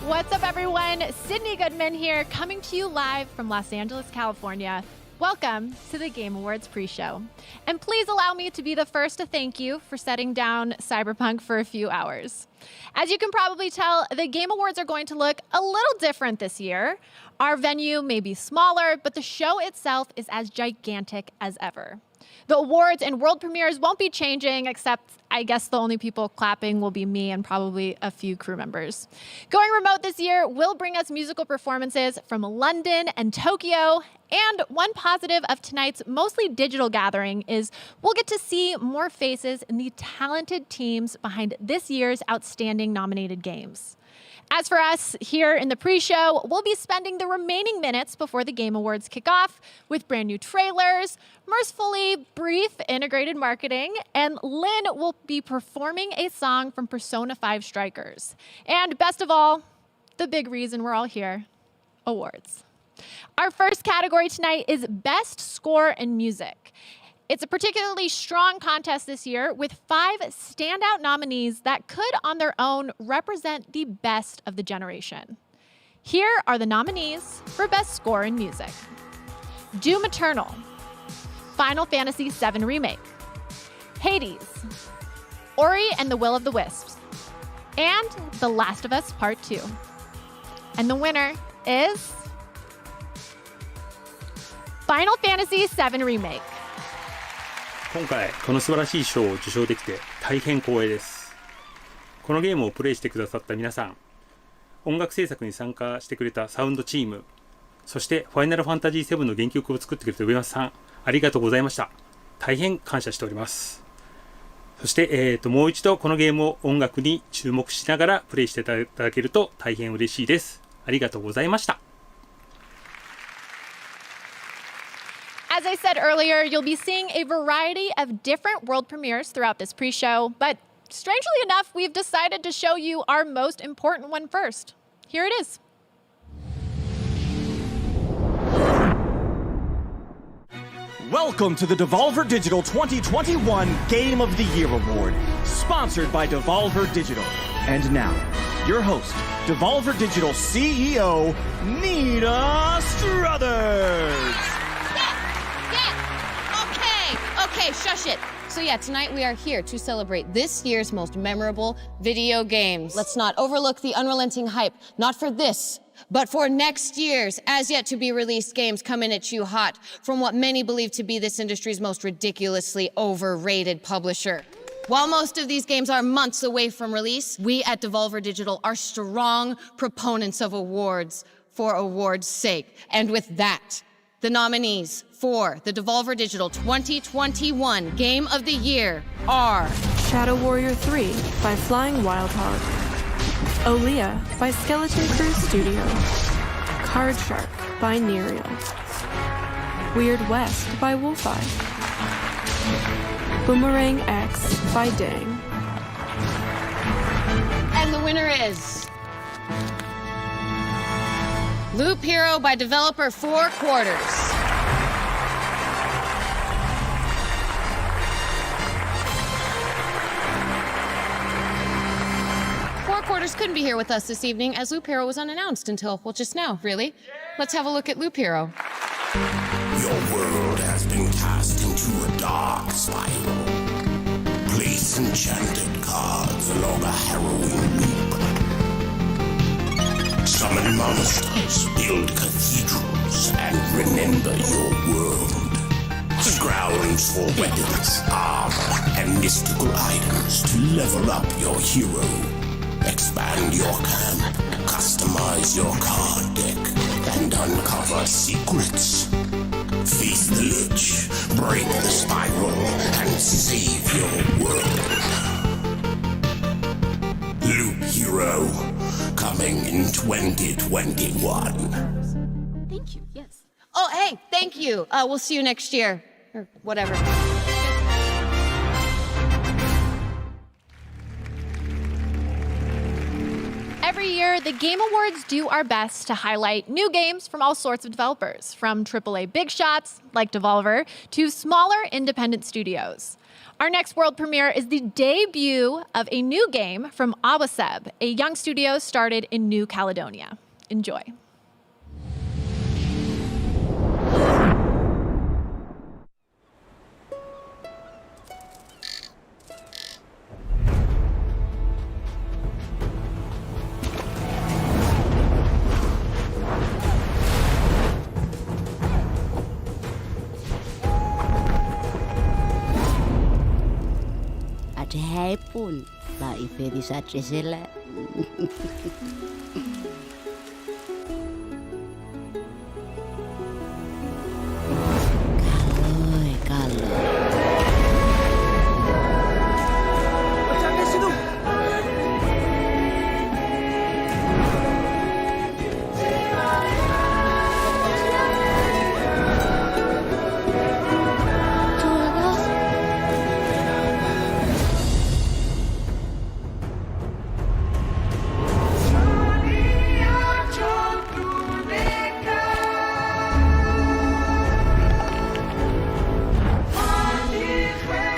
What's up, everyone? Sydney Goodman here, coming to you live from Los Angeles, California. Welcome to the Game Awards pre-show. And please allow me to be the first to thank you for setting down Cyberpunk for a few hours. As you can probably tell, the Game Awards are going to look a little different this year. Our venue may be smaller, but the show itself is as gigantic as ever. The awards and world premieres won't be changing, except I guess the only people clapping will be me and probably a few crew members. Going remote this year will bring us musical performances from London and Tokyo. And one positive of tonight's mostly digital gathering is we'll get to see more faces in the talented teams behind this year's outstanding nominated games. As for us here in the pre-show, we'll be spending the remaining minutes before the Game Awards kick off with brand new trailers, mercifully brief integrated marketing, and Lynn will be performing a song from Persona 5 Strikers. And best of all, the big reason we're all here, awards. Our first category tonight is Best Score in Music. It's a particularly strong contest this year with 5 standout nominees that could on their own represent the best of the generation. Here are the nominees for Best Score in Music. Doom Eternal, Final Fantasy VII Remake, Hades, Ori and the Will of the Wisps, and The Last of Us Part 2. And the winner is Final Fantasy VII Remake. 今回この素晴らしい賞を受賞できて大変光栄です。このゲームをプレイしてくださった皆さん、音楽制作に参加してくれたサウンドチーム、そしてファイナルファンタジー7の原曲を作ってくれた上松さん、ありがとうございました。大変感謝しております。そして、もう一度このゲームを音楽に注目しながらプレイしていただけると大変嬉しいです。ありがとうございました。As I said earlier, you'll be seeing a variety of different world premieres throughout this pre-show, but strangely enough, we've decided to show you our most important one first. Here it is. Welcome to the Devolver Digital 2021 Game of the Year Award, sponsored by Devolver Digital. And now, your host, Devolver Digital CEO, Nina Struthers. Okay, shush it. So yeah, tonight we are here to celebrate this year's most memorable video games. Let's not overlook the unrelenting hype, not for this, but for next year's as yet to be released games coming at you hot from what many believe to be this industry's most ridiculously overrated publisher. While most of these games are months away from release, we at Devolver Digital are strong proponents of awards for awards' sake. And with that, the nominees for the Devolver Digital 2021 Game of the Year are Shadow Warrior 3 by Flying Wild Hog, Olea by Skeleton Crew Studio, Card Shark by Nereal, Weird West by Wolfeye, Boomerang X by Dang. And the winner is Loop Hero by developer 4 Quarters. Quarters couldn't be here with us this evening as Loop Hero was unannounced until, well, just now, really. Let's have a look at Loop Hero. Your world has been cast into a dark spiral. Place enchanted cards along a harrowing loop. Summon monsters, build cathedrals, and remember your world. Scrounge for weapons, armor, and mystical items to level up your hero. Expand your camp, customize your card deck, and uncover secrets. Face the lich, break the spiral, and save your world. Loop Hero, coming in 2021. Thank you, yes. Oh, hey, thank you. We'll see you next year, or whatever. Every year, the Game Awards do our best to highlight new games from all sorts of developers, from AAA big shots like Devolver to smaller independent studios. Our next world premiere is the debut of a new game from Awaseb, a young studio started in New Caledonia. Enjoy. Ada pun la ipedi sace sila. Kalau. Sampai situ.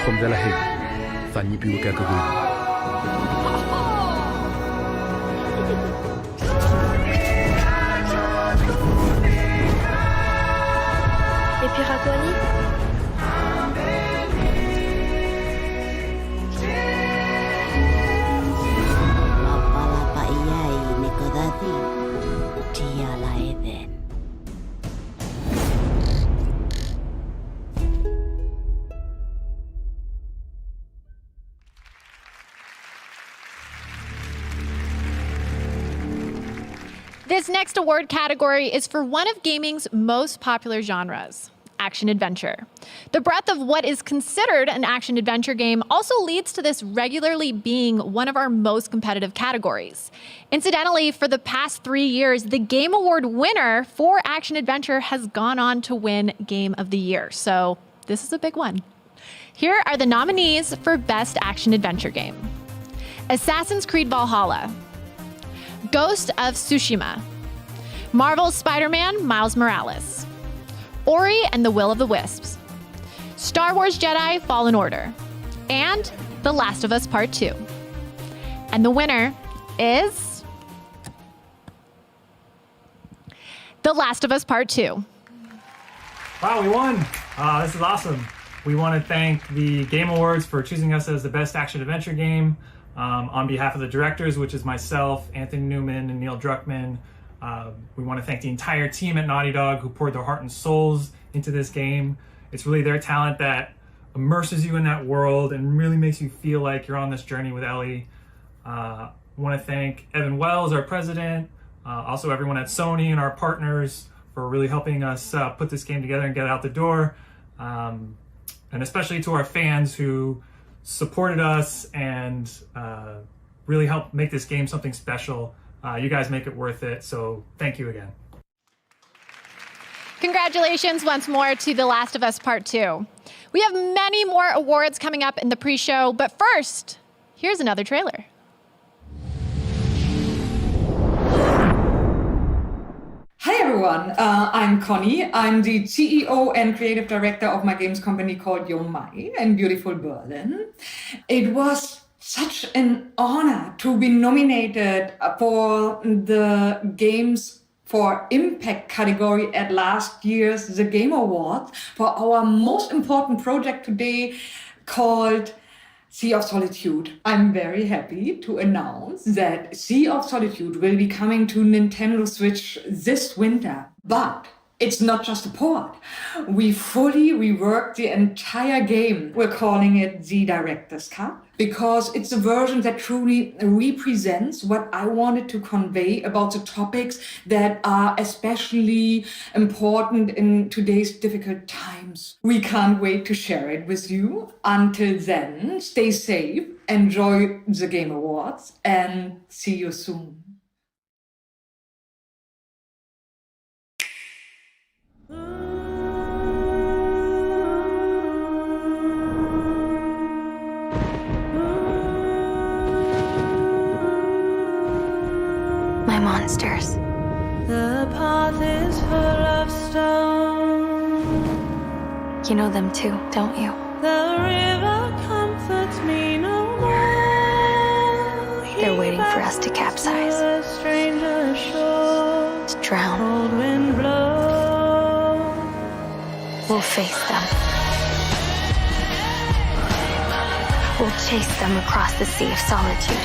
Không ra là hề, Fanny più che capito. Et Piraconi? Lapa-lapa iyai Nikodati. Dia laiden. This next award category is for one of gaming's most popular genres, action-adventure. The breadth of what is considered an action-adventure game also leads to this regularly being one of our most competitive categories. Incidentally, for the past 3 years, the Game Award winner for action-adventure has gone on to win Game of the Year, so this is a big one. Here are the nominees for Best Action-Adventure Game. Assassin's Creed Valhalla, Ghost of Tsushima, Marvel's Spider-Man Miles Morales, Ori and the Will of the Wisps, Star Wars Jedi Fallen Order, and The Last of Us Part 2. And the winner is The Last of Us Part 2. Wow, we won! This is awesome. We want to thank the Game Awards for choosing us as the best action-adventure game. On behalf of the directors, which is myself, Anthony Newman, and Neil Druckmann, we want to thank the entire team at Naughty Dog who poured their heart and souls into this game. It's really their talent that immerses you in that world and really makes you feel like you're on this journey with Ellie. I want to thank Evan Wells, our president, also everyone at Sony and our partners for really helping us put this game together and get it out the door. And especially to our fans who supported us and really helped make this game something special. You guys make it worth it, so thank you again. Congratulations once more to The Last of Us Part 2. We have many more awards coming up in the pre-show, but first, here's another trailer. Hi everyone, I'm Connie. I'm the CEO and creative director of my games company called Yomai in beautiful Berlin. It was such an honor to be nominated for the Games for Impact category at last year's The Game Awards for our most important project today called Sea of Solitude. I'm very happy to announce that Sea of Solitude will be coming to Nintendo Switch this winter. But it's not just a port. We fully reworked the entire game. We're calling it the Director's Cut because it's a version that truly represents what I wanted to convey about the topics that are especially important in today's difficult times. We can't wait to share it with you. Until then, stay safe, enjoy the Game Awards, and see you soon. monsters. The path is full of stone. You know them too, don't you? The river comforts me no more. They're waiting for us to capsize, to drown. Cold wind blows. We'll face them. We'll chase them across the sea of solitude.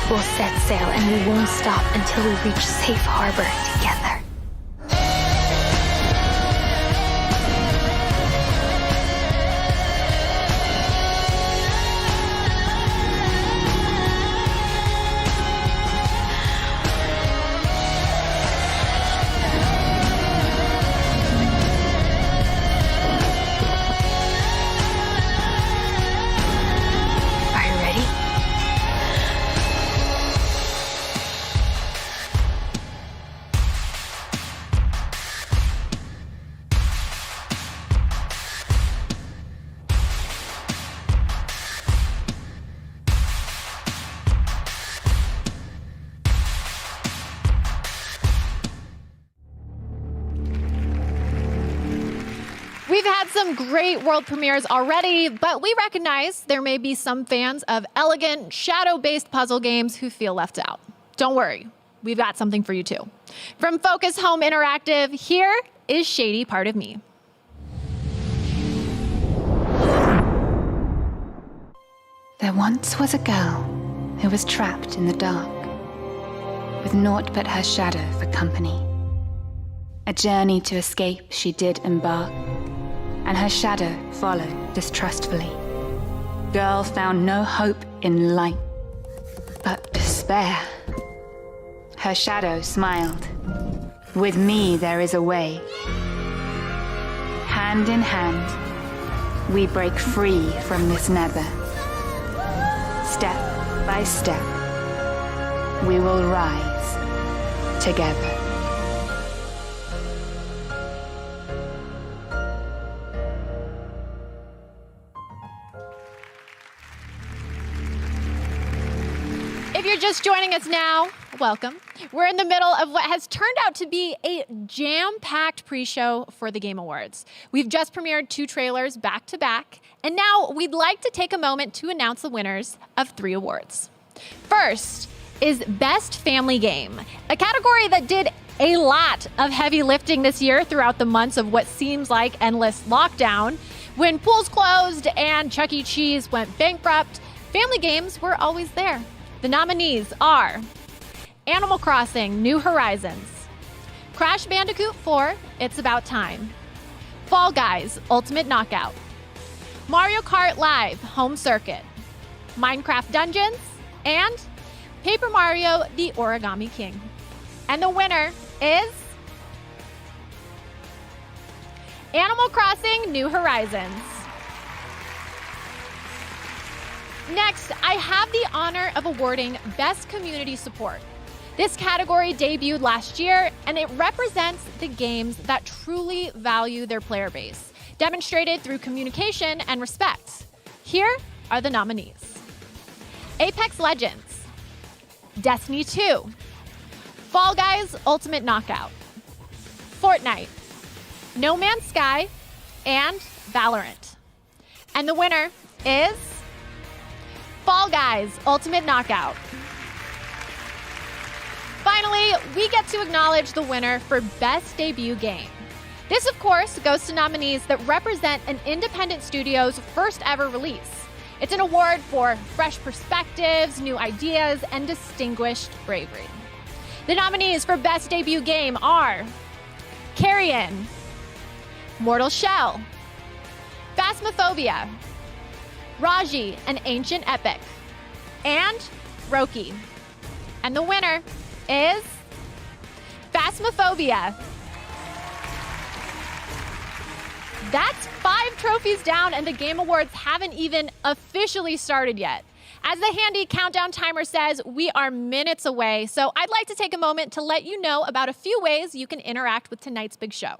We'll set sail and we won't stop until we reach safe harbor together. Are you ready? We've had some great world premieres already, but we recognize there may be some fans of elegant, shadow-based puzzle games who feel left out. Don't worry, we've got something for you too. From Focus Home Interactive, here is Shady Part of Me. There once was a girl who was trapped in the dark, with naught but her shadow for company. A journey to escape she did embark, and her shadow followed distrustfully. Girl found no hope in light, but despair. Her shadow smiled. With me there is a way. Hand in hand, we break free from this nether. Step by step, we will rise together. If you're just joining us now, welcome. We're in the middle of what has turned out to be a jam-packed pre-show for the Game Awards. We've just premiered 2 trailers back to back, and now we'd like to take a moment to announce the winners of 3 awards. First is Best Family Game, a category that did a lot of heavy lifting this year throughout the months of what seems like endless lockdown. When pools closed and Chuck E. Cheese went bankrupt, family games were always there. The nominees are Animal Crossing: New Horizons, Crash Bandicoot 4: It's About Time, Fall Guys: Ultimate Knockout, Mario Kart Live: Home Circuit, Minecraft Dungeons, and Paper Mario: The Origami King. And the winner is Animal Crossing: New Horizons. Next, I have the honor of awarding Best Community Support. This category debuted last year, and it represents the games that truly value their player base, demonstrated through communication and respect. Here are the nominees: Apex Legends, Destiny 2, Fall Guys: Ultimate Knockout, Fortnite, No Man's Sky, and Valorant. And the winner is Fall Guys: Ultimate Knockout. Finally, we get to acknowledge the winner for Best Debut Game. This, of course, goes to nominees that represent an independent studio's first ever release. It's an award for fresh perspectives, new ideas, and distinguished bravery. The nominees for Best Debut Game are Carrion, Mortal Shell, Phasmophobia, Raji: An Ancient Epic, and Roki. And the winner is Phasmophobia. That's 5 trophies down, and the Game Awards haven't even officially started yet. As the handy countdown timer says, we are minutes away, so I'd like to take a moment to let you know about a few ways you can interact with tonight's big show.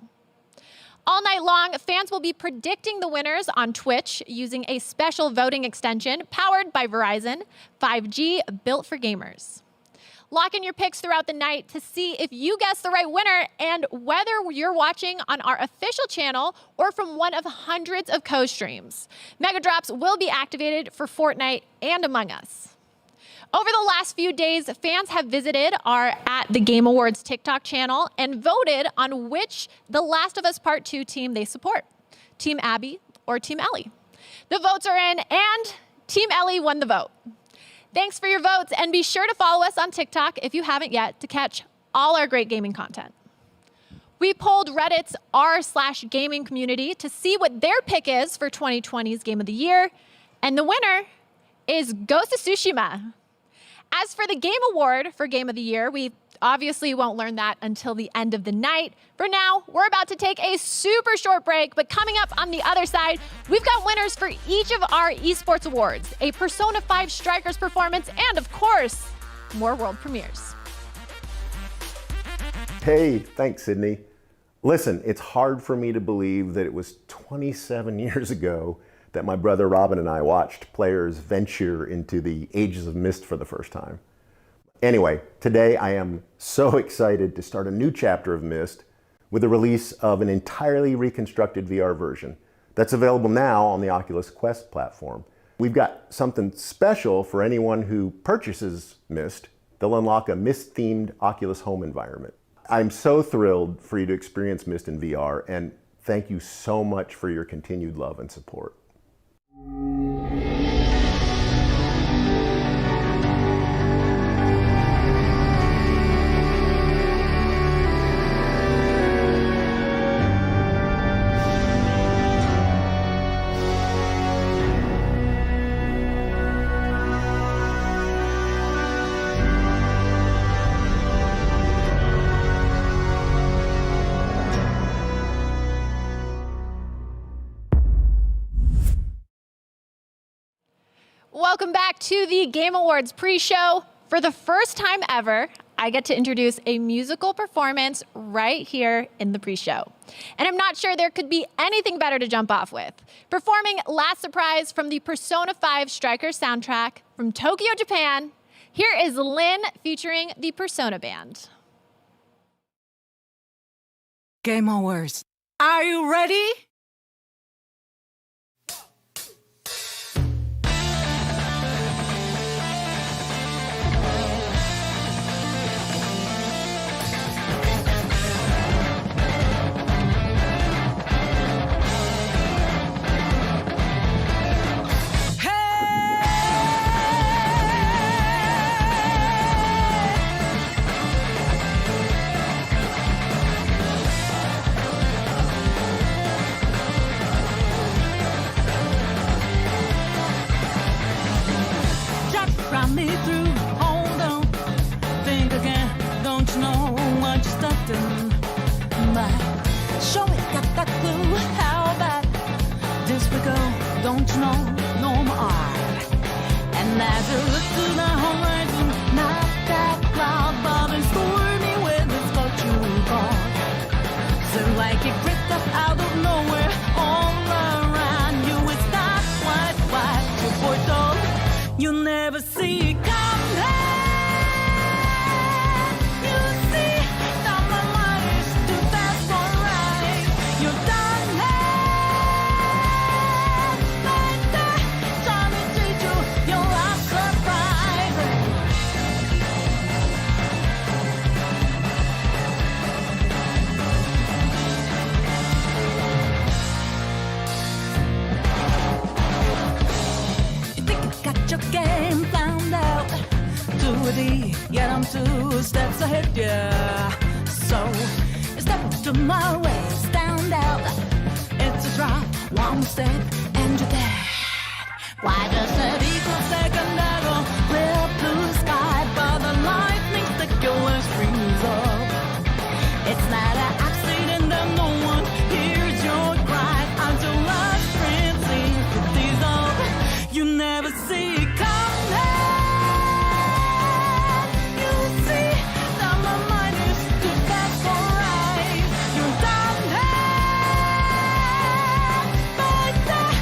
All night long, fans will be predicting the winners on Twitch using a special voting extension powered by Verizon, 5G built for gamers. Lock in your picks throughout the night to see if you guess the right winner and whether you're watching on our official channel or from one of hundreds of co-streams. Mega Drops will be activated for Fortnite and Among Us. Over the last few days, fans have visited our @The Game Awards TikTok channel and voted on which The Last of Us Part 2 team they support, Team Abby or Team Ellie. The votes are in, and Team Ellie won the vote. Thanks for your votes, and be sure to follow us on TikTok if you haven't yet to catch all our great gaming content. We polled Reddit's r/gaming community to see what their pick is for 2020's Game of the Year, and the winner is Ghost of Tsushima. As for the Game Award for Game of the Year, we obviously won't learn that until the end of the night. For now, we're about to take a super short break, but coming up on the other side, we've got winners for each of our esports awards, a Persona 5 Strikers performance, and of course, more world premieres. Hey, thanks, Sydney. Listen, it's hard for me to believe that it was 27 years ago that my brother Robin and I watched players venture into the Ages of Mist for the first time. Anyway, today I am so excited to start a new chapter of Mist with the release of an entirely reconstructed VR version that's available now on the Oculus Quest platform. We've got something special for anyone who purchases Mist. They'll unlock a Mist-themed Oculus home environment. I'm so thrilled for you to experience Mist in VR, and thank you so much for your continued love and support. Welcome back to the Game Awards pre-show. For the first time ever, I get to introduce a musical performance right here in the pre-show. And I'm not sure there could be anything better to jump off with. Performing Last Surprise from the Persona 5 Strikers soundtrack from Tokyo, Japan, here is Lyn featuring the Persona Band. Game Awards. Are you ready? Me through, hold on, think again, don't you know what you're stuck in? But show me got that clue, how bad this we go, don't you know, no more. And as you look to the horizon, not that cloud, but it's stormy with this fortune call. So like it crept up out of nowhere, all around you, it's that white, your portal. You never see coming. You see that my mind is too fast for right. You're done right there, trying to teach you your last surprise. You think you got your game found out to a D, yet I'm 2 steps ahead, yeah. So step to my way, stand out. It's a drop, one step, and you're dead. Why does it equal second arrow? Clear blue sky, but the lightning stick your worst freeze up. It's not an accident that no one hears your cry until last frenzy is up. You never see it coming. You see that my mind is too fast for right. You're down there, right there,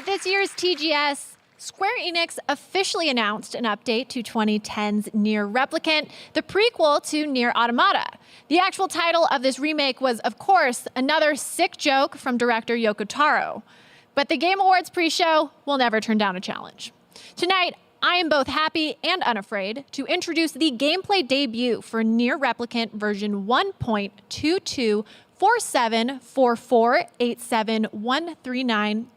this year's TGS, Square Enix officially announced an update to 2010's Nier Replicant, the prequel to Nier Automata. The actual title of this remake was, of course, another sick joke from director Yoko Taro. But the Game Awards pre-show will never turn down a challenge. Tonight, I am both happy and unafraid to introduce the gameplay debut for Nier Replicant version 1.2247448739... ...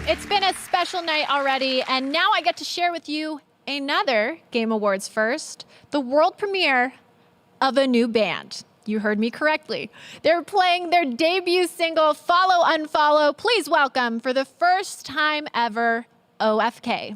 It's been a special night already, and now I get to share with you another Game Awards first, the world premiere of a new band. You heard me correctly. They're playing their debut single, Follow Unfollow. Please welcome, for the first time ever, OFK.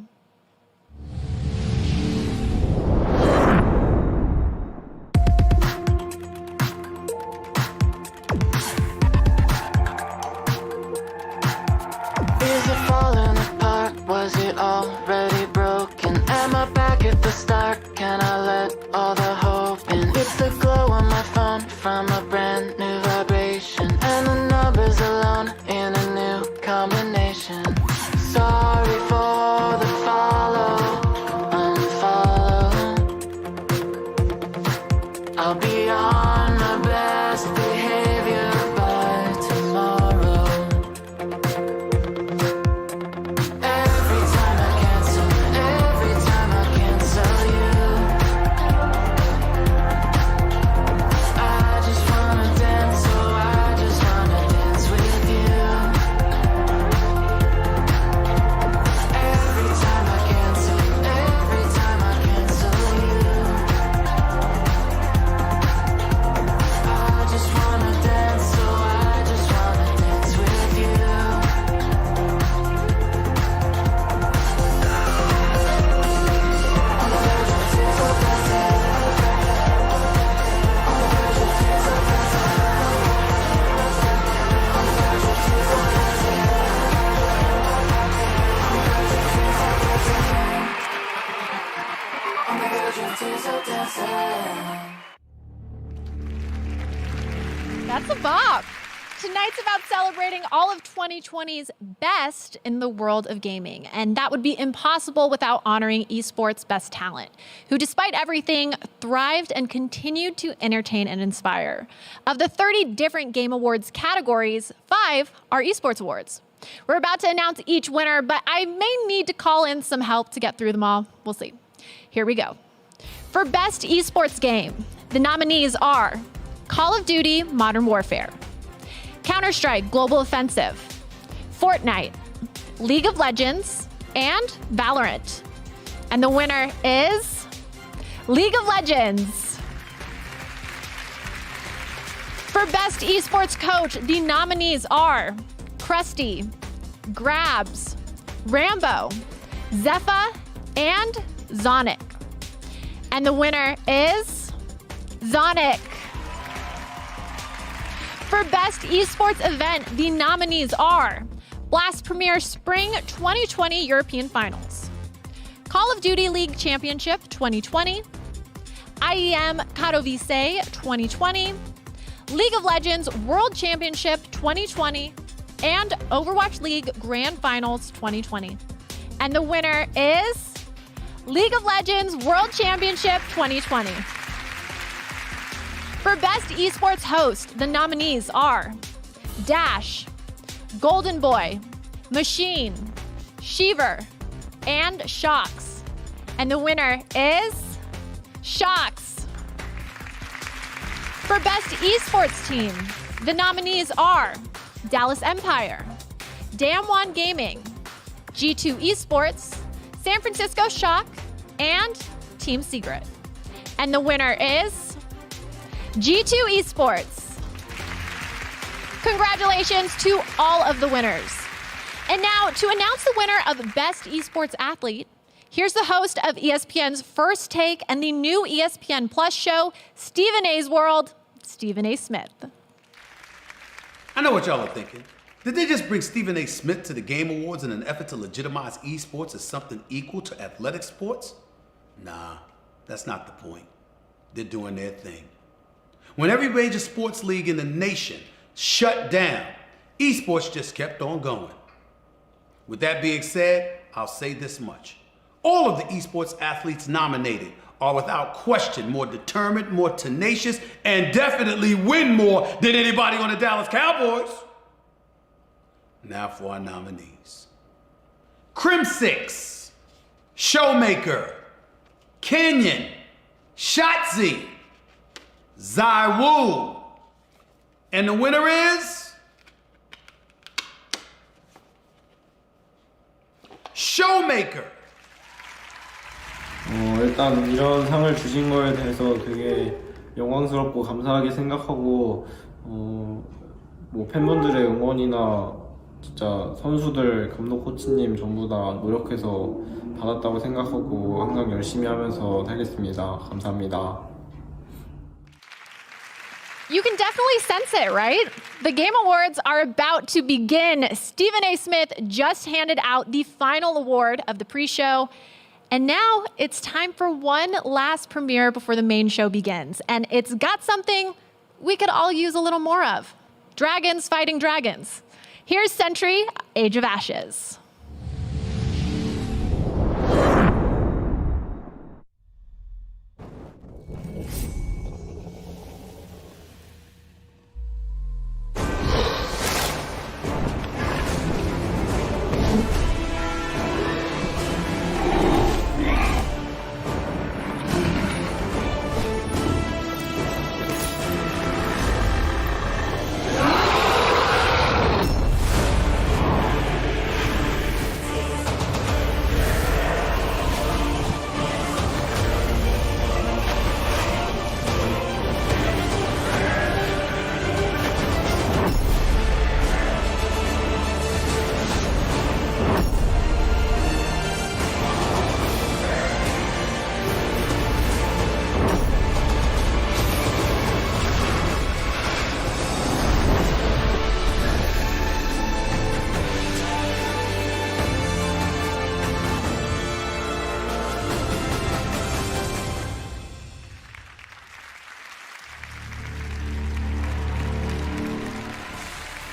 Is it falling apart? Was it already broken? Am I back at the start? Can I let all the hope in? It's the glow on my phone from a brand new vibration, and the numbers alone in a new combination. Sorry for the follow, unfollow. I'll be on my best behavior by tomorrow. That's a bop. Tonight's about celebrating all of 2020's best in the world of gaming, and that would be impossible without honoring esports' best talent, who despite everything, thrived and continued to entertain and inspire. Of the 30 different Game Awards categories, 5 are esports awards. We're about to announce each winner, but I may need to call in some help to get through them all. We'll see. Here we go. For Best Esports Game, the nominees are Call of Duty Modern Warfare, Counter-Strike Global Offensive, Fortnite, League of Legends, and Valorant. And the winner is League of Legends. For Best Esports Coach, the nominees are Krusty, Grabs, Rambo, Zephyr, and Zonic. And the winner is Zonic. For Best Esports Event, the nominees are Blast Premier Spring 2020 European Finals, Call of Duty League Championship 2020, IEM Katowice 2020, League of Legends World Championship 2020, and Overwatch League Grand Finals 2020. And the winner is League of Legends World Championship 2020. For Best Esports Host, the nominees are Dash, Golden Boy, Machine, Sheever, and Shocks. And the winner is Shocks. For Best Esports Team, the nominees are Dallas Empire, Damwon Gaming, G2 Esports, San Francisco Shock, and Team Secret. And the winner is G2 Esports. Congratulations to all of the winners. And now, to announce the winner of Best Esports Athlete, here's the host of ESPN's First Take and the new ESPN Plus show, Stephen A's World, Stephen A. Smith. I know what y'all are thinking. Did they just bring Stephen A. Smith to the Game Awards in an effort to legitimize esports as something equal to athletic sports? Nah, that's not the point. They're doing their thing. When every major sports league in the nation shut down, esports just kept on going. With that being said, I'll say this much. All of the esports athletes nominated are without question more determined, more tenacious, and definitely win more than anybody on the Dallas Cowboys. Now for our nominees. Crim6, Showmaker, Kenyon, Shotzi, Zywoo. And the winner is Showmaker. 일단 이런 상을 주신 거에 대해서 되게 영광스럽고 감사하게 생각하고 뭐 팬분들의 응원이나 진짜 선수들, 감독, 코치님 전부 다 노력해서 받았다고 생각하고 항상 열심히 하면서 살겠습니다. 감사합니다. You can definitely sense it, right? The Game Awards are about to begin. Stephen A. Smith just handed out the final award of the pre-show. And now it's time for one last premiere before the main show begins. And it's got something we could all use a little more of. Dragons fighting dragons. Here's Sentry, Age of Ashes.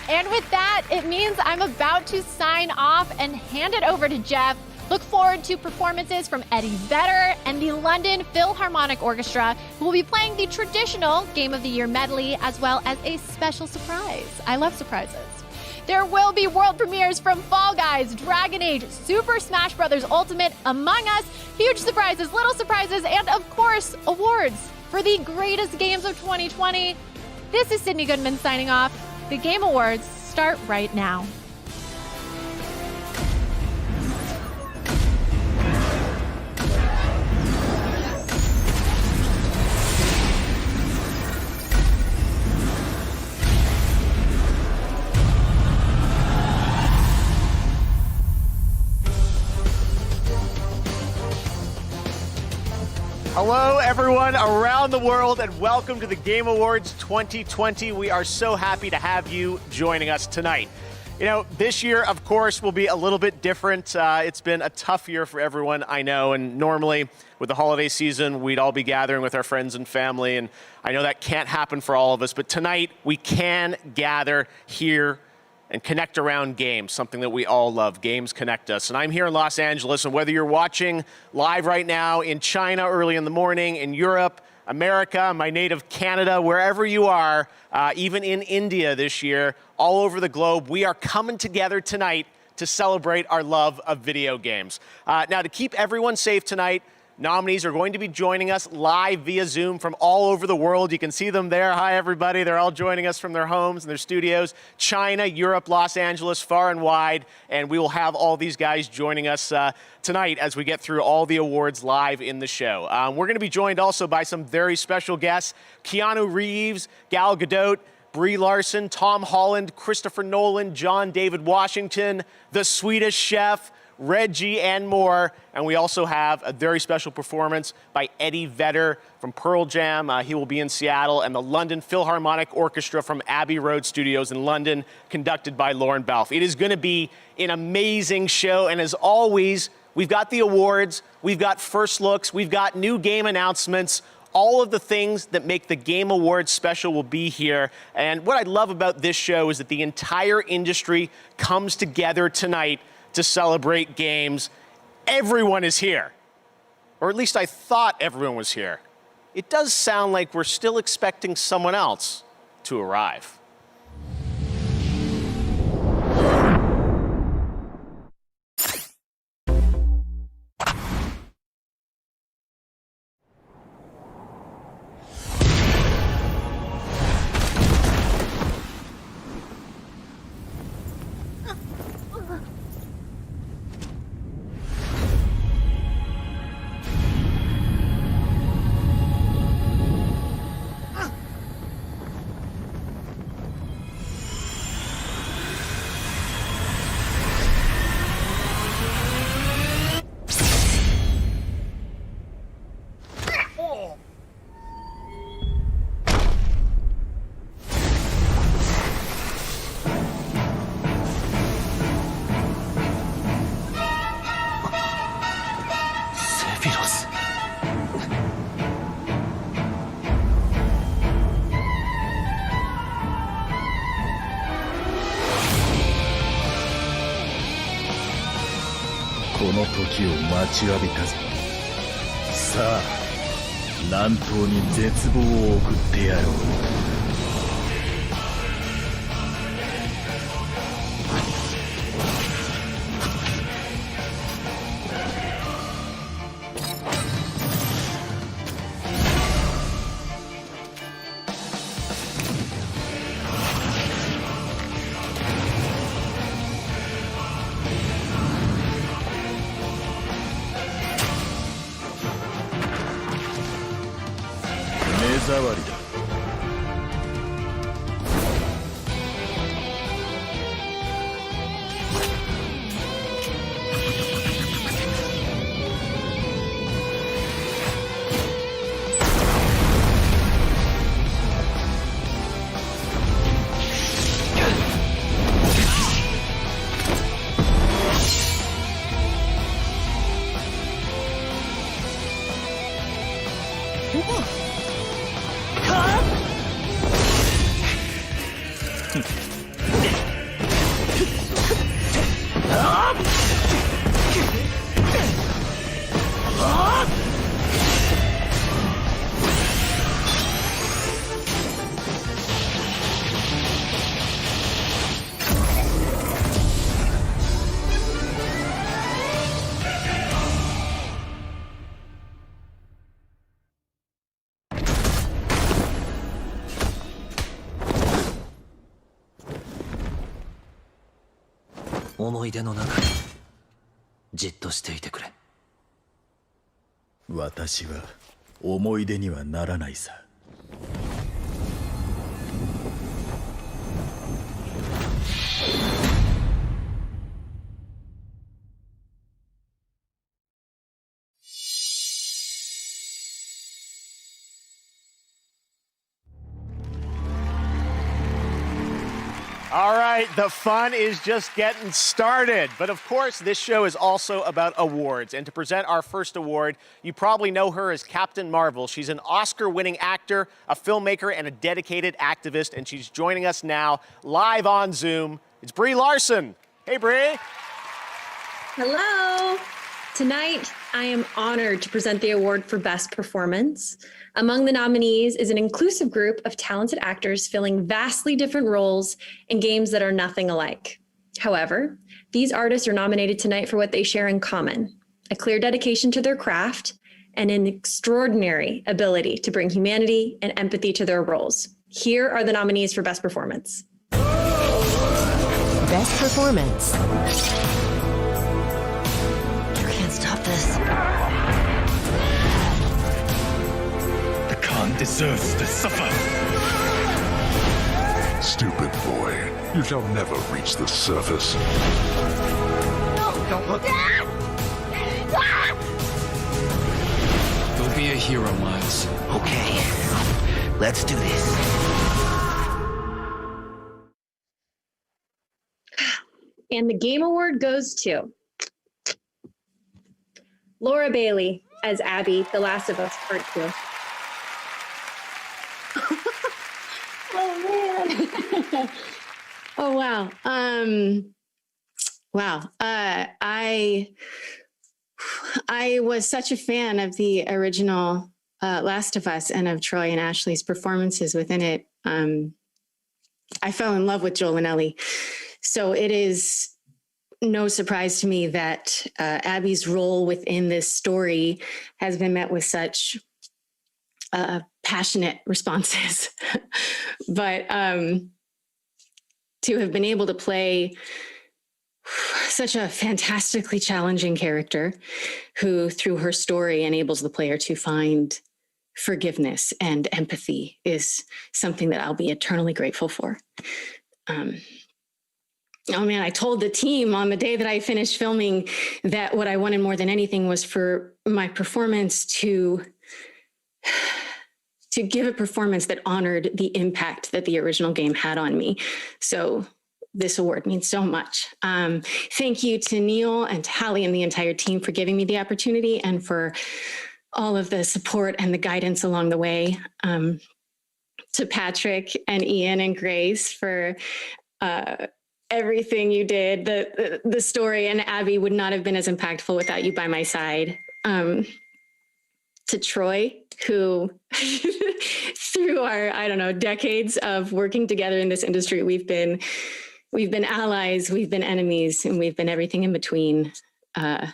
And with that, it means I'm about to sign off and hand it over to Jeff. Look forward to performances from Eddie Vedder and the London Philharmonic Orchestra, who will be playing the traditional Game of the Year medley, as well as a special surprise. I love surprises. There will be world premieres from Fall Guys, Dragon Age, Super Smash Bros. Ultimate, Among Us, huge surprises, little surprises, and of course, awards for the greatest games of 2020. This is Sydney Goodman signing off. The Game Awards start right now. Hello, everyone around the world, and welcome to the Game Awards 2020. We are so happy to have you joining us tonight. You know, this year, of course, will be a little bit different. It's been a tough year for everyone, I know, and normally with the holiday season, we'd all be gathering with our friends and family, and I know that can't happen for all of us, but tonight we can gather here and connect around games, something that we all love. Games connect us. And I'm here in Los Angeles, and whether you're watching live right now in China early in the morning, in Europe, America, my native Canada, wherever you are, even in India this year, all over the globe, we are coming together tonight to celebrate our love of video games. Now, to keep everyone safe tonight, nominees are going to be joining us live via Zoom from all over the world. You can see them there. Hi, everybody. They're all joining us from their homes and their studios. China, Europe, Los Angeles, far and wide. And we will have all these guys joining us tonight as we get through all the awards live in the show. We're going to be joined also by some very special guests. Keanu Reeves, Gal Gadot, Brie Larson, Tom Holland, Christopher Nolan, John David Washington, the Swedish Chef, Reggie, and more. And we also have a very special performance by Eddie Vedder from Pearl Jam. He will be in Seattle, and the London Philharmonic Orchestra from Abbey Road Studios in London, conducted by Lauren Balfe. It is going to be an amazing show, and as always, we've got the awards, we've got first looks, we've got new game announcements. All of the things that make the Game Awards special will be here. And what I love about this show is that the entire industry comes together tonight to celebrate games. Everyone is here. Or at least I thought everyone was here. It does sound like we're still expecting someone else to arrive. Sephiroth. この時を待ちわびたぞ。さあ、南東に絶望を送ってやろう。目障りだ。思い出の中にじっとしていてくれ。私は思い出にはならないさ。All right, the fun is just getting started. But of course, this show is also about awards. And to present our first award, you probably know her as Captain Marvel. She's an Oscar-winning actor, a filmmaker, and a dedicated activist. And she's joining us now live on Zoom. It's Brie Larson. Hey, Brie. Hello. Tonight, I am honored to present the award for Best Performance. Among the nominees is an inclusive group of talented actors filling vastly different roles in games that are nothing alike. However, these artists are nominated tonight for what they share in common: a clear dedication to their craft and an extraordinary ability to bring humanity and empathy to their roles. Here are the nominees for Best Performance. Best Performance. Stop this. The Khan deserves to suffer. Stupid boy, you shall never reach the surface. No, don't look. Go be a hero, Miles. Okay, let's do this. And the Game Award goes to Laura Bailey as Abby, The Last of Us Part 2. Oh man. Oh wow. Wow. I was such a fan of the original Last of Us and of Troy and Ashley's performances within it. I fell in love with Joel and Ellie. So it is no surprise to me that Abby's role within this story has been met with such passionate responses. But to have been able to play such a fantastically challenging character who, through her story, enables the player to find forgiveness and empathy is something that I'll be eternally grateful for. Oh man, I told the team on the day that I finished filming that what I wanted more than anything was for my performance to give a performance that honored the impact that the original game had on me. So this award means so much. Thank you to Neil and to Hallie and the entire team for giving me the opportunity and for all of the support and the guidance along the way. To Patrick and Ian and Grace for everything you did. The story and Abby would not have been as impactful without you by my side. To Troy, who through our, decades of working together in this industry, we've been allies, we've been enemies, and we've been everything in between. And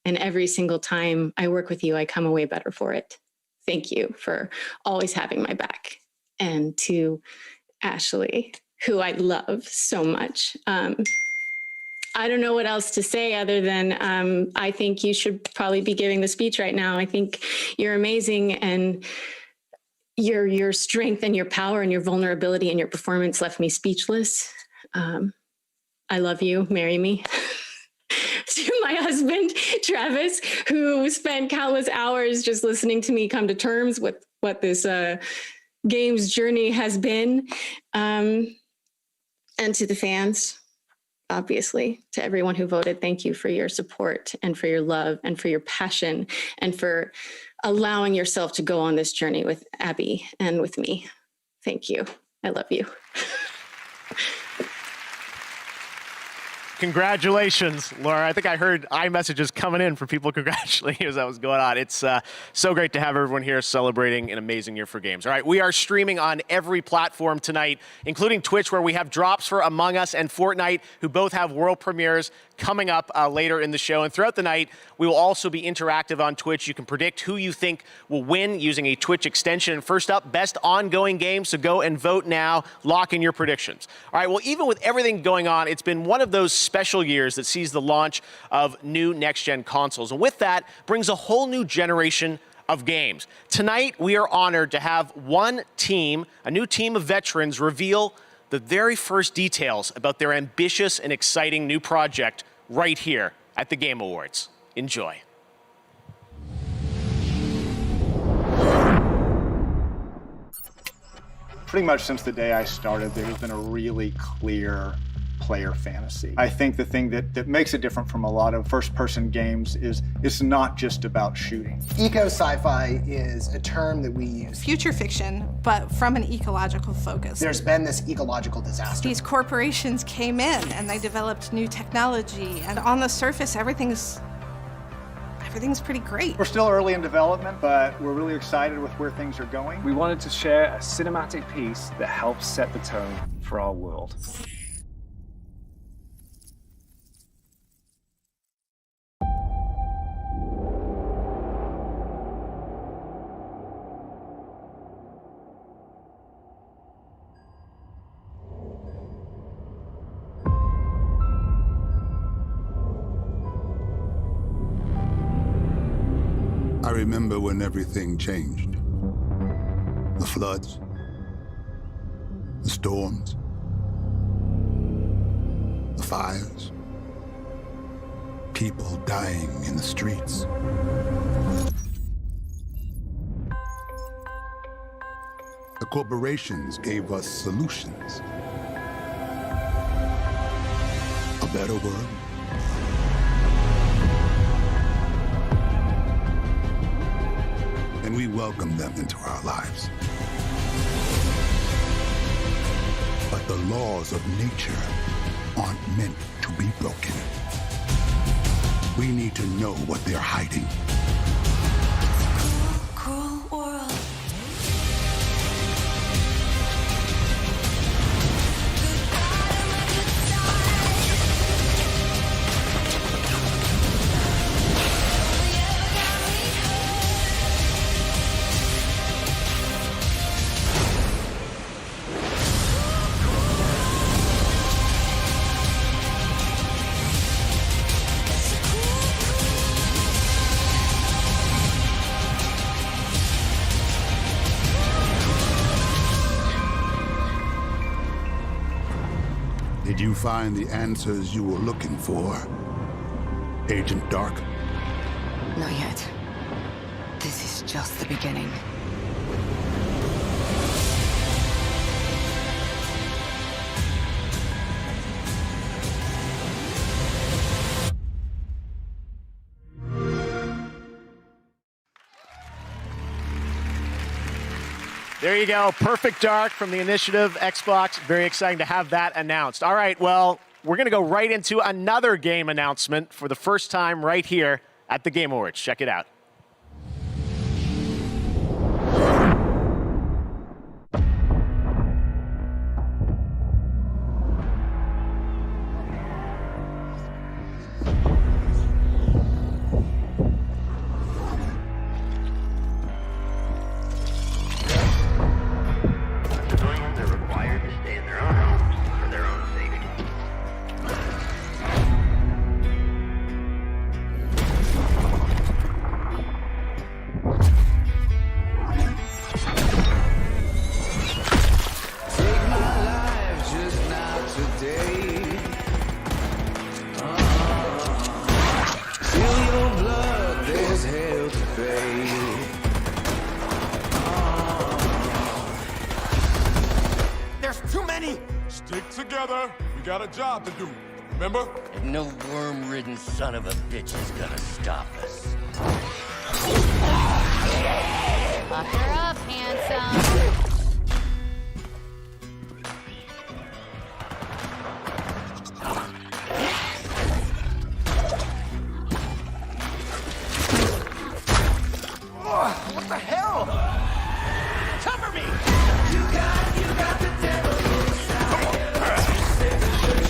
every single time I work with you, I come away better for it. Thank you for always having my back. And to Ashley, who I love so much. I don't know what else to say other than I think you should probably be giving the speech right now. I think you're amazing, and your strength and your power and your vulnerability and your performance left me speechless. I love you. Marry me. To my husband, Travis, who spent countless hours just listening to me come to terms with what this game's journey has been. And to the fans, obviously, to everyone who voted, thank you for your support and for your love and for your passion and for allowing yourself to go on this journey with Abby and with me. Thank you. I love you. Congratulations, Laura. I think I heard iMessages coming in from people congratulating you as that was going on. It's so great to have everyone here celebrating an amazing year for games. All right, we are streaming on every platform tonight, including Twitch, where we have drops for Among Us and Fortnite, who both have world premieres coming up later in the show. And throughout the night, we will also be interactive on Twitch. You can predict who you think will win using a Twitch extension. And first up, best ongoing game. So go and vote now. Lock in your predictions. All right, well, even with everything going on, it's been one of those special years that sees the launch of new next-gen consoles. And with that brings a whole new generation of games. Tonight, we are honored to have one team, a new team of veterans, reveal the very first details about their ambitious and exciting new project right here at the Game Awards. Enjoy. Pretty much since the day I started, there's been a really clear player fantasy. I think the thing that makes it different from a lot of first-person games is it's not just about shooting. Eco-sci-fi is a term that we use. Future fiction, but from an ecological focus. There's been this ecological disaster. These corporations came in and they developed new technology, and on the surface, everything's everything's pretty great. We're still early in development, but we're really excited with where things are going. We wanted to share a cinematic piece that helps set the tone for our world. I remember when everything changed. The floods, the storms, the fires, people dying in the streets. The corporations gave us solutions. A better world. And we welcome them into our lives. But the laws of nature aren't meant to be broken. We need to know what they're hiding. Cruel world. Did you find the answers you were looking for, Agent Dark? Not yet. This is just the beginning. There you go. Perfect Dark from the Initiative Xbox. Very exciting to have that announced. All right, well, we're going to go right into another game announcement for the first time right here at the Game Awards. Check it out. Stick together. We got a job to do. Remember? And no worm-ridden son of a bitch is gonna stop us. Lock her up, handsome. What the hell? Cover me! You got the devil inside.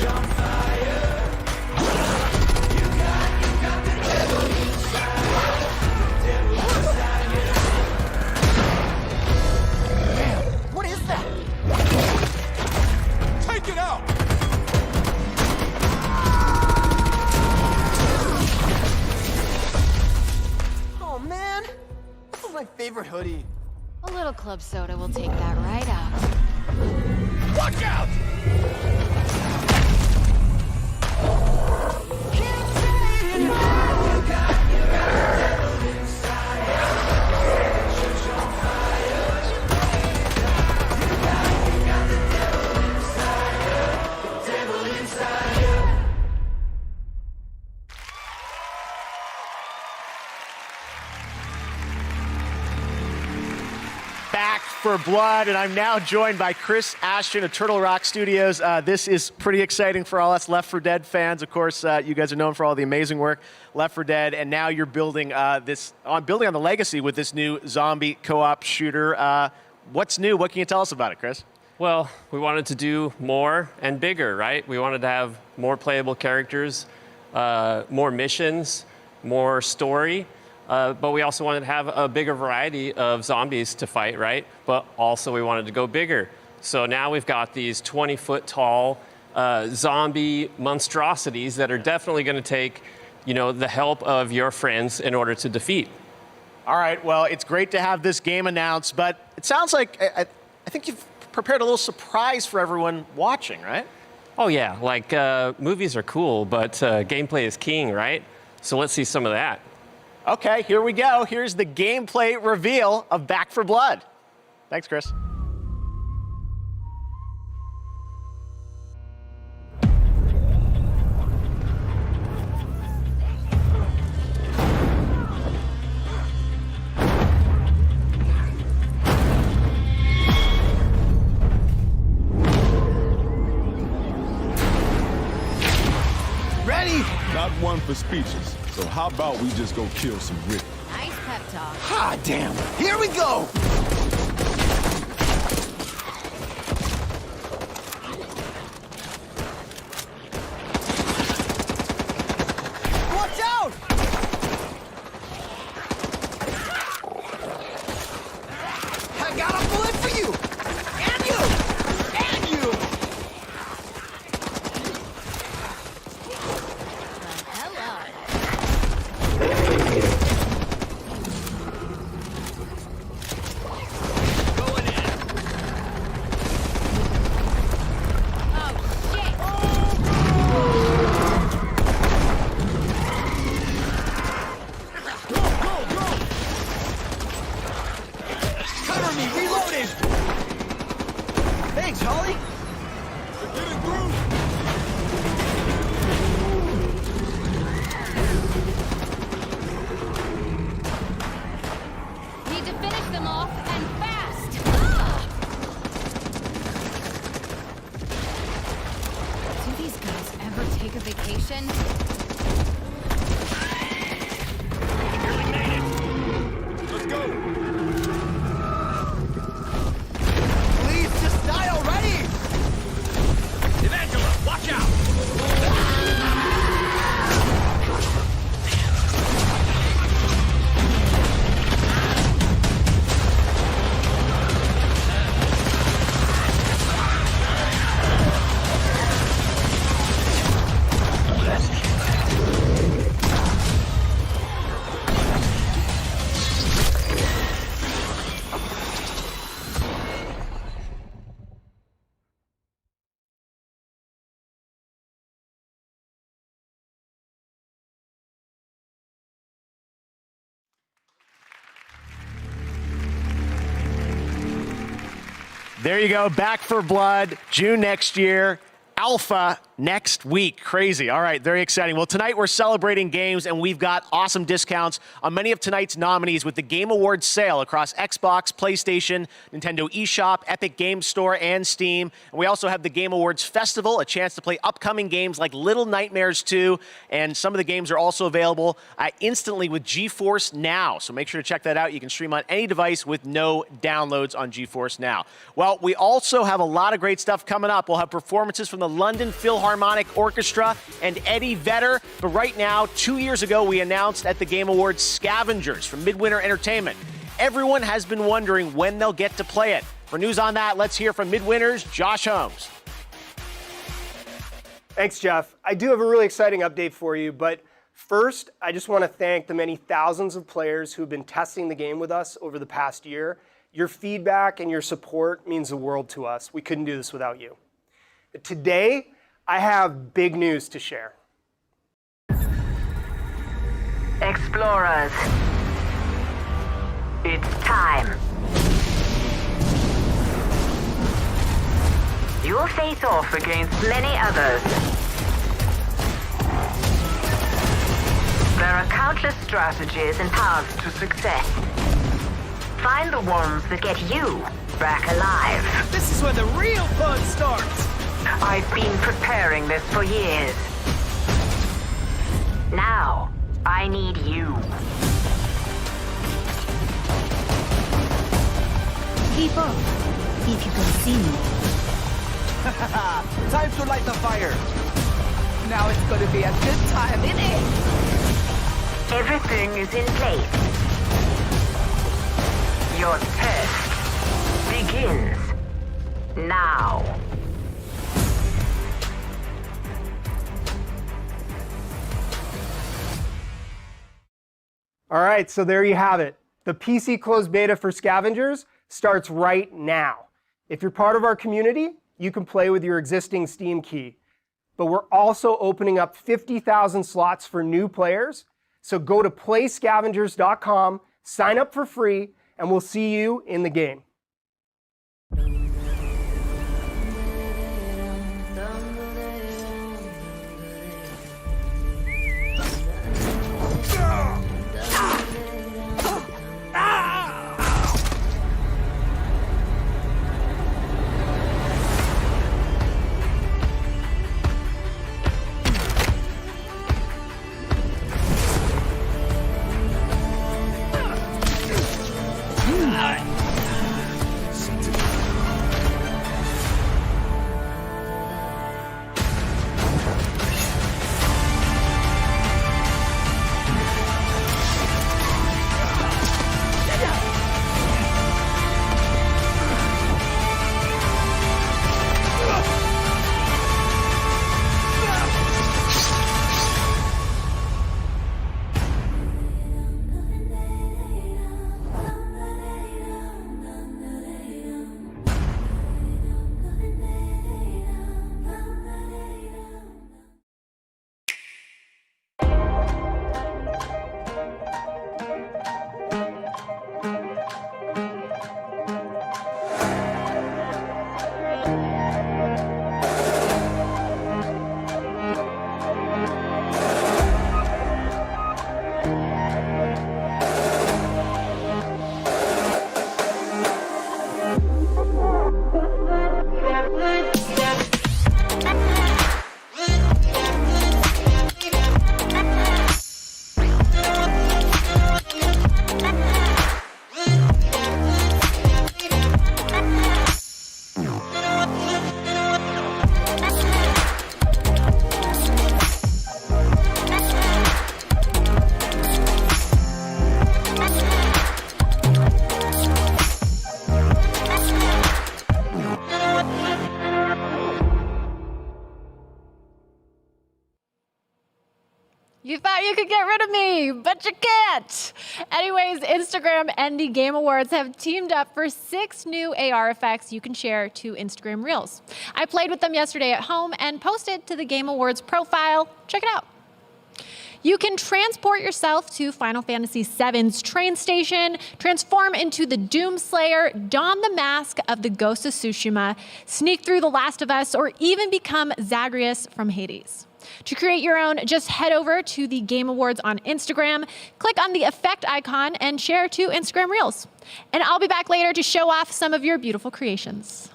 On fire. You got the devil inside. Devil inside. Man, what is that? Take it out! Oh man, this is my favorite hoodie. A little club soda will take that right out. Watch out! Back for Blood, and I'm now joined by Chris Ashton of Turtle Rock Studios. This is pretty exciting for all us Left 4 Dead fans. Of course, you guys are known for all the amazing work, Left 4 Dead, and now you're building building on the legacy with this new zombie co-op shooter. What's new? What can you tell us about it, Chris? Well, we wanted to do more and bigger, right? We wanted to have more playable characters, more missions, more story. But we also wanted to have a bigger variety of zombies to fight, right? But also we wanted to go bigger. So now we've got these 20-foot tall zombie monstrosities that are definitely going to take, the help of your friends in order to defeat. All right, well, it's great to have this game announced, but it sounds like I think you've prepared a little surprise for everyone watching, right? Oh yeah, movies are cool, but gameplay is king, right? So let's see some of that. Okay, here we go. Here's the gameplay reveal of Back 4 Blood. Thanks, Chris. Not one for speeches, so how about we just go kill some Rick? Nice pep talk. Ah, damn. Here we go. Watch out! I got a bullet for you! And you! And you! There you go, Back 4 Blood, June next year, Alpha next week. Crazy. All right, very exciting. Well, tonight we're celebrating games, and we've got awesome discounts on many of tonight's nominees with the Game Awards sale across Xbox, PlayStation, Nintendo eShop, Epic Games Store, and Steam. And we also have the Game Awards Festival, a chance to play upcoming games like Little Nightmares 2, and some of the games are also available instantly with GeForce Now. So make sure to check that out. You can stream on any device with no downloads on GeForce Now. Well, we also have a lot of great stuff coming up. We'll have performances from the London Philharmonic Orchestra and Eddie Vedder. But right now, 2 years ago, we announced at the Game Awards Scavengers from Midwinter Entertainment. Everyone has been wondering when they'll get to play it. For news on that, let's hear from Midwinter's Josh Holmes. Thanks, Jeff. I do have a really exciting update for you, but first, I just want to thank the many thousands of players who've been testing the game with us over the past year. Your feedback and your support means the world to us. We couldn't do this without you. Today, I have big news to share. Explorers, it's time. You'll face off against many others. There are countless strategies and paths to success. Find the ones that get you back alive. This is where the real fun starts. I've been preparing this for years. Now, I need you. Keep up, if you can see me. Time to light the fire. Now it's gonna be a good time, innit? Everything is in place. Your test begins now. All right, so there you have it. The PC closed beta for Scavengers starts right now. If you're part of our community, you can play with your existing Steam key. But we're also opening up 50,000 slots for new players. So go to playscavengers.com, sign up for free, and we'll see you in the game. You thought you could get rid of me, but you can't. Anyways, Instagram and the Game Awards have teamed up for 6 new AR effects you can share to Instagram Reels. I played with them yesterday at home and posted to the Game Awards profile. Check it out. You can transport yourself to Final Fantasy VII's train station, transform into the Doomslayer, don the mask of the Ghost of Tsushima, sneak through The Last of Us, or even become Zagreus from Hades. To create your own, just head over to the Game Awards on Instagram, click on the effect icon, and share to Instagram Reels. And I'll be back later to show off some of your beautiful creations.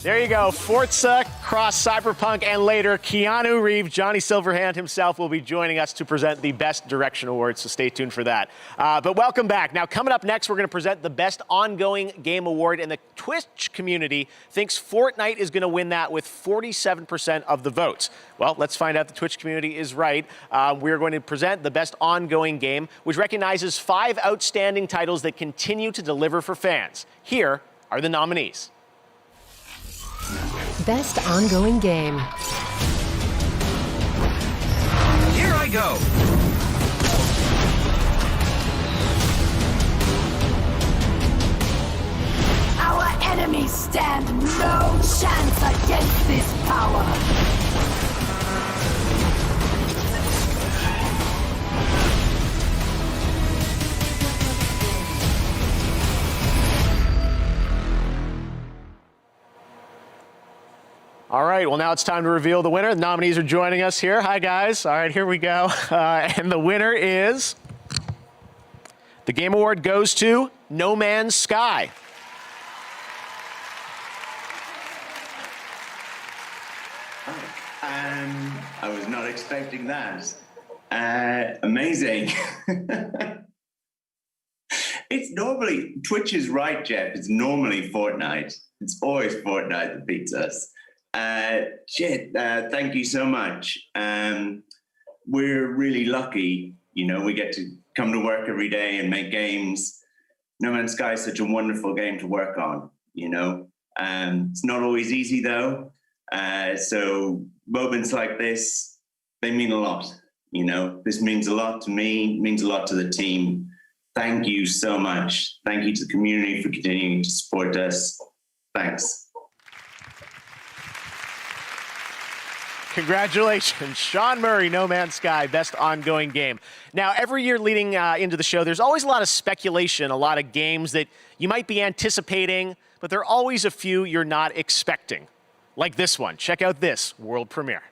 There you go. Forza, Cross, Cyberpunk, and later Keanu Reeves, Johnny Silverhand himself will be joining us to present the Best Direction Award, so stay tuned for that. But welcome back. Now, coming up next, we're going to present the Best Ongoing Game Award, and the Twitch community thinks Fortnite is going to win that with 47% of the votes. Well, let's find out the Twitch community is right. We're going to present the Best Ongoing Game, which recognizes 5 outstanding titles that continue to deliver for fans. Here are the nominees. Best Ongoing Game. Here I go! Our enemies stand no chance against this power. All right, well, now it's time to reveal the winner. The nominees are joining us here. Hi, guys. All right, here we go. And the winner is... The Game Award goes to No Man's Sky. I was not expecting that. Amazing. It's normally, Twitch is right, Jeff. It's normally Fortnite. It's always Fortnite that beats us. Thank you so much. We're really lucky, you know, we get to come to work every day and make games. No Man's Sky is such a wonderful game to work on, you know. It's not always easy though. So moments like this, they mean a lot, you know. This means a lot to me, means a lot to the team. Thank you so much. Thank you to the community for continuing to support us. Thanks. Congratulations, Sean Murray, No Man's Sky, Best Ongoing Game. Now, every year leading into the show, there's always a lot of speculation, a lot of games that you might be anticipating, but there are always a few you're not expecting. Like this one. Check out this world premiere.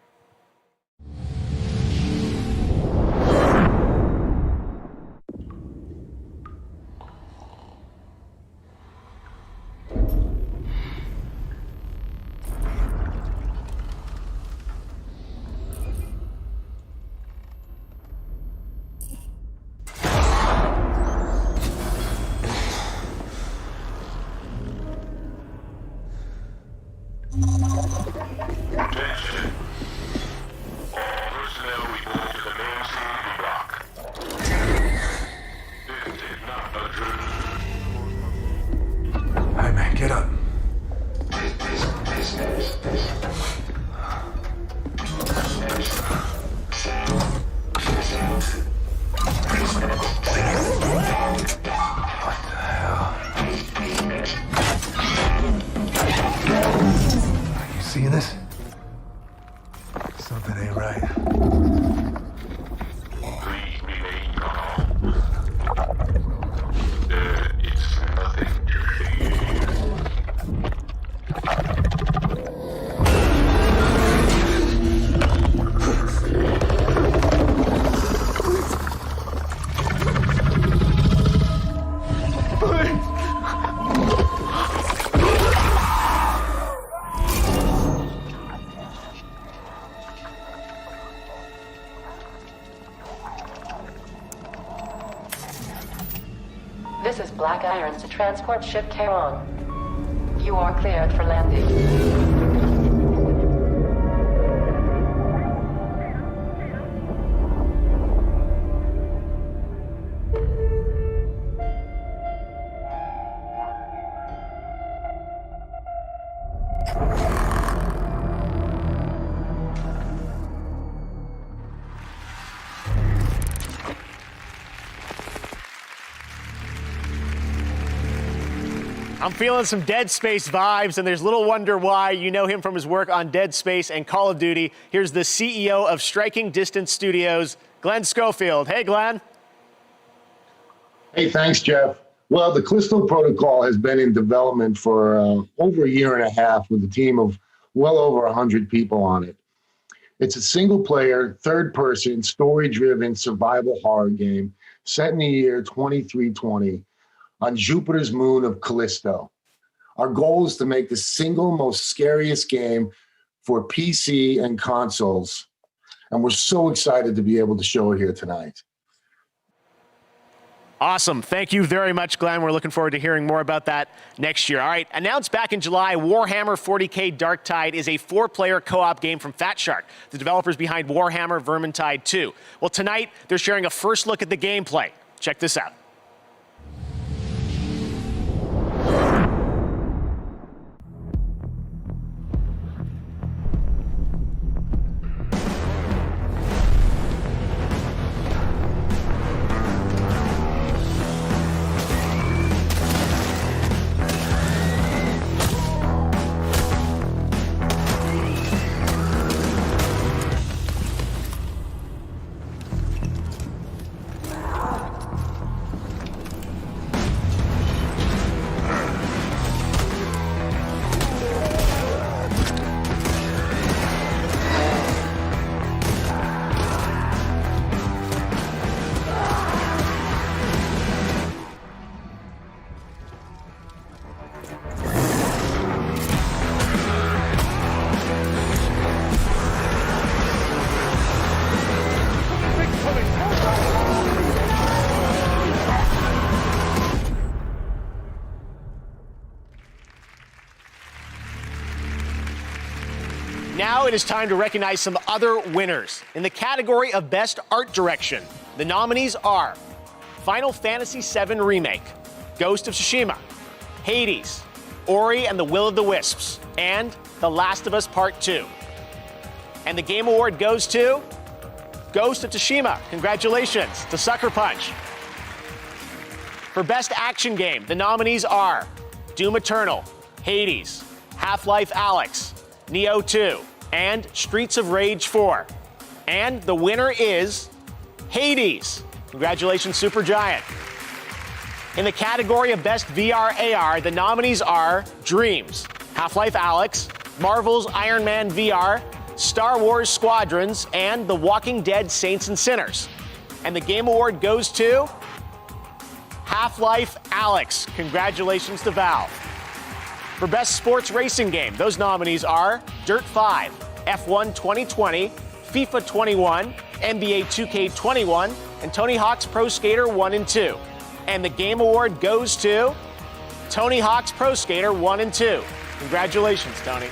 Hey man, get up. You see this? Something ain't right. Please remain calm. It's nothing to fear. This is Black Irons to transport ship Charon. You are cleared for landing. I'm feeling some Dead Space vibes, and there's little wonder why. You know him from his work on Dead Space and Call of Duty. Here's the CEO of Striking Distance Studios, Glenn Schofield. Hey, Glenn. Hey, thanks, Jeff. Well, the Callisto Protocol has been in development for over a year and a half with a team of well over 100 people on it. It's a single-player, third-person, story-driven survival horror game set in the year 2320 on Jupiter's moon of Callisto. Our goal is to make the single most scariest game for PC and consoles, and we're so excited to be able to show it here tonight. Awesome. Thank you very much, Glenn. We're looking forward to hearing more about that next year. All right, announced back in July, Warhammer 40K Darktide is a 4-player co-op game from Fatshark, the developers behind Warhammer Vermintide 2. Well, tonight, they're sharing a first look at the gameplay. Check this out. it is time to recognize some other winners. In the category of Best Art Direction, the nominees are Final Fantasy VII Remake, Ghost of Tsushima, Hades, Ori and the Will of the Wisps, and The Last of Us Part 2. And the Game Award goes to Ghost of Tsushima. Congratulations to Sucker Punch. For Best Action Game, the nominees are Doom Eternal, Hades, Half-Life Alyx, Nioh 2, and Streets of Rage 4. And the winner is Hades. Congratulations, Supergiant. In the category of Best VR AR, the nominees are Dreams, Half-Life Alyx, Marvel's Iron Man VR, Star Wars Squadrons, and The Walking Dead Saints and Sinners. And the Game Award goes to Half-Life Alyx. Congratulations to Valve. For Best Sports Racing Game, those nominees are Dirt 5, F1 2020, FIFA 21, NBA 2K21, and Tony Hawk's Pro Skater 1 and 2. And the Game Award goes to Tony Hawk's Pro Skater 1 and 2. Congratulations, Tony.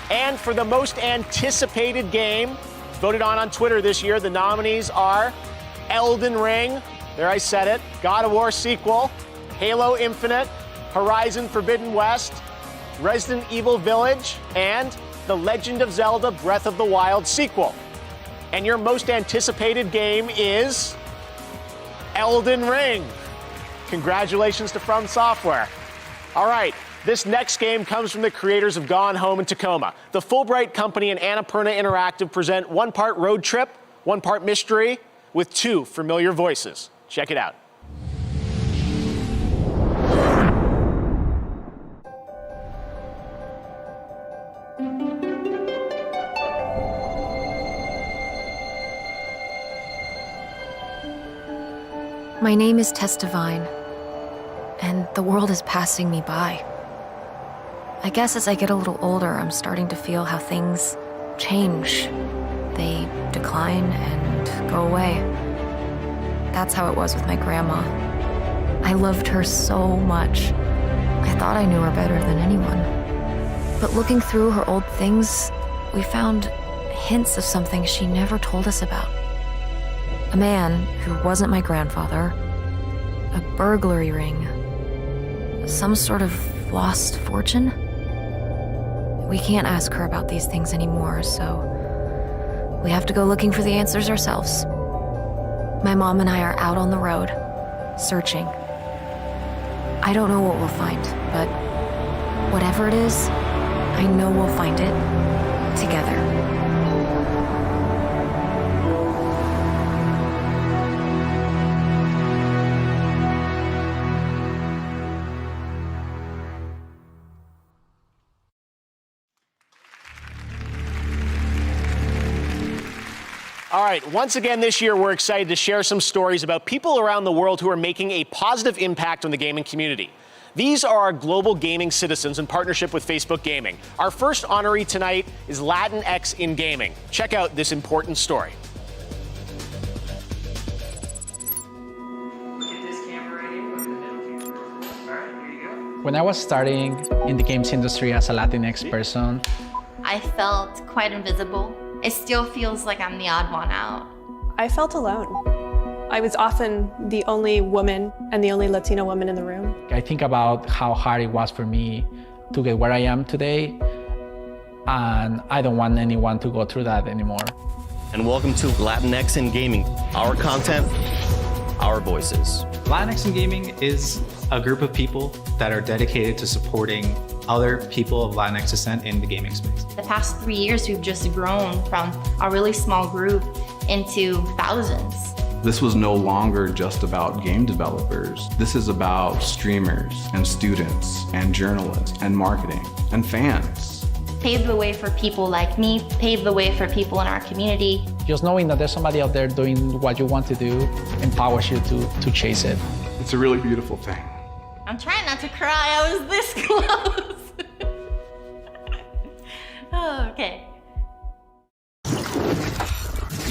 And for the most anticipated game, voted on Twitter this year, the nominees are Elden Ring, there I said it, God of War sequel, Halo Infinite, Horizon Forbidden West, Resident Evil Village, and The Legend of Zelda Breath of the Wild sequel. And your most anticipated game is Elden Ring. Congratulations to From Software. All right, this next game comes from the creators of Gone Home and Tacoma. The Fulbright Company and Annapurna Interactive present one part road trip, one part mystery, with two familiar voices. Check it out. My name is Tess Devine, and the world is passing me by. I guess as I get a little older, I'm starting to feel how things change. They decline and go away. That's how it was with my grandma. I loved her so much. I thought I knew her better than anyone. But looking through her old things, we found hints of something she never told us about. A man who wasn't my grandfather, a burglary ring, some sort of lost fortune. We can't ask her about these things anymore, so we have to go looking for the answers ourselves. My mom and I are out on the road, searching. I don't know what we'll find, but whatever it is, I know we'll find it together. All right, once again this year, we're excited to share some stories about people around the world who are making a positive impact on the gaming community. These are our global gaming citizens in partnership with Facebook Gaming. Our first honoree tonight is Latinx in gaming. Check out this important story. When I was starting in the games industry as a Latinx person, I felt quite invisible. It still feels like I'm the odd one out. I felt alone. I was often the only woman and the only Latina woman in the room. I think about how hard it was for me to get where I am today, and I don't want anyone to go through that anymore. And welcome to Latinx in Gaming. Our content, our voices. Latinx in Gaming is a group of people that are dedicated to supporting other people of Latinx descent in the gaming space. The past 3 years, we've just grown from a really small group into thousands. This was no longer just about game developers. This is about streamers and students and journalists and marketing and fans. Paved the way for people like me, paved the way for people in our community. Just knowing that there's somebody out there doing what you want to do empowers you to chase it. It's a really beautiful thing. I'm trying not to cry, I was this close. Oh, okay.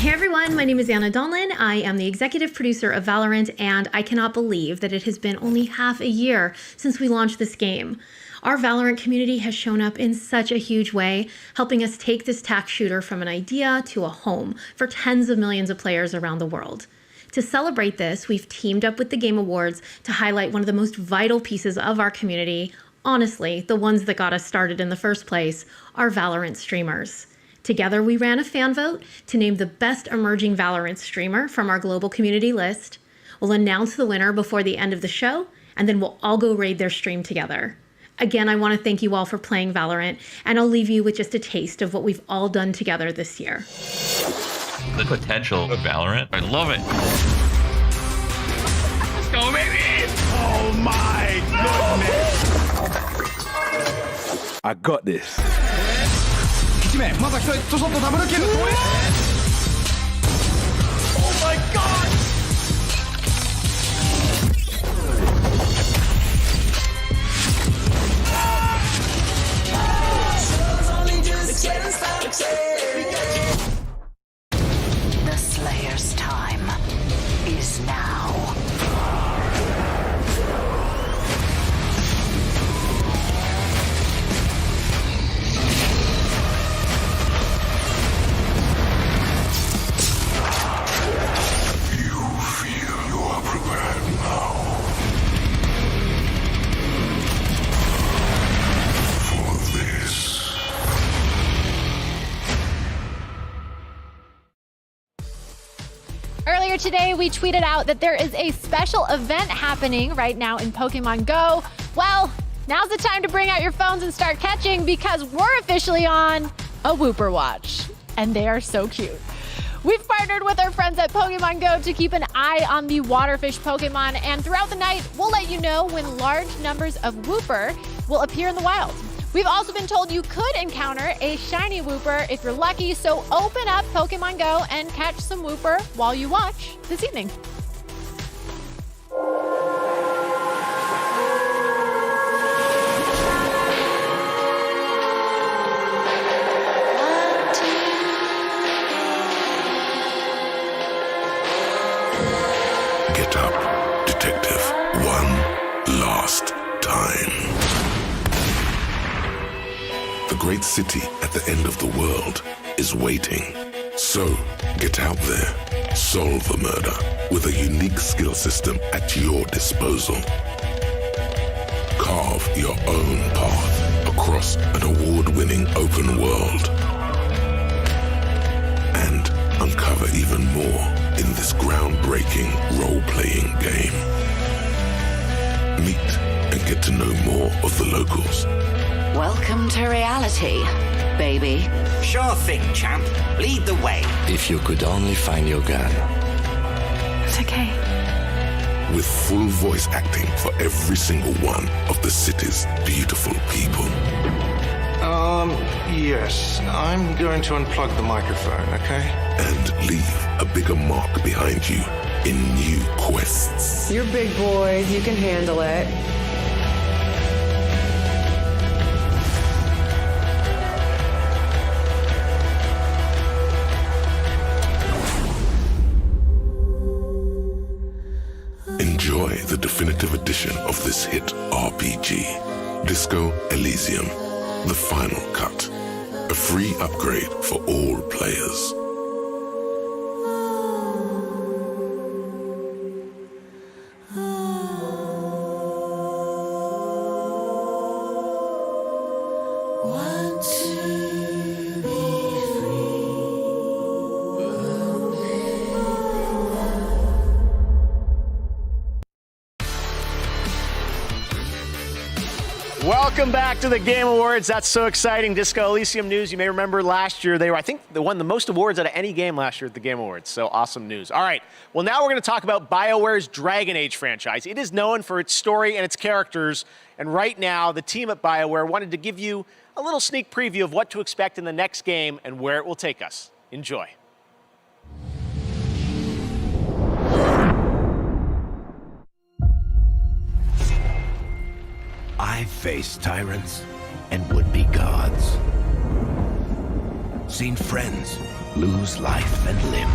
Hey everyone, my name is Anna Donlin. I am the executive producer of Valorant, and I cannot believe that it has been only half a year since we launched this game. Our Valorant community has shown up in such a huge way, helping us take this tac shooter from an idea to a home for tens of millions of players around the world. To celebrate this, we've teamed up with the Game Awards to highlight one of the most vital pieces of our community, honestly, the ones that got us started in the first place, our Valorant streamers. Together, we ran a fan vote to name the best emerging Valorant streamer from our global community list. We'll announce the winner before the end of the show, and then we'll all go raid their stream together. Again, I want to thank you all for playing Valorant, and I'll leave you with just a taste of what we've all done together this year. The potential of Valorant, I love it. Let's go, baby! Oh my goodness! I got this. 1名まだ1人ちょっとダブルキル。 Oh my god! The Slayer's time is now. Earlier today, we tweeted out that there is a special event happening right now in Pokemon Go. Well, now's the time to bring out your phones and start catching because we're officially on a Wooper Watch. And they are so cute. We've partnered with our friends at Pokemon Go to keep an eye on the waterfish Pokemon, and throughout the night, we'll let you know when large numbers of Wooper will appear in the wild. We've also been told you could encounter a shiny Wooper if you're lucky, so open up Pokemon Go and catch some Wooper while you watch this evening. Get up, detective. One last time. The great city at the end of the world is waiting. So, get out there, solve the murder with a unique skill system at your disposal. Carve your own path across an award-winning open world. And uncover even more in this groundbreaking role-playing game. Meet and get to know more of the locals. Welcome to reality, baby. Sure thing, champ. Lead the way. If you could only find your gun. It's okay. With full voice acting for every single one of the city's beautiful people. Yes. I'm going to unplug the microphone, okay? And leave a bigger mark behind you in new quests. You're big boy. You can handle it. Enjoy the definitive edition of this hit RPG, Disco Elysium, the final cut. A free upgrade for all players. Welcome back to the Game Awards. That's so exciting. Disco Elysium news. You may remember last year they won the most awards out of any game last year at the Game Awards. So awesome news. All right. Well, now we're going to talk about BioWare's Dragon Age franchise. It is known for its story and its characters. And right now, the team at BioWare wanted to give you a little sneak preview of what to expect in the next game and where it will take us. Enjoy. I've faced tyrants and would-be gods. seen friends lose life and limb.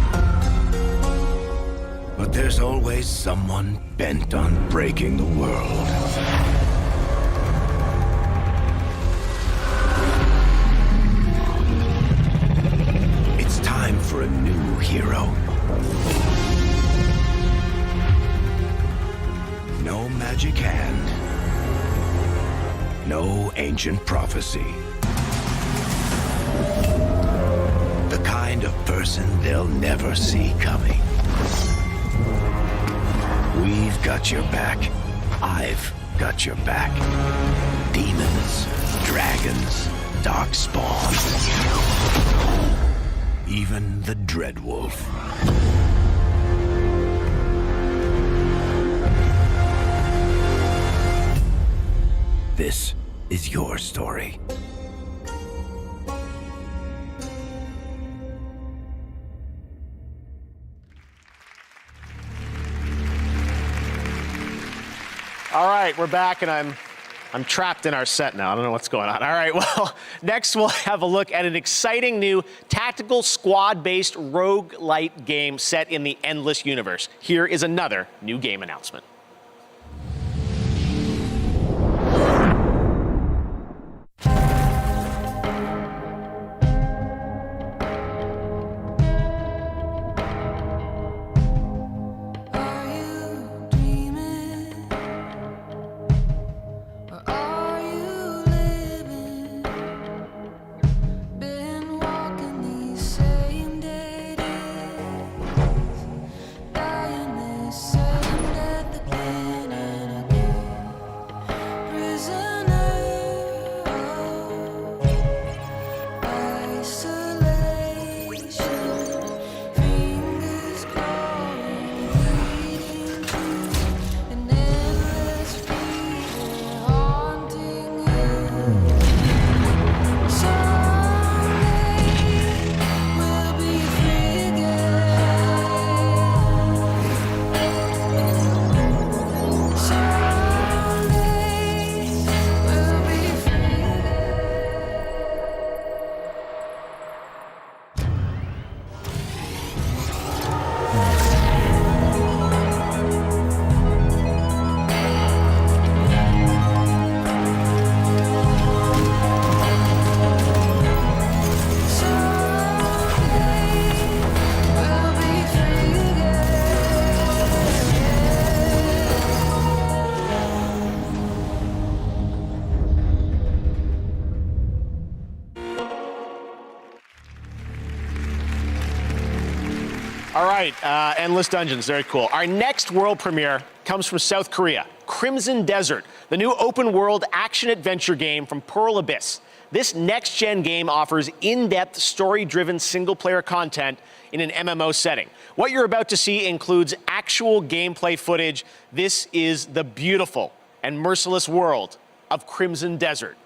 But there's always someone bent on breaking the world. It's time for a new hero. No magic hand. No ancient prophecy. The kind of person they'll never see coming. We've got your back. I've got your back. Demons, dragons, darkspawn. Even the Dreadwolf. This is your story. All right, we're back, and I'm trapped in our set now. I don't know what's going on. All right, well, next we'll have a look at an exciting new tactical squad-based roguelite game set in the Endless universe. Here is another new game announcement. All right, Endless Dungeons, very cool. Our next world premiere comes from South Korea, Crimson Desert, the new open-world action-adventure game from Pearl Abyss. This next-gen game offers in-depth, story-driven single-player content in an MMO setting. What you're about to see includes actual gameplay footage. This is the beautiful and merciless world of Crimson Desert.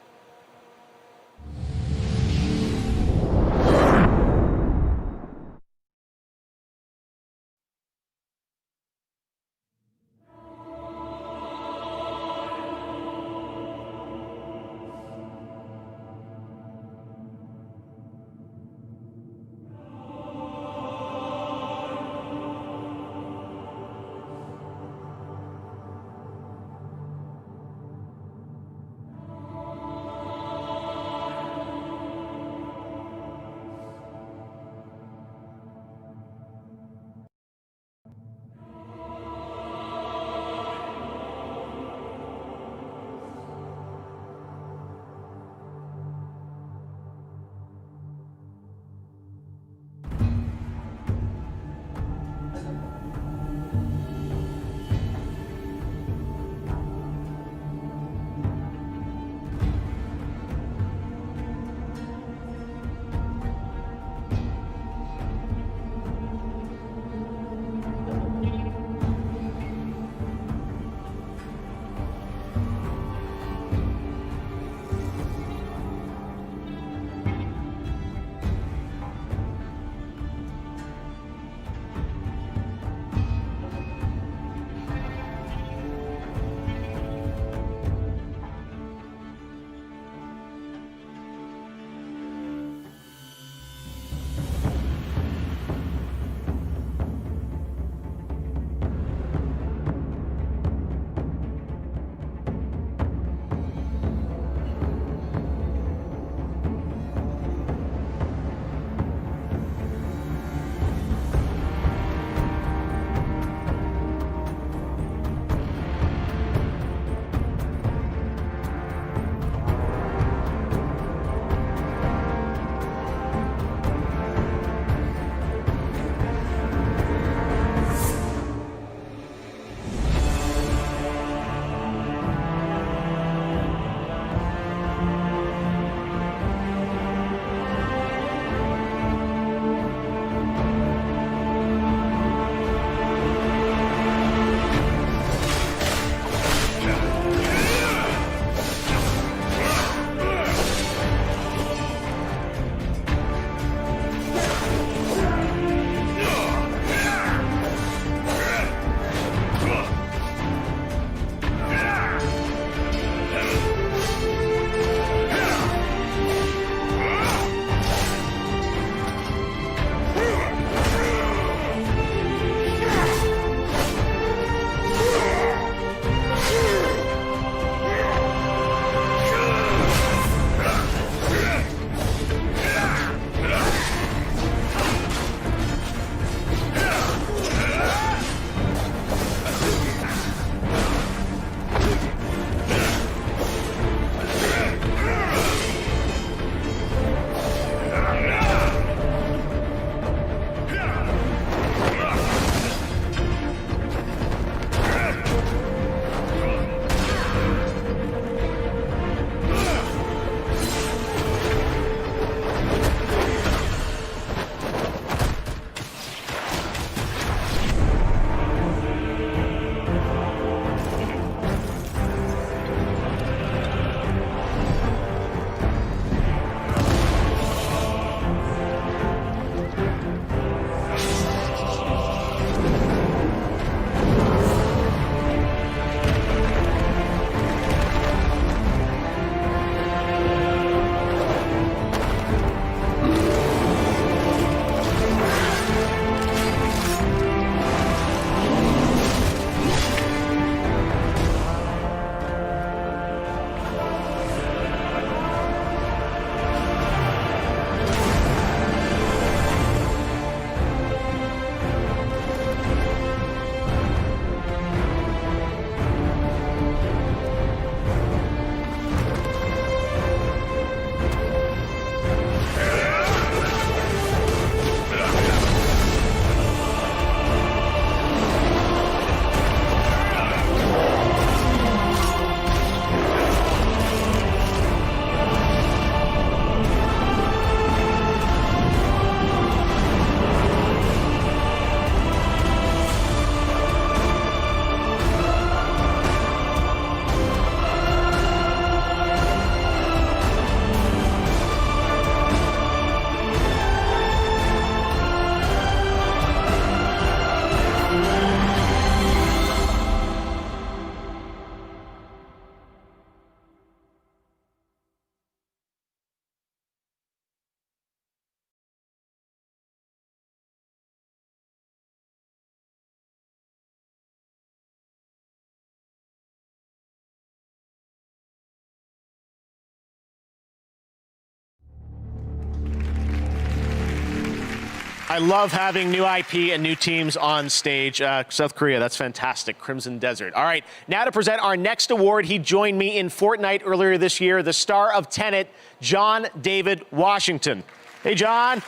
I love having new IP and new teams on stage. South Korea, that's fantastic. Crimson Desert. All right, now to present our next award. He joined me in Fortnite earlier this year, the star of Tenet, John David Washington. Hey, John.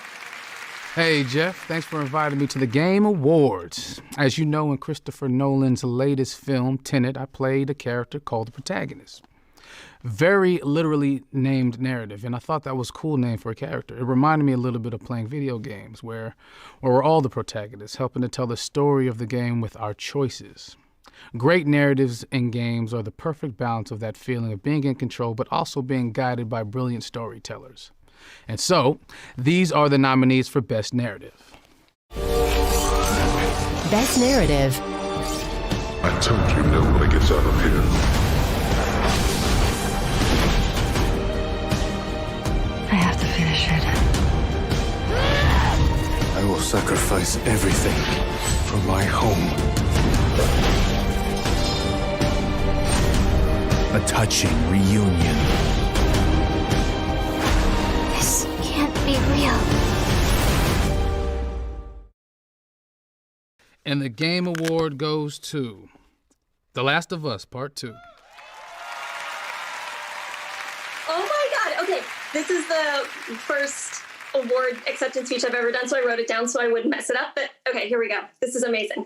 Hey, Jeff. Thanks for inviting me to the Game Awards. As you know, in Christopher Nolan's latest film, Tenet, I played a character called the protagonist. Very literally named narrative, and I thought that was a cool name for a character. It reminded me a little bit of playing video games, where we're all the protagonists, helping to tell the story of the game with our choices. Great narratives in games are the perfect balance of that feeling of being in control, but also being guided by brilliant storytellers. And so, these are the nominees for Best Narrative. Best Narrative. I told you no one gets out of here. I have to finish it. I will sacrifice everything for my home. A touching reunion. This can't be real. And the Game Award goes to The Last of Us Part 2. Oh my God, okay. This is the first award acceptance speech I've ever done, so I wrote it down so I wouldn't mess it up. But okay, here we go. This is amazing.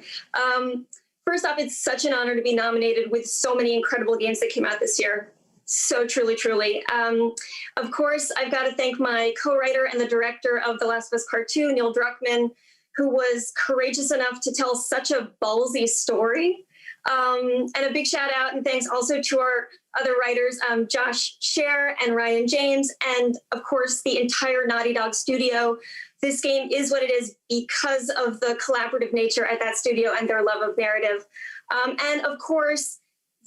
First off, it's such an honor to be nominated with so many incredible games that came out this year. So truly, truly. Of course, I've got to thank my co-writer and the director of The Last of Us Part 2, Neil Druckmann, who was courageous enough to tell such a ballsy story. And a big shout out and thanks also to our other writers, Josh Scher and Ryan James, and of course the entire Naughty Dog studio. This game is what it is because of the collaborative nature at that studio and their love of narrative. And of course,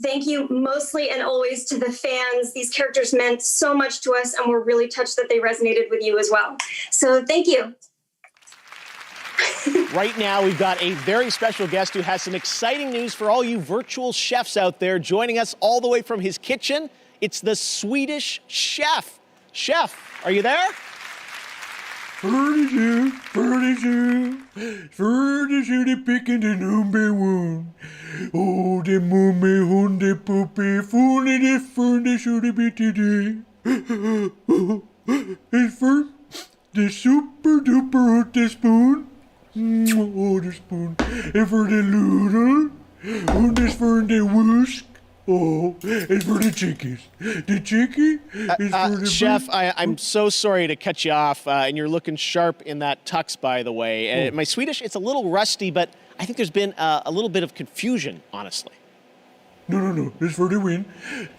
thank you mostly and always to the fans. These characters meant so much to us and we're really touched that they resonated with you as well. So thank you. Right now, we've got a very special guest who has some exciting news for all you virtual chefs out there. Joining us all the way from his kitchen, it's the Swedish Chef. Chef, are you there? Furniture, the picking the number one. Oh, the mummy, hunde, puppy, funny, the furniture, the bit today. And for the super duper hot spoon. Oh, the spoon. And for the noodle. And this for the whisk. Oh, and for the chickens. The chicken is for the Chef, I'm so sorry to cut you off, and you're looking sharp in that tux, by the way. My Swedish, it's a little rusty, but I think there's been a little bit of confusion, honestly. No, it's for the win.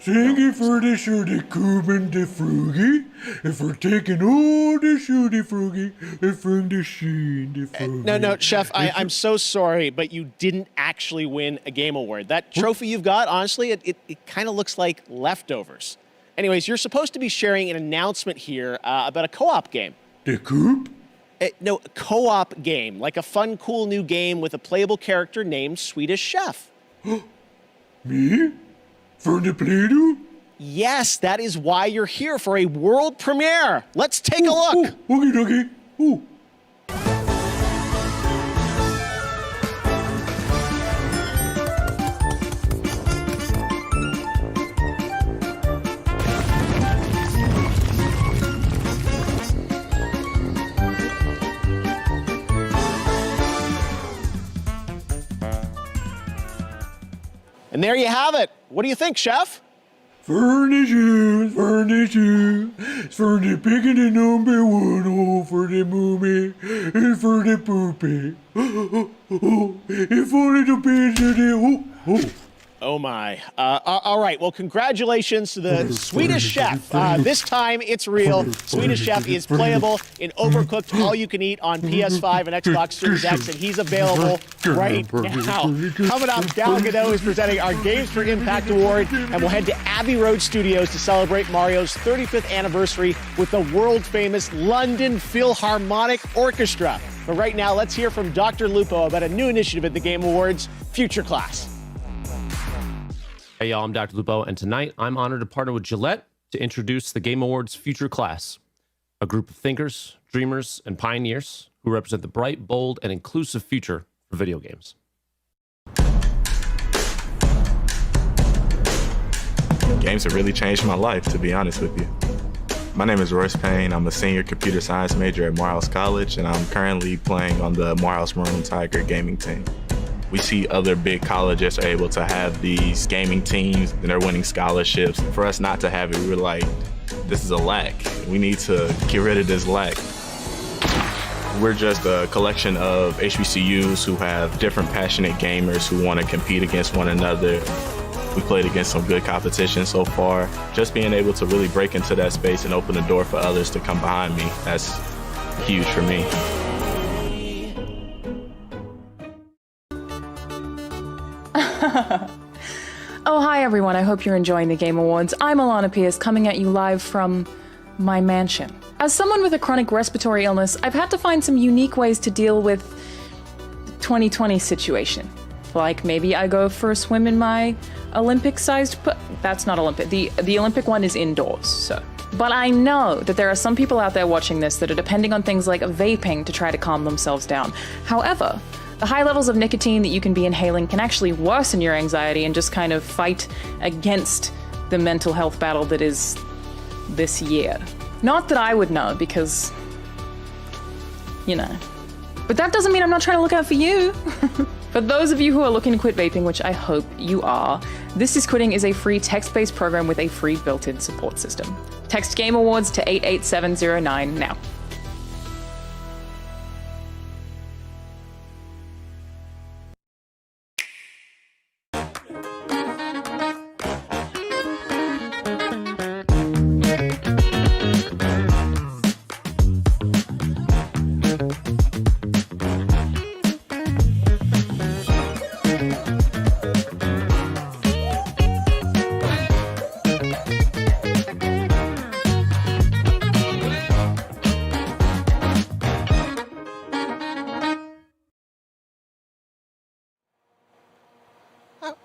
Thank you for the shirty kuben the frugi, and for taking all the shirty frugi, and from the sheen the frugi. No, Chef, I'm so sorry, but you didn't actually win a game award. That trophy you've got, honestly, it kind of looks like leftovers. Anyways, you're supposed to be sharing an announcement here about a co-op game. The coop? No, a co-op game, like a fun, cool new game with a playable character named Swedish Chef. Me? For the Play-Doh? Yes, that is why you're here for a world premiere. Let's take a look. Okay. Ooh. And there you have it. What do you think, Chef? Furniture, for the picking the number one, oh, for the movie, and for the poopy. And for the pizza, Oh my. All right, well, congratulations to the Swedish Chef. This time it's real. Swedish Chef is playable in Overcooked All You Can Eat on PS5 and Xbox Series X, and he's available right now. Coming up, Gal Gadot is presenting our Games for Impact Award, and we'll head to Abbey Road Studios to celebrate Mario's 35th anniversary with the world-famous London Philharmonic Orchestra. But right now, let's hear from Dr. Lupo about a new initiative at the Game Awards, Future Class. Hey y'all, I'm Dr. Lupo, and tonight I'm honored to partner with Gillette to introduce the Game Awards Future Class, a group of thinkers, dreamers, and pioneers who represent the bright, bold, and inclusive future for video games. Games have really changed my life, to be honest with you. My name is Royce Payne. I'm a senior computer science major at Morehouse College, and I'm currently playing on the Morehouse Maroon Tiger gaming team. We see other big colleges are able to have these gaming teams, and they're winning scholarships. For us not to have it, we were like, this is a lack. We need to get rid of this lack. We're just a collection of HBCUs who have different passionate gamers who want to compete against one another. We played against some good competition so far. Just being able to really break into that space and open the door for others to come behind me, that's huge for me. Oh, hi everyone. I hope you're enjoying the Game Awards. I'm Alana Pierce, coming at you live from my mansion. As someone with a chronic respiratory illness, I've had to find some unique ways to deal with the 2020 situation. Like maybe I go for a swim in my Olympic-sized that's not Olympic. The Olympic one is indoors, so. But I know that there are some people out there watching this that are depending on things like vaping to try to calm themselves down. However, the high levels of nicotine that you can be inhaling can actually worsen your anxiety and just kind of fight against the mental health battle that is this year. Not that I would know, because, you know. But that doesn't mean I'm not trying to look out for you. For those of you who are looking to quit vaping, which I hope you are, This Is Quitting is a free text-based program with a free built-in support system. Text Game Awards to 88709 now.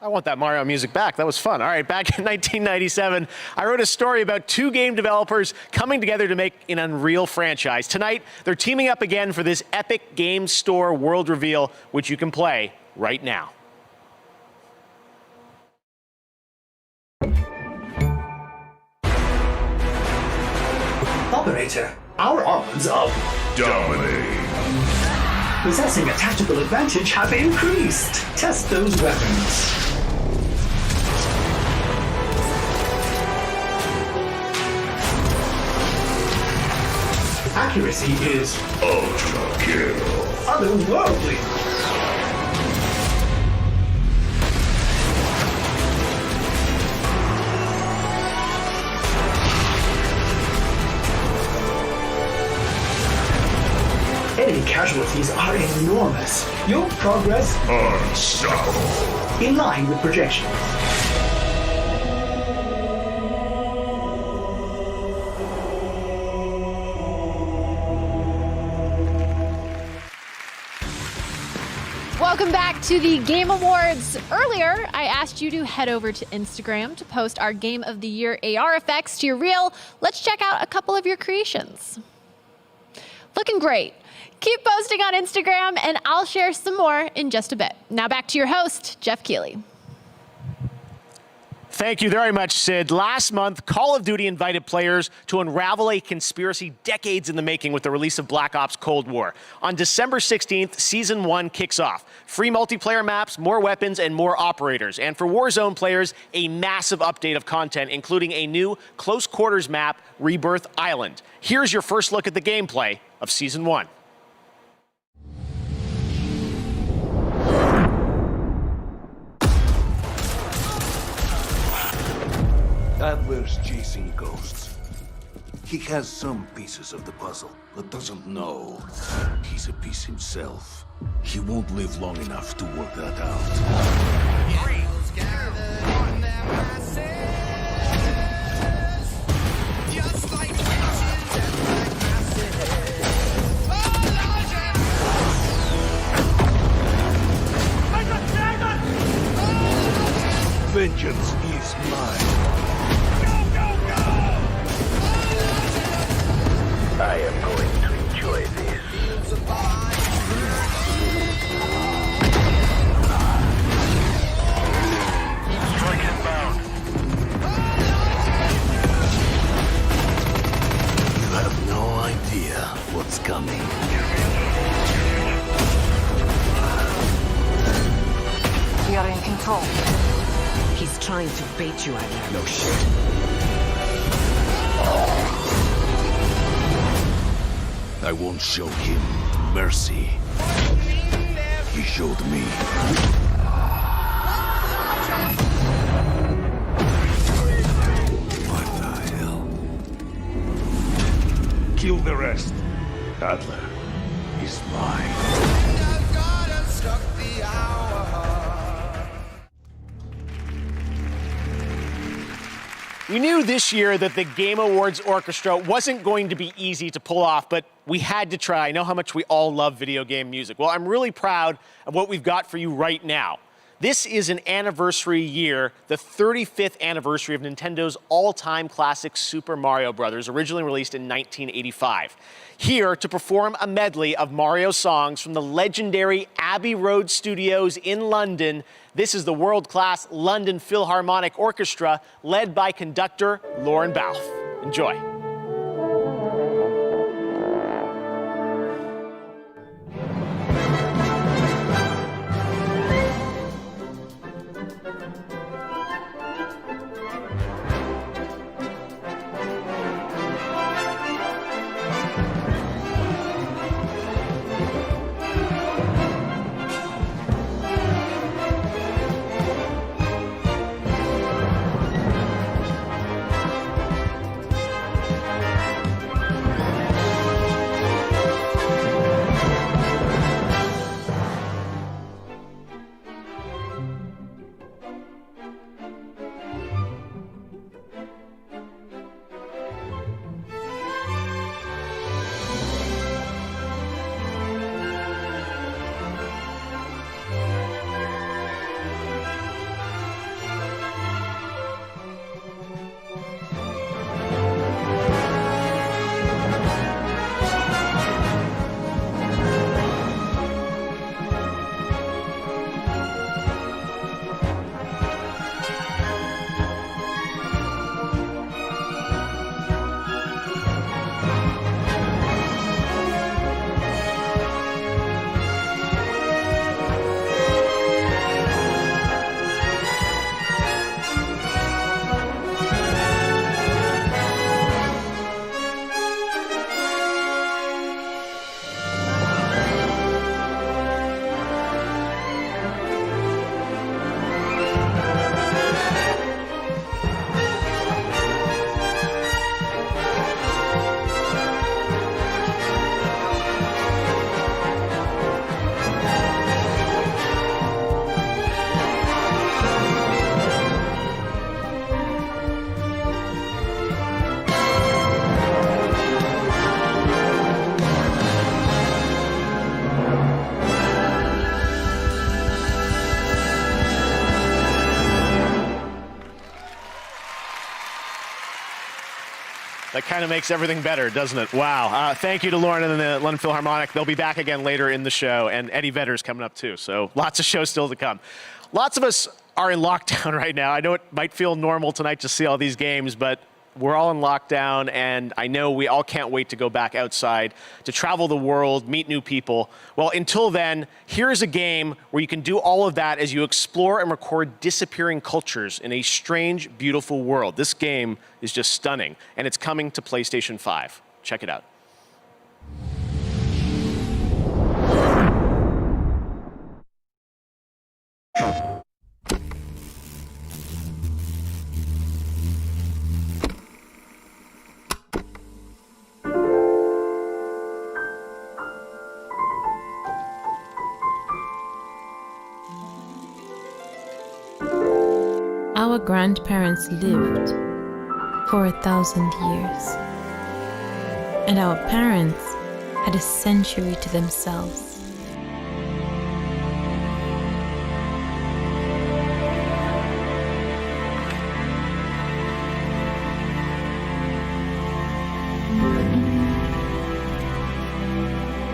I want that Mario music back. That was fun. All right, back in 1997, I wrote a story about two game developers coming together to make an Unreal franchise. Tonight, they're teaming up again for this Epic Games Store world reveal, which you can play right now. Operator, our odds of dominating, possessing a tactical advantage have increased. Test those weapons. Accuracy is ultra kill. Otherworldly. Enemy casualties are enormous. Your progress unstoppable. In line with projections. Welcome back to the Game Awards. Earlier, I asked you to head over to Instagram to post our Game of the Year AR effects to your reel. Let's check out a couple of your creations. Looking great. Keep posting on Instagram, and I'll share some more in just a bit. Now back to your host, Jeff Keighley. Thank you very much, Sid. Last month, Call of Duty invited players to unravel a conspiracy decades in the making with the release of Black Ops Cold War. On December 16th, Season 1 kicks off. Free multiplayer maps, more weapons, and more operators. And for Warzone players, a massive update of content, including a new close quarters map, Rebirth Island. Here's your first look at the gameplay of Season 1. Adler's chasing ghosts. He has some pieces of the puzzle, but doesn't know he's a piece himself. He won't live long enough to work that out. Vengeance is mine. I am going to enjoy this. asshole. He's trying to bait you, Adler. No shit. I won't show him mercy. He showed me. What the hell? Kill the rest. Adler is mine. We knew this year that the Game Awards Orchestra wasn't going to be easy to pull off, but we had to try. I know how much we all love video game music. Well, I'm really proud of what we've got for you right now. This is an anniversary year, the 35th anniversary of Nintendo's all-time classic Super Mario Bros., originally released in 1985. Here to perform a medley of Mario songs from the legendary Abbey Road Studios in London, this is the world-class London Philharmonic Orchestra, led by conductor Lorne Balfe. Enjoy. That kind of makes everything better, doesn't it? Wow. Thank you to Lorne and the London Philharmonic. They'll be back again later in the show, and Eddie Vedder's coming up too, so lots of shows still to come. Lots of us are in lockdown right now. I know it might feel normal tonight to see all these games, but we're all in lockdown, and I know we all can't wait to go back outside, to travel the world, meet new people. Well, until then, here's a game where you can do all of that as you explore and record disappearing cultures in a strange, beautiful world. This game is just stunning, and it's coming to PlayStation 5. Check it out. Our grandparents lived for 1,000 years, and our parents had a century to themselves.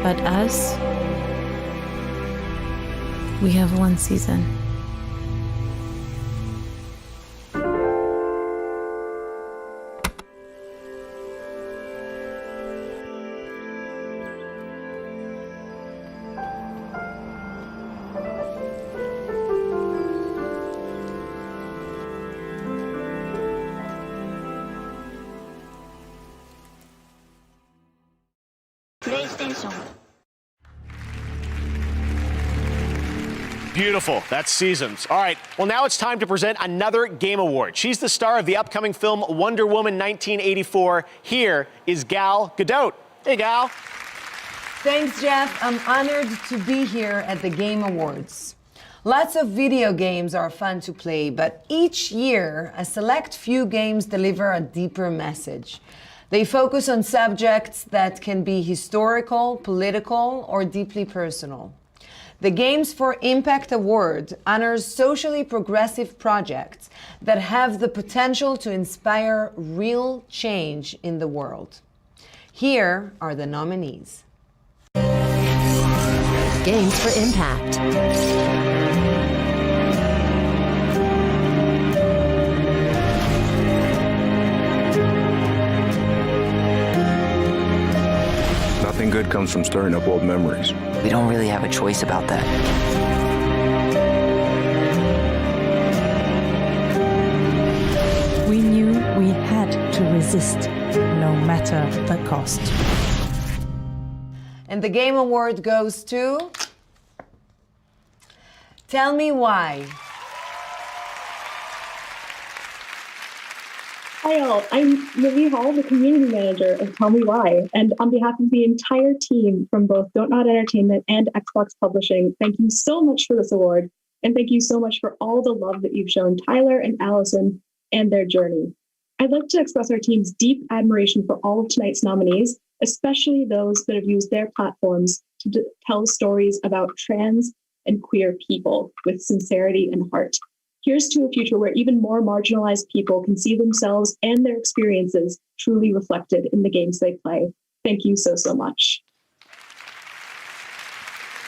But us, we have one season. Beautiful. That's Seasons. All right. Well, now it's time to present another Game Award. She's the star of the upcoming film Wonder Woman 1984. Here is Gal Gadot. Hey, Gal. Thanks, Jeff. I'm honored to be here at the Game Awards. Lots of video games are fun to play, but each year, a select few games deliver a deeper message. They focus on subjects that can be historical, political, or deeply personal. The Games for Impact Award honors socially progressive projects that have the potential to inspire real change in the world. Here are the nominees. Games for Impact. Nothing good comes from stirring up old memories. We don't really have a choice about that. We knew we had to resist, no matter the cost. And the Game Award goes to... Tell Me Why. Hi all, I'm Livy Hall, the community manager of Tell Me Why, and on behalf of the entire team from both Don't Nod Entertainment and Xbox Publishing, thank you so much for this award, and thank you so much for all the love that you've shown Tyler and Allison and their journey. I'd like to express our team's deep admiration for all of tonight's nominees, especially those that have used their platforms to tell stories about trans and queer people with sincerity and heart. Here's to a future where even more marginalized people can see themselves and their experiences truly reflected in the games they play. Thank you so, so much.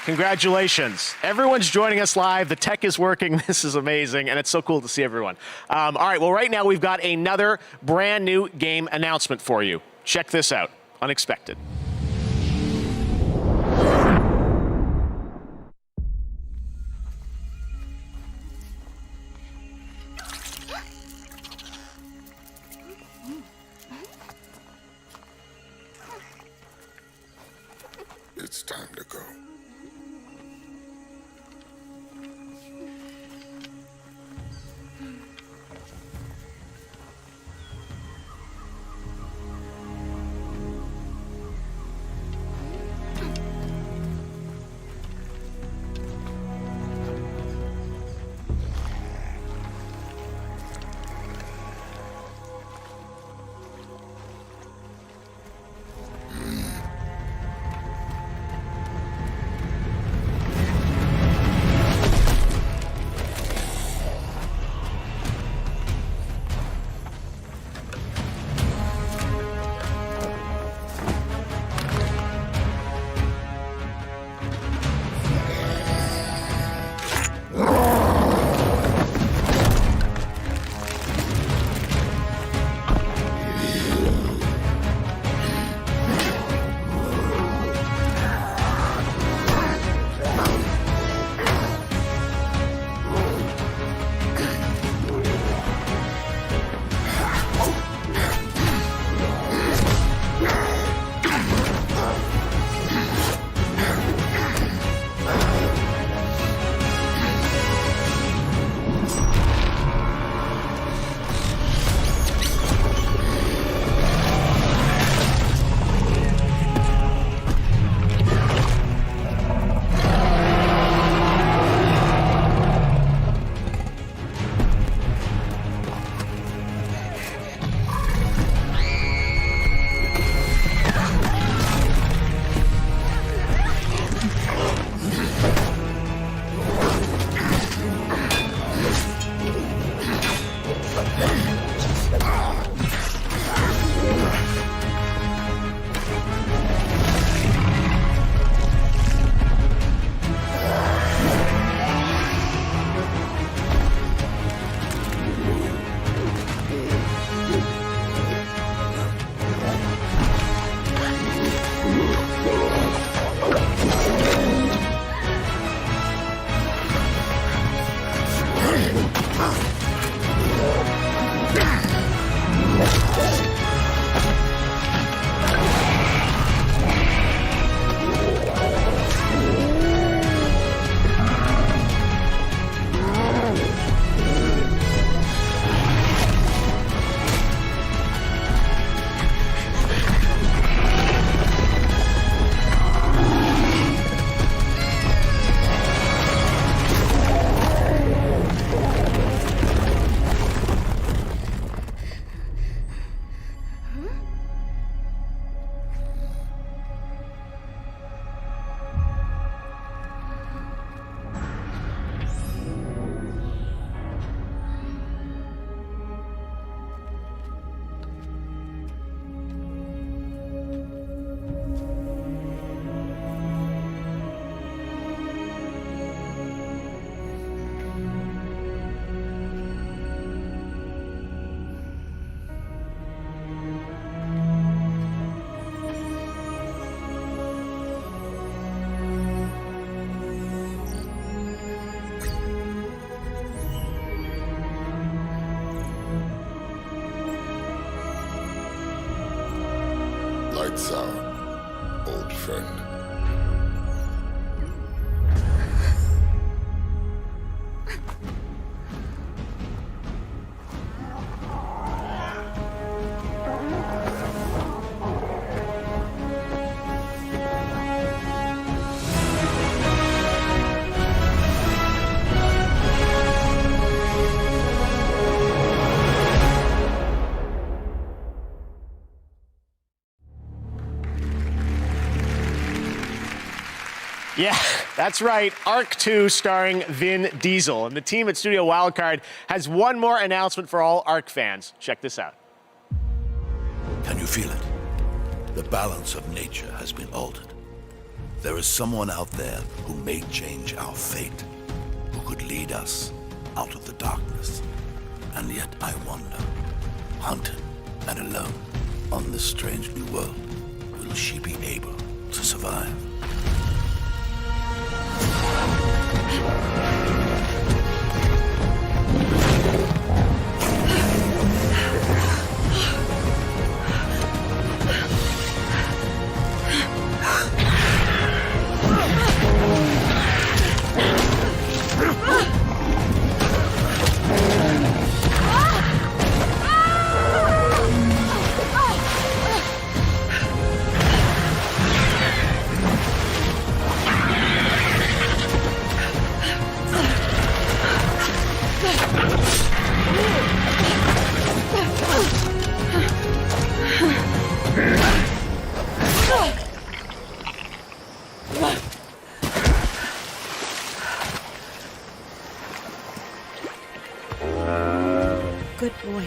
Congratulations. Everyone's joining us live. The tech is working. This is amazing, and it's so cool to see everyone. All right, well, right now we've got another brand new game announcement for you. Check this out. Unexpected. It's time to go. quite sour, old friend. Yeah, that's right. Arc 2 starring Vin Diesel. And the team at Studio Wildcard has one more announcement for all Arc fans. Check this out. Can you feel it? The balance of nature has been altered. There is someone out there who may change our fate, who could lead us out of the darkness. And yet I wonder, hunted and alone on this strange new world, will she be able to survive? Good boy.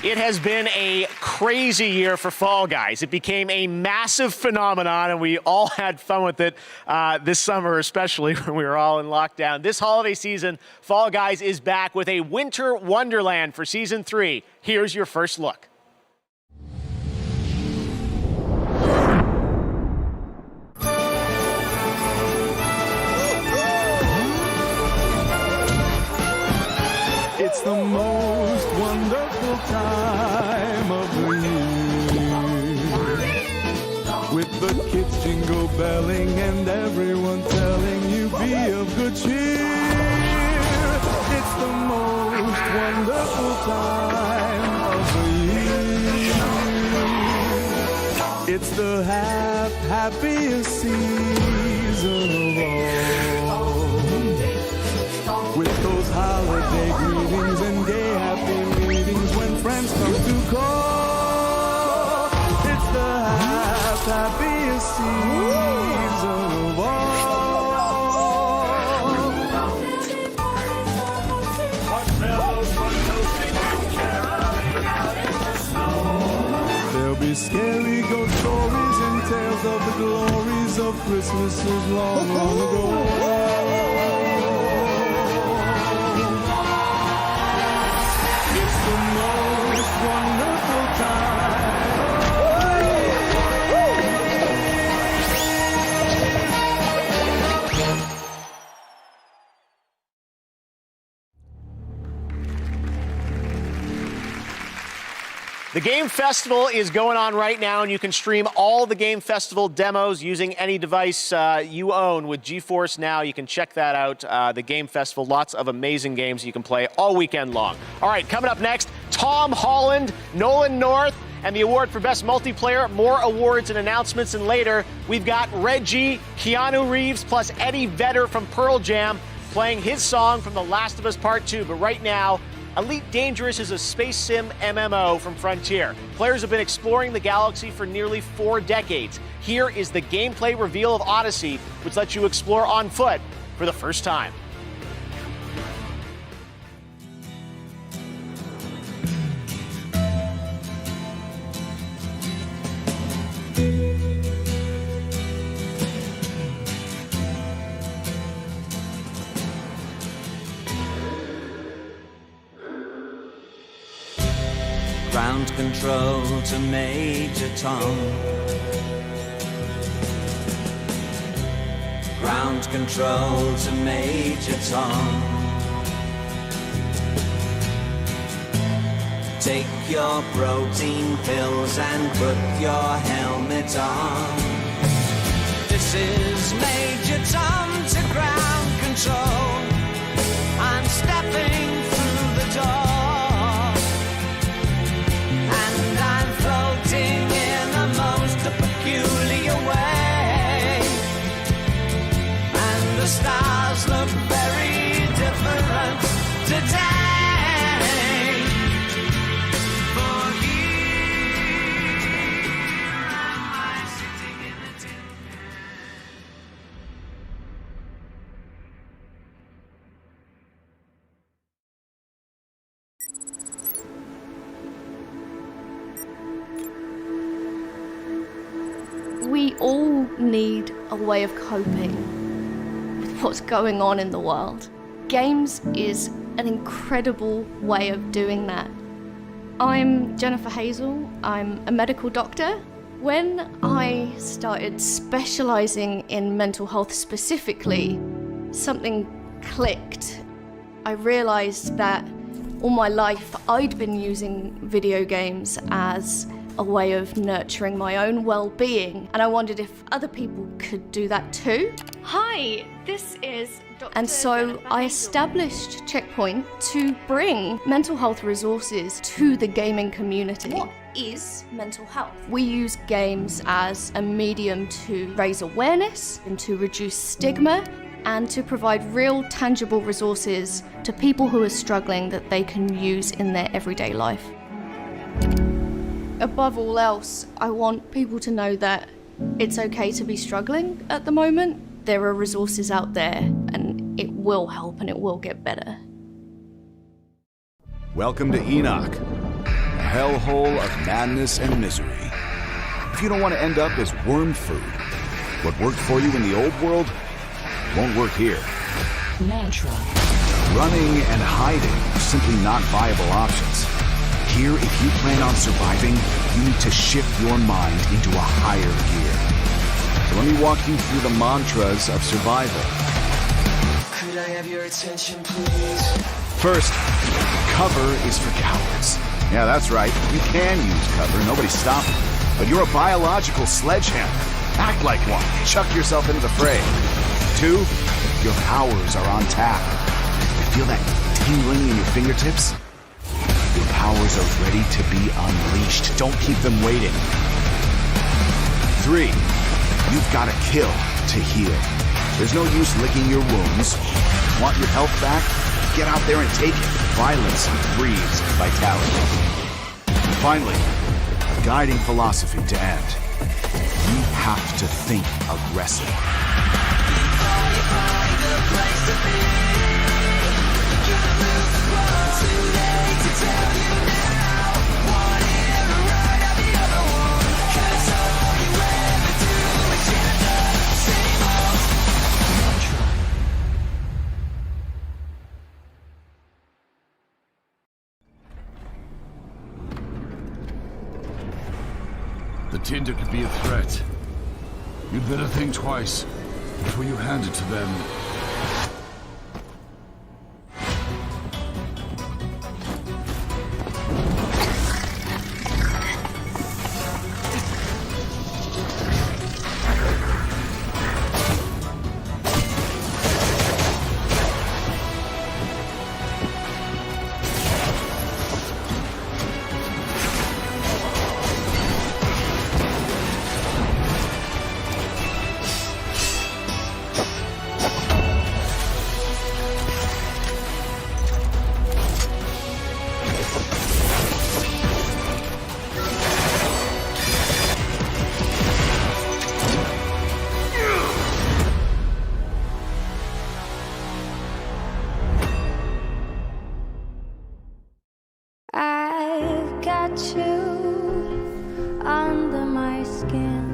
It has been a crazy year for Fall Guys. It became a massive phenomenon, and we all had fun with it this summer, especially when we were all in lockdown. This holiday season, Fall Guys is back with a winter wonderland for Season 3. Here's your first look. It's the most wonderful time of the year, with the kids jingle belling and everyone telling you be of good cheer. It's the most wonderful time of the year. It's the happiest season of all, with those holiday greetings and gay happy meetings when friends come to call. It's the happiest season of all. There'll be scary ghost stories and tales of the glories of Christmases long, long ago. The Game Festival is going on right now, and you can stream all the Game Festival demos using any device you own with GeForce Now. You can check that out, the Game Festival. Lots of amazing games you can play all weekend long. All right, coming up next, Tom Holland, Nolan North, and the award for Best Multiplayer. More awards and announcements, and later, we've got Reggie, Keanu Reeves, plus Eddie Vedder from Pearl Jam playing his song from The Last of Us Part 2. But right now, Elite Dangerous is a space sim MMO from Frontier. Players have been exploring the galaxy for nearly 4 decades. Here is the gameplay reveal of Odyssey, which lets you explore on foot for the first time. Ground control to Major Tom. Ground control to Major Tom. Take your protein pills and put your helmet on. This is Major Tom to ground control. I'm stepping through the door, and I'm floating in the most peculiar way. And the stars look very different today. We all need a way of coping with what's going on in the world. Games is an incredible way of doing that. I'm Jennifer Hazel. I'm a medical doctor. When I started specializing in mental health specifically, something clicked. I realized that all my life I'd been using video games as a way of nurturing my own well-being, and I wondered if other people could do that too. Hi, this is Dr. And so I established Checkpoint to bring mental health resources to the gaming community. What is mental health? We use games as a medium to raise awareness and to reduce stigma and to provide real tangible resources to people who are struggling that they can use in their everyday life. Above all else, I want people to know that it's okay to be struggling at the moment. There are resources out there, and it will help and it will get better. Welcome to Enoch, a hellhole of madness and misery. If you don't want to end up as worm food, what worked for you in the old world won't work here. Mantra. Running and hiding are simply not viable options. Here, if you plan on surviving, you need to shift your mind into a higher gear. So let me walk you through the mantras of survival. Could I have your attention, please? First, cover is for cowards. Yeah, that's right. You can use cover, nobody's stopping. But you're a biological sledgehammer. Act like one. Chuck yourself into the fray. 2, your powers are on tap. Feel that tingling in your fingertips? Your powers are ready to be unleashed. Don't keep them waiting. 3, you've got to kill to heal. There's no use licking your wounds. Want your health back? Get out there and take it. Violence breeds vitality. And finally, a guiding philosophy to end. You have to think aggressive. The Tinder could be a threat. You'd better think twice before you hand it to them. you under my skin.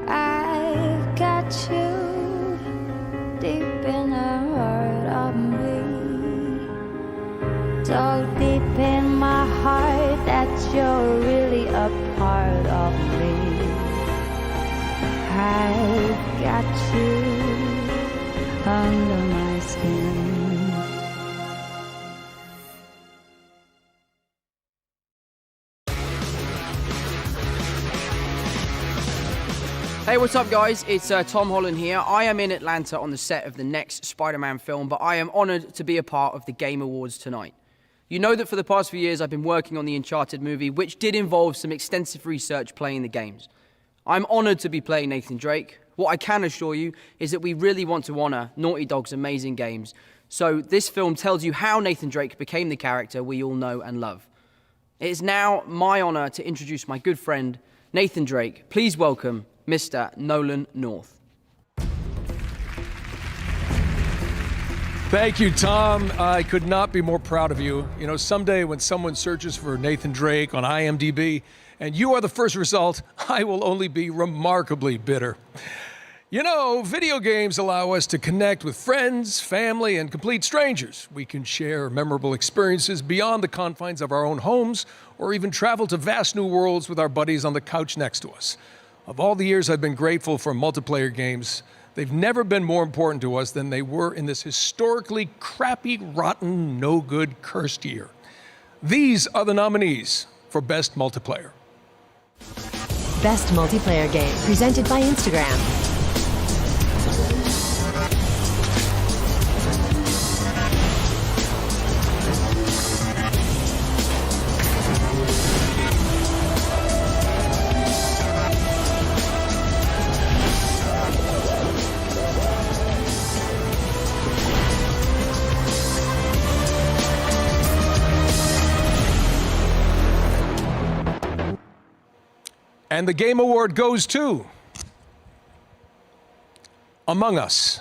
I've got you deep in the heart of me, so deep in I've got you under my skin. Hey, what's up, guys? It's Tom Holland here. I am in Atlanta on the set of the next Spider-Man film, but I am honored to be a part of the Game Awards tonight. You know that for the past few years, I've been working on the Uncharted movie, which did involve some extensive research playing the games. I'm honored to be playing Nathan Drake. What I can assure you is that we really want to honor Naughty Dog's amazing games. So this film tells you how Nathan Drake became the character we all know and love. It is now my honor to introduce my good friend, Nathan Drake. Please welcome Mr. Nolan North. Thank you, Tom. I could not be more proud of you. You know, someday when someone searches for Nathan Drake on IMDb and you are the first result, I will only be remarkably bitter. You know, video games allow us to connect with friends, family, and complete strangers. We can share memorable experiences beyond the confines of our own homes, or even travel to vast new worlds with our buddies on the couch next to us. Of all the years I've been grateful for multiplayer games, they've never been more important to us than they were in this historically crappy, rotten, no-good, cursed year. These are the nominees for Best Multiplayer. Best Multiplayer Game, presented by Instagram. And the Game Award goes to Among Us.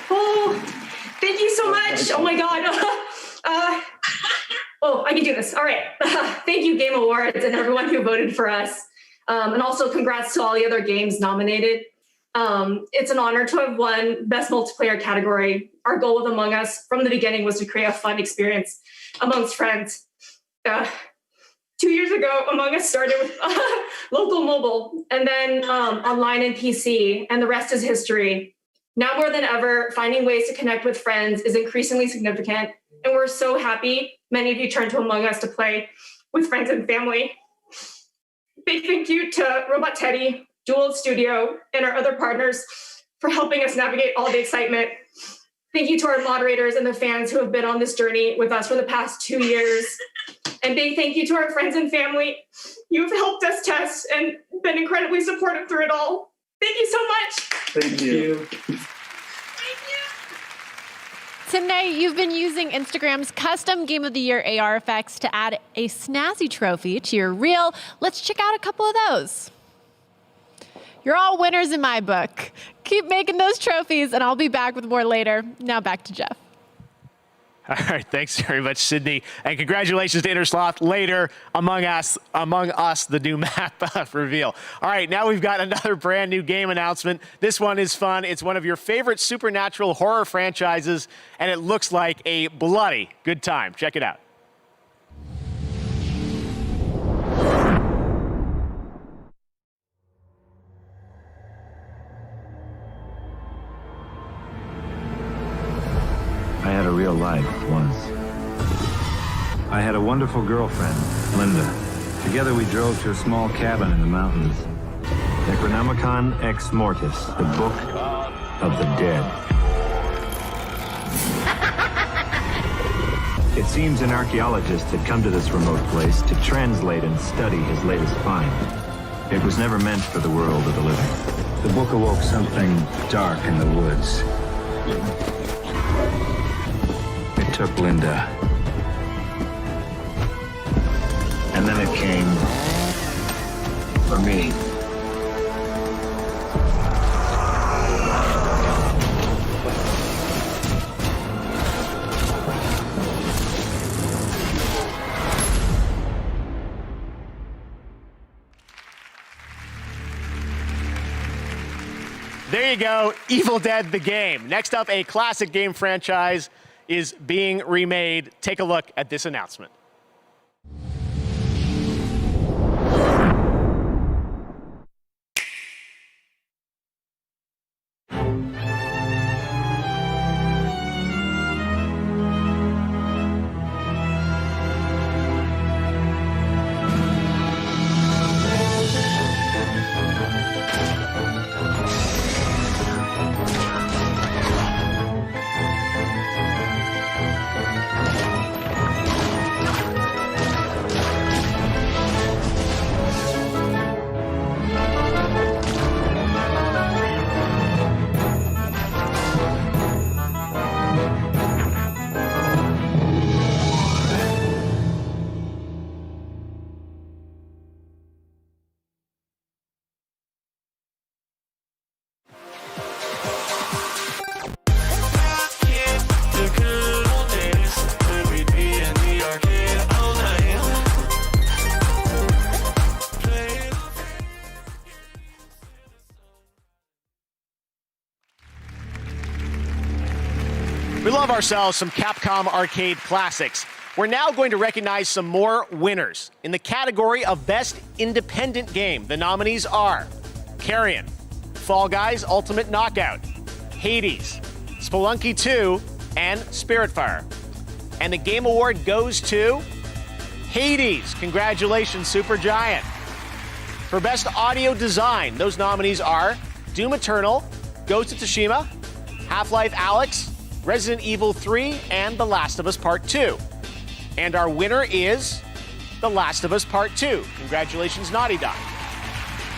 Oh, thank you so much. Oh my God. I can do this. All right. Thank you, Game Awards, and everyone who voted for us. And also congrats to all the other games nominated. It's an honor to have won Best Multiplayer category. Our goal with Among Us from the beginning was to create a fun experience amongst friends. 2 years ago, Among Us started with local mobile, and then online and PC, and the rest is history. Now more than ever, finding ways to connect with friends is increasingly significant, and we're so happy many of you turned to Among Us to play with friends and family. Big thank you to Robot Teddy, Jewel Studio, and our other partners for helping us navigate all the excitement. Thank you to our moderators and the fans who have been on this journey with us for the past 2 years. And big thank you to our friends and family. You've helped us test and been incredibly supportive through it all. Thank you so much. Thank you. Tonight, you've been using Instagram's custom Game of the Year AR effects to add a snazzy trophy to your reel. Let's check out a couple of those. You're all winners in my book. Keep making those trophies, and I'll be back with more later. Now back to Jeff. All right, thanks very much, Sydney. And congratulations to Innersloth. Later, Among Us, the new map reveal. All right, now we've got another brand new game announcement. This one is fun. It's one of your favorite supernatural horror franchises, and it looks like a bloody good time. Check it out. I had a real life once. I had a wonderful girlfriend, Linda. Together we drove to a small cabin in the mountains. Necronomicon Ex Mortis, the Book of the Dead. It seems an archaeologist had come to this remote place to translate and study his latest find. It was never meant for the world of the living. The book awoke something dark in the woods. It took Linda. And then it came for me. There you go, Evil Dead the game. Next up, a classic game franchise is being remade. Take a look at this announcement. love ourselves some Capcom arcade classics. We're now going to recognize some more winners. In the category of Best Independent Game, the nominees are Carrion, Fall Guys Ultimate Knockout, Hades, Spelunky 2, and Spiritfire. And the Game Award goes to Hades. Congratulations, Supergiant. For Best Audio Design, those nominees are Doom Eternal, Ghost of Tsushima, Half-Life Alyx, Resident Evil 3, and The Last of Us Part 2. And our winner is The Last of Us Part 2. Congratulations, Naughty Dog.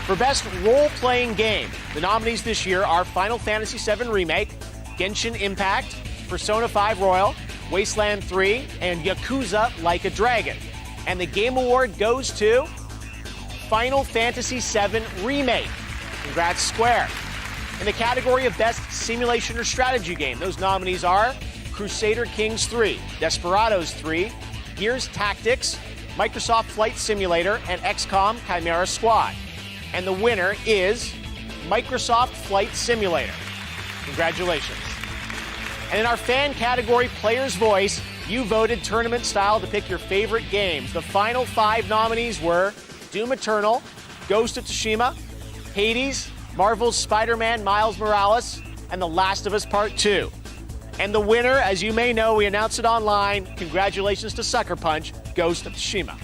For Best Role-Playing Game, the nominees this year are Final Fantasy VII Remake, Genshin Impact, Persona 5 Royal, Wasteland 3, and Yakuza Like a Dragon. And the Game Award goes to Final Fantasy VII Remake. Congrats, Square. In the category of Best Simulation or Strategy Game, those nominees are Crusader Kings 3, Desperados 3, Gears Tactics, Microsoft Flight Simulator, and XCOM Chimera Squad. And the winner is Microsoft Flight Simulator. Congratulations. And in our fan category, Player's Voice, you voted tournament style to pick your favorite games. The final 5 nominees were Doom Eternal, Ghost of Tsushima, Hades, Marvel's Spider-Man Miles Morales, and The Last of Us Part 2. And the winner, as you may know, we announced it online. Congratulations to Sucker Punch, Ghost of Tsushima.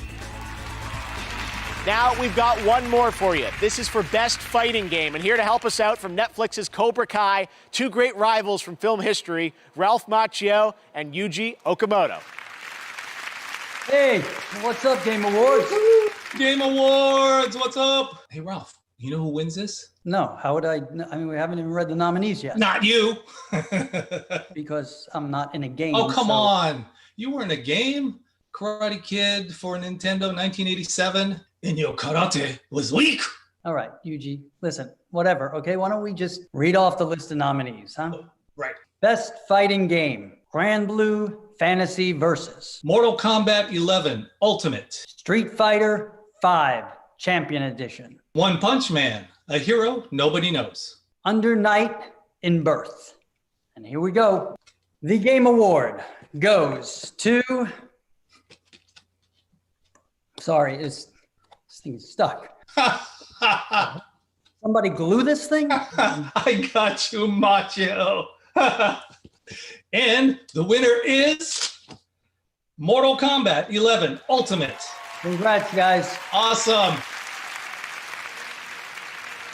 Now we've got one more for you. This is for Best Fighting Game. And here to help us out from Netflix's Cobra Kai, 2 great rivals from film history, Ralph Macchio and Yuji Okamoto. Hey, what's up, Game Awards? Game Awards, what's up? Hey, Ralph, you know who wins this? No, how would I? I mean, we haven't even read the nominees yet. Not you. Because I'm not in a game. Oh, come on. You were in a game? Karate Kid for Nintendo 1987, and your karate was weak. All right, Yuji, listen, whatever, okay? Why don't we just read off the list of nominees, huh? Right. Best Fighting Game, Grand Blue Fantasy Versus. Mortal Kombat 11 Ultimate. Street Fighter 5 Champion Edition. One Punch Man, a hero nobody knows. Under Night in Birth. And here we go. The Game Award goes to... Sorry, this thing is stuck. Somebody glue this thing? I got you, Macho. And the winner is Mortal Kombat 11 Ultimate. Congrats, guys. Awesome.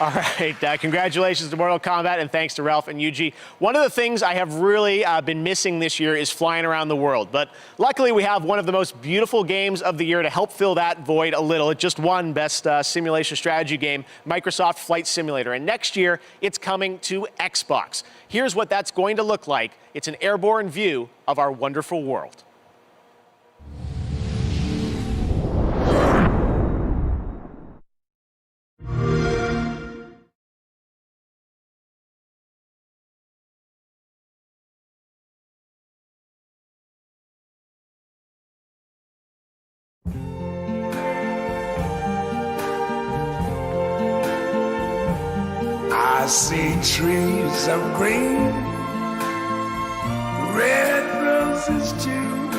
All right, congratulations to Mortal Kombat, and thanks to Ralph and Yuji. One of the things I have really been missing this year is flying around the world, but luckily we have one of the most beautiful games of the year to help fill that void a little. It just won Best Simulation Strategy Game, Microsoft Flight Simulator, and next year it's coming to Xbox. Here's what that's going to look like. It's an airborne view of our wonderful world. I see trees of green, red roses too.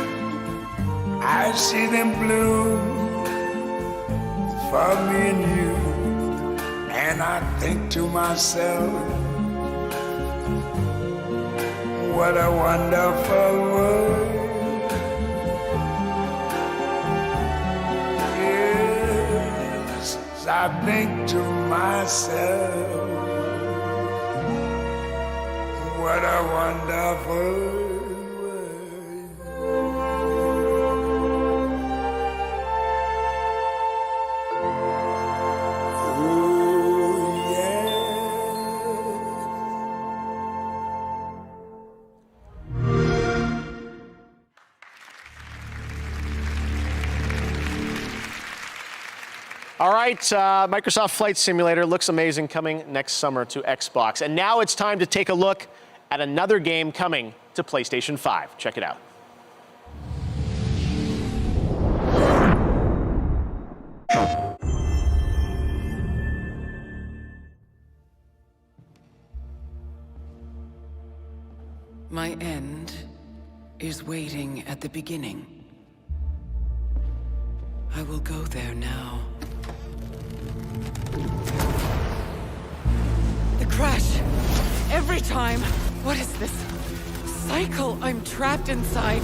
I see them bloom for me and you. And I think to myself, what a wonderful world. Yes, I think to myself, what a wonderful world. Oh, yeah. All right, Microsoft Flight Simulator looks amazing, coming next summer to Xbox. And now it's time to take a look at another game coming to PlayStation 5. Check it out. My end is waiting at the beginning. I will go there now. The crash! Every time! What is this cycle I'm trapped inside?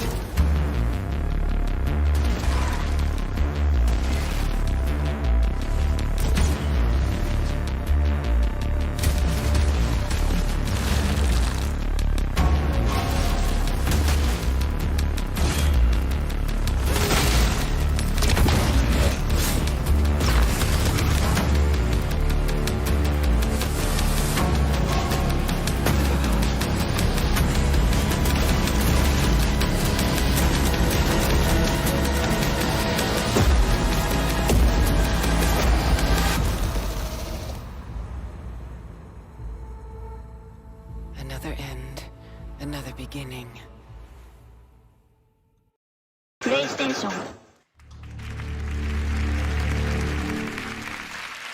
Another end, another beginning. PlayStation.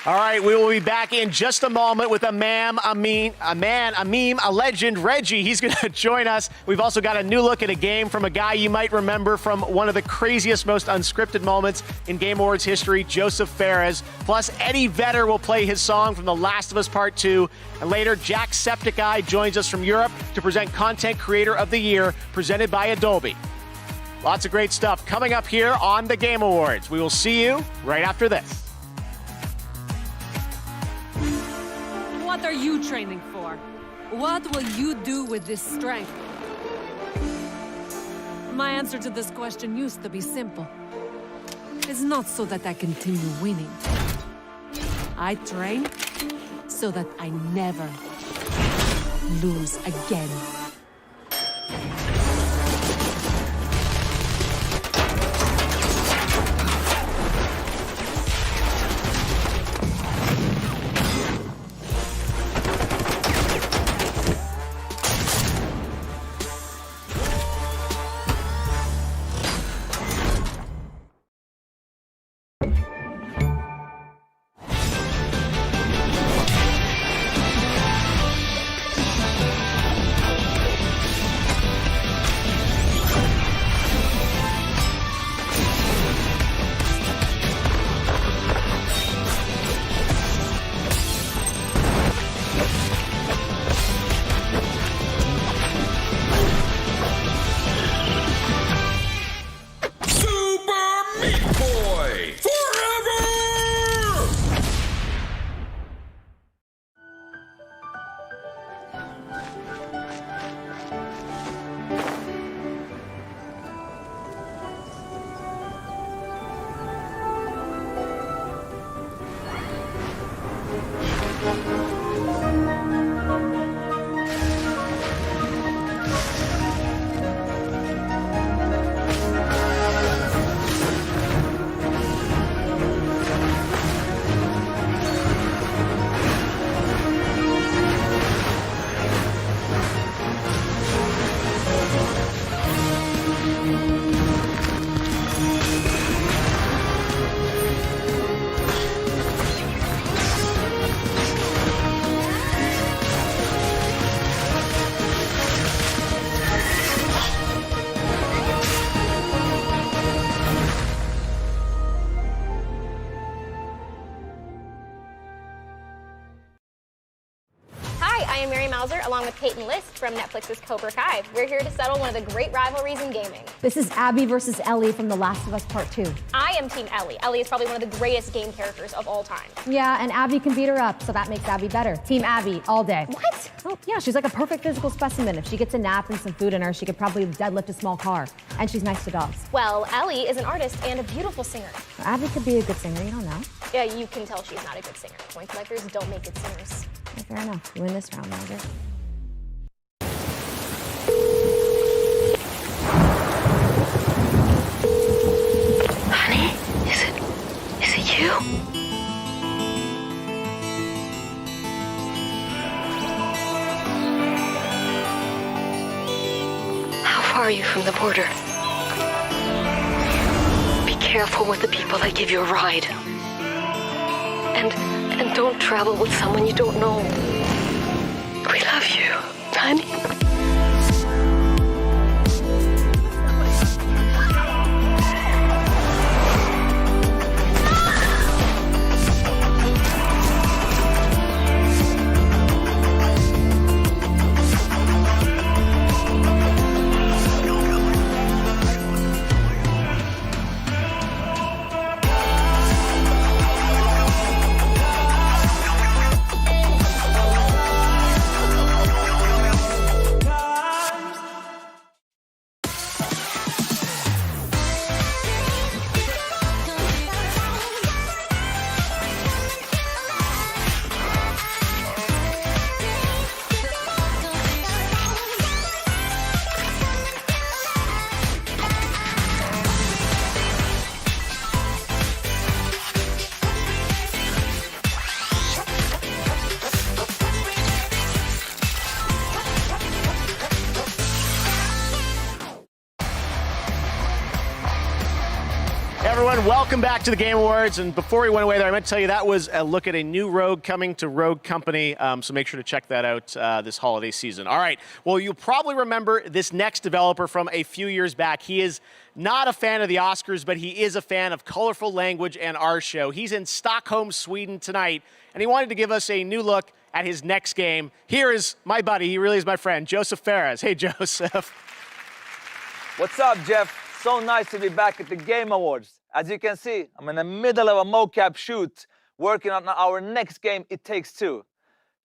All right, we will be back in just a moment with a meme, a legend, Reggie. He's going to join us. We've also got a new look at a game from a guy you might remember from one of the craziest, most unscripted moments in Game Awards history, Joseph Fares. Plus, Eddie Vedder will play his song from The Last of Us Part 2. And later, Jacksepticeye joins us from Europe to present Content Creator of the Year, presented by Adobe. Lots of great stuff coming up here on the Game Awards. We will see you right after this. What are you training for? What will you do with this strength? My answer to this question used to be simple. It's not so that I continue winning. I train so that I never lose again. I am Mary Mauser, along with Peyton List from Netflix's Cobra Kai. We're here to settle one of the great rivalries in gaming. This is Abby versus Ellie from The Last of Us Part 2. I am Team Ellie. Ellie is probably one of the greatest game characters of all time. Yeah, and Abby can beat her up, so that makes Abby better. Team Abby, all day. What? Oh, yeah, she's like a perfect physical specimen. If she gets a nap and some food in her, she could probably deadlift a small car. And she's nice to dogs. Well, Ellie is an artist and a beautiful singer. Well, Abby could be a good singer, you don't know. Yeah, you can tell she's not a good singer. Point collectors don't make good singers. Yeah, fair enough. You win this round, Mauser. Honey, is it you? How far are you from the border? Be careful with the people that give you a ride. And don't travel with someone you don't know. We love you, honey. And welcome back to the Game Awards. And before we went away there, I meant to tell you that was a look at a new Rogue coming to Rogue Company. So make sure to check that out this holiday season. All right. Well, you'll probably remember this next developer from a few years back. He is not a fan of the Oscars, but he is a fan of colorful language and our show. He's in Stockholm, Sweden tonight, and he wanted to give us a new look at his next game. Here is my buddy. He really is my friend, Joseph Fares. Hey, Joseph. What's up, Jeff? So nice to be back at the Game Awards. As you can see, I'm in the middle of a mocap shoot, working on our next game, It Takes Two.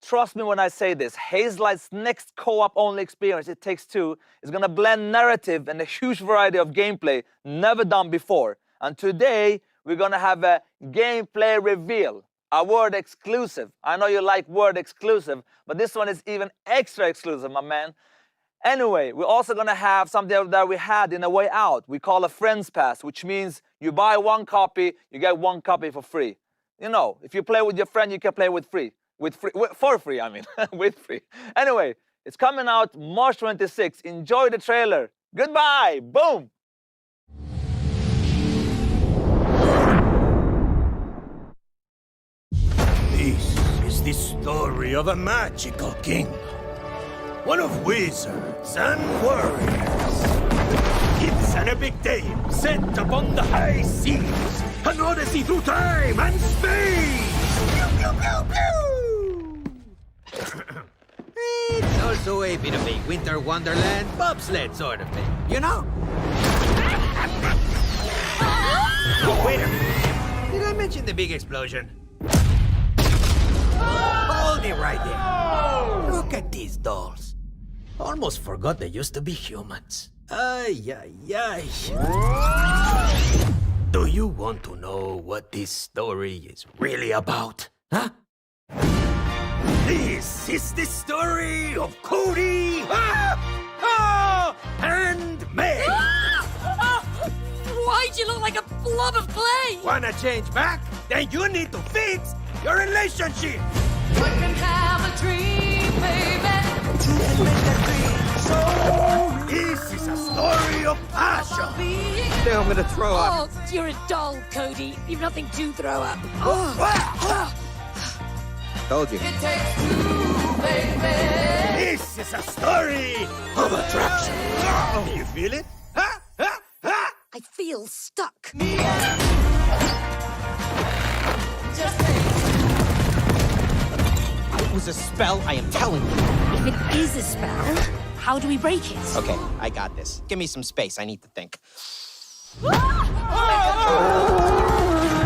Trust me when I say this, Hazelight's next co-op only experience, It Takes Two, is gonna blend narrative and a huge variety of gameplay never done before. And today, we're gonna have a gameplay reveal, a word exclusive. I know you like word exclusive, but this one is even extra exclusive, my man. Anyway, we're also gonna have something that we had in A Way Out. We call a Friends Pass, which means you buy one copy, you get one copy for free. You know, if you play with your friend, you can play for free, I mean, with free. Anyway, it's coming out March 26th. Enjoy the trailer. Goodbye, boom. This is the story of a magical kingdom. One of wizards and warriors. It's an epic tale set upon the high seas. An odyssey through time and space. Pew, pew, pew, pew. It's also a bit of a winter wonderland bobsled sort of thing, you know? Wait a minute. Did I mention the big explosion? Hold it right there. Look at these dolls. Almost forgot they used to be humans. Ay, ay, ay. Do you want to know what this story is really about? Huh? This is the story of Cody and Meg. Why'd you look like a blob of clay? Wanna change back? Then you need to fix your relationship. One can have a dream, baby. So, this is a story of passion. I think I'm gonna throw up. Oh, you're a doll, Cody. You've nothing to throw up. Told you. It takes two, baby. This is a story of attraction. You feel it? I feel stuck. It was a spell, I am telling you. If it is a spell, how do we break it? Okay, I got this. Give me some space. I need to think.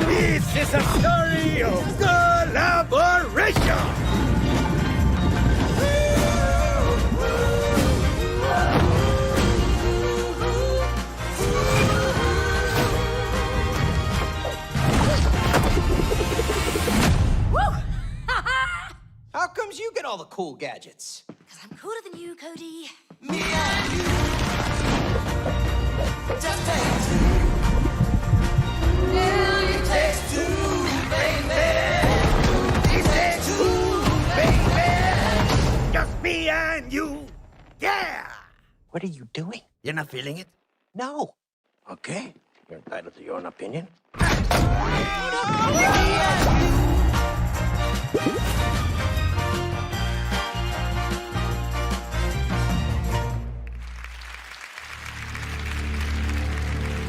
This is a story of collaboration. How comes you get all the cool gadgets? Because I'm cooler than you, Cody. Me and you. Just take two. Yeah, it takes two, baby. It takes two, baby. Just me and you. Yeah. What are you doing? You're not feeling it? No. Okay. You're entitled to your own opinion.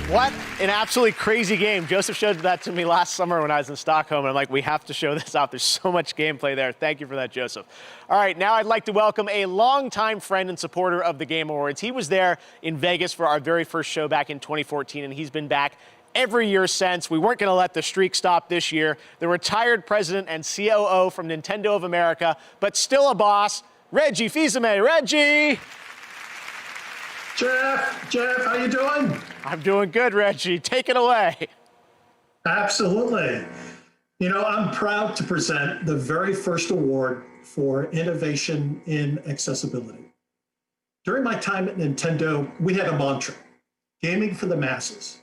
What an absolutely crazy game. Joseph showed that to me last summer when I was in Stockholm, and I'm like, we have to show this off. There's so much gameplay there. Thank you for that, Joseph. All right, now I'd like to welcome a longtime friend and supporter of the Game Awards. He was there in Vegas for our very first show back in 2014, and he's been back every year since. We weren't going to let the streak stop this year. The retired president and COO from Nintendo of America, but still a boss, Reggie Fils-Aimé. Reggie! Jeff, how you doing? I'm doing good, Reggie. Take it away. Absolutely. You know, I'm proud to present the very first award for innovation in accessibility. During my time at Nintendo, we had a mantra, gaming for the masses.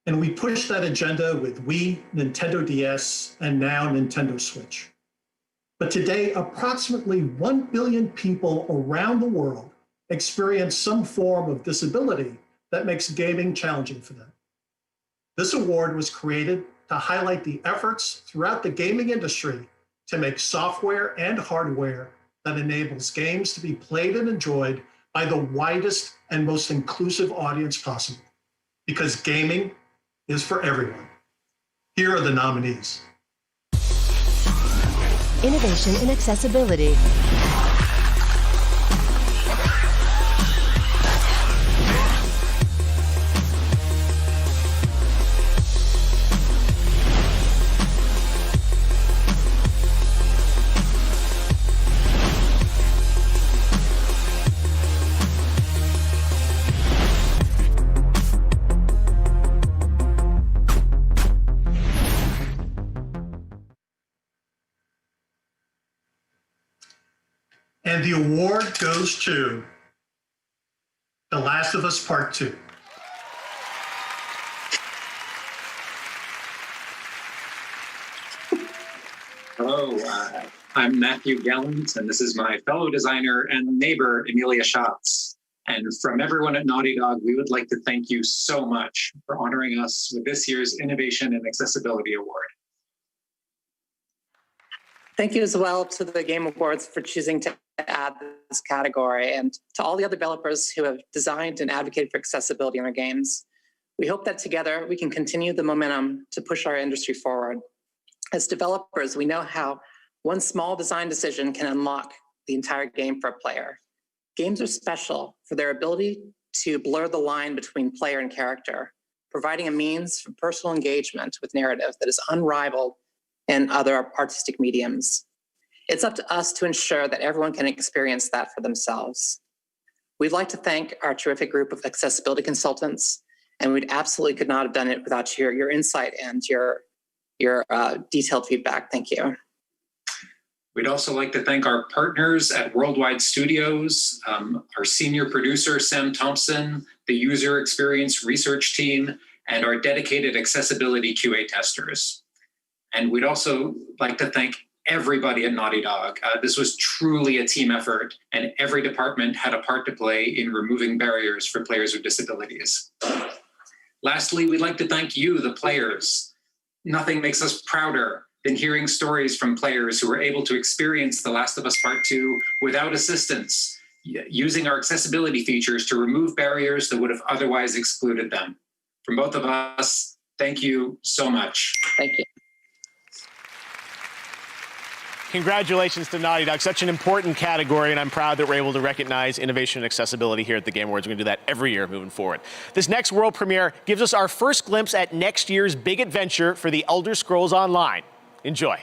And we pushed that agenda with Wii, Nintendo DS, and now Nintendo Switch. But today, approximately 1 billion people around the world experience some form of disability that makes gaming challenging for them. This award was created to highlight the efforts throughout the gaming industry to make software and hardware that enables games to be played and enjoyed by the widest and most inclusive audience possible. Because gaming is for everyone. Here are the nominees. Innovation in accessibility. And the award goes to The Last of Us Part 2. Hello, I'm Matthew Gallant, and this is my fellow designer and neighbor, Emilia Schatz. And from everyone at Naughty Dog, we would like to thank you so much for honoring us with this year's Innovation and Accessibility Award. Thank you as well to the Game Awards for choosing to add this category, and to all the other developers who have designed and advocated for accessibility in their games. We hope that together we can continue the momentum to push our industry forward. As developers, we know how one small design decision can unlock the entire game for a player. Games are special for their ability to blur the line between player and character, providing a means for personal engagement with narrative that is unrivaled in other artistic mediums. It's up to us to ensure that everyone can experience that for themselves. We'd like to thank our terrific group of accessibility consultants, and we absolutely could not have done it without your insight and your detailed feedback. Thank you. We'd also like to thank our partners at Worldwide Studios, our senior producer, Sam Thompson, the user experience research team, and our dedicated accessibility QA testers. And we'd also like to thank everybody at Naughty Dog. This was truly a team effort, and every department had a part to play in removing barriers for players with disabilities. Lastly, we'd like to thank you, the players. Nothing makes us prouder than hearing stories from players who were able to experience The Last of Us Part 2 without assistance, using our accessibility features to remove barriers that would have otherwise excluded them. From both of us, thank you so much. Thank you. Congratulations to Naughty Dog. Such an important category, and I'm proud that we're able to recognize innovation and accessibility here at the Game Awards. We're going to do that every year moving forward. This next world premiere gives us our first glimpse at next year's big adventure for the Elder Scrolls Online. Enjoy.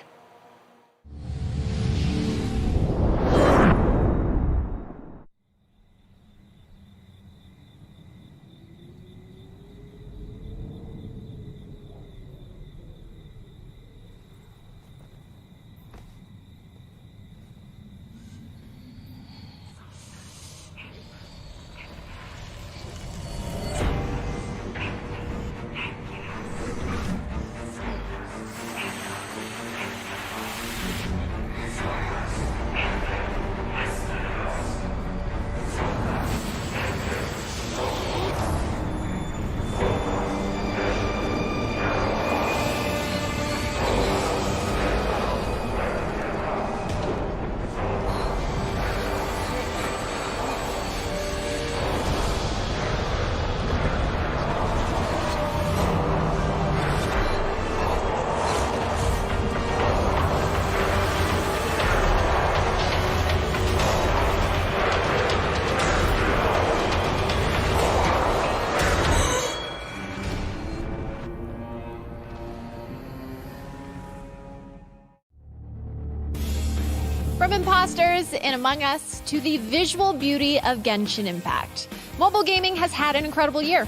From imposters in Among Us to the visual beauty of Genshin Impact, mobile gaming has had an incredible year.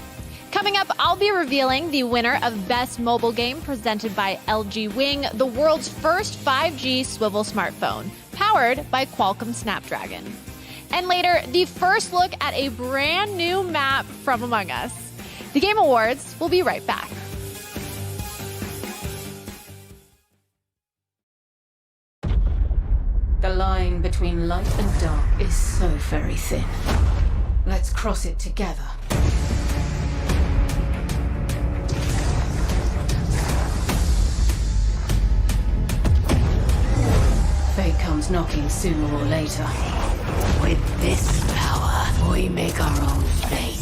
Coming up, I'll be revealing the winner of Best Mobile Game presented by LG Wing, the world's first 5G swivel smartphone, powered by Qualcomm Snapdragon. And later, the first look at a brand new map from Among Us. The Game Awards will be right back. The line between light and dark is so very thin. Let's cross it together. knocking sooner or later. With this power, we make our own fate.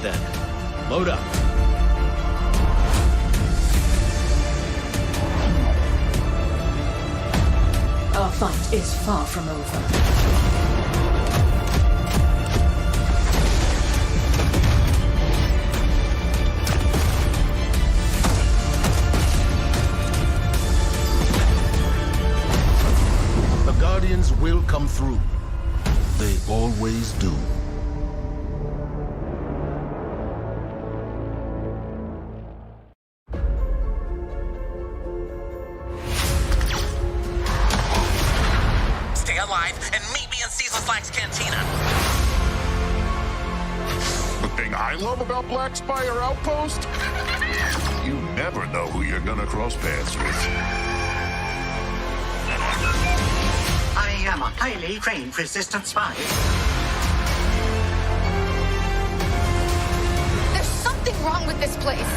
Then, load up. Our fight is far from over. The Guardians will come through. They always do. Black Spire Outpost? You never know who you're gonna cross paths with. I am a highly trained resistance spy. There's something wrong with this place.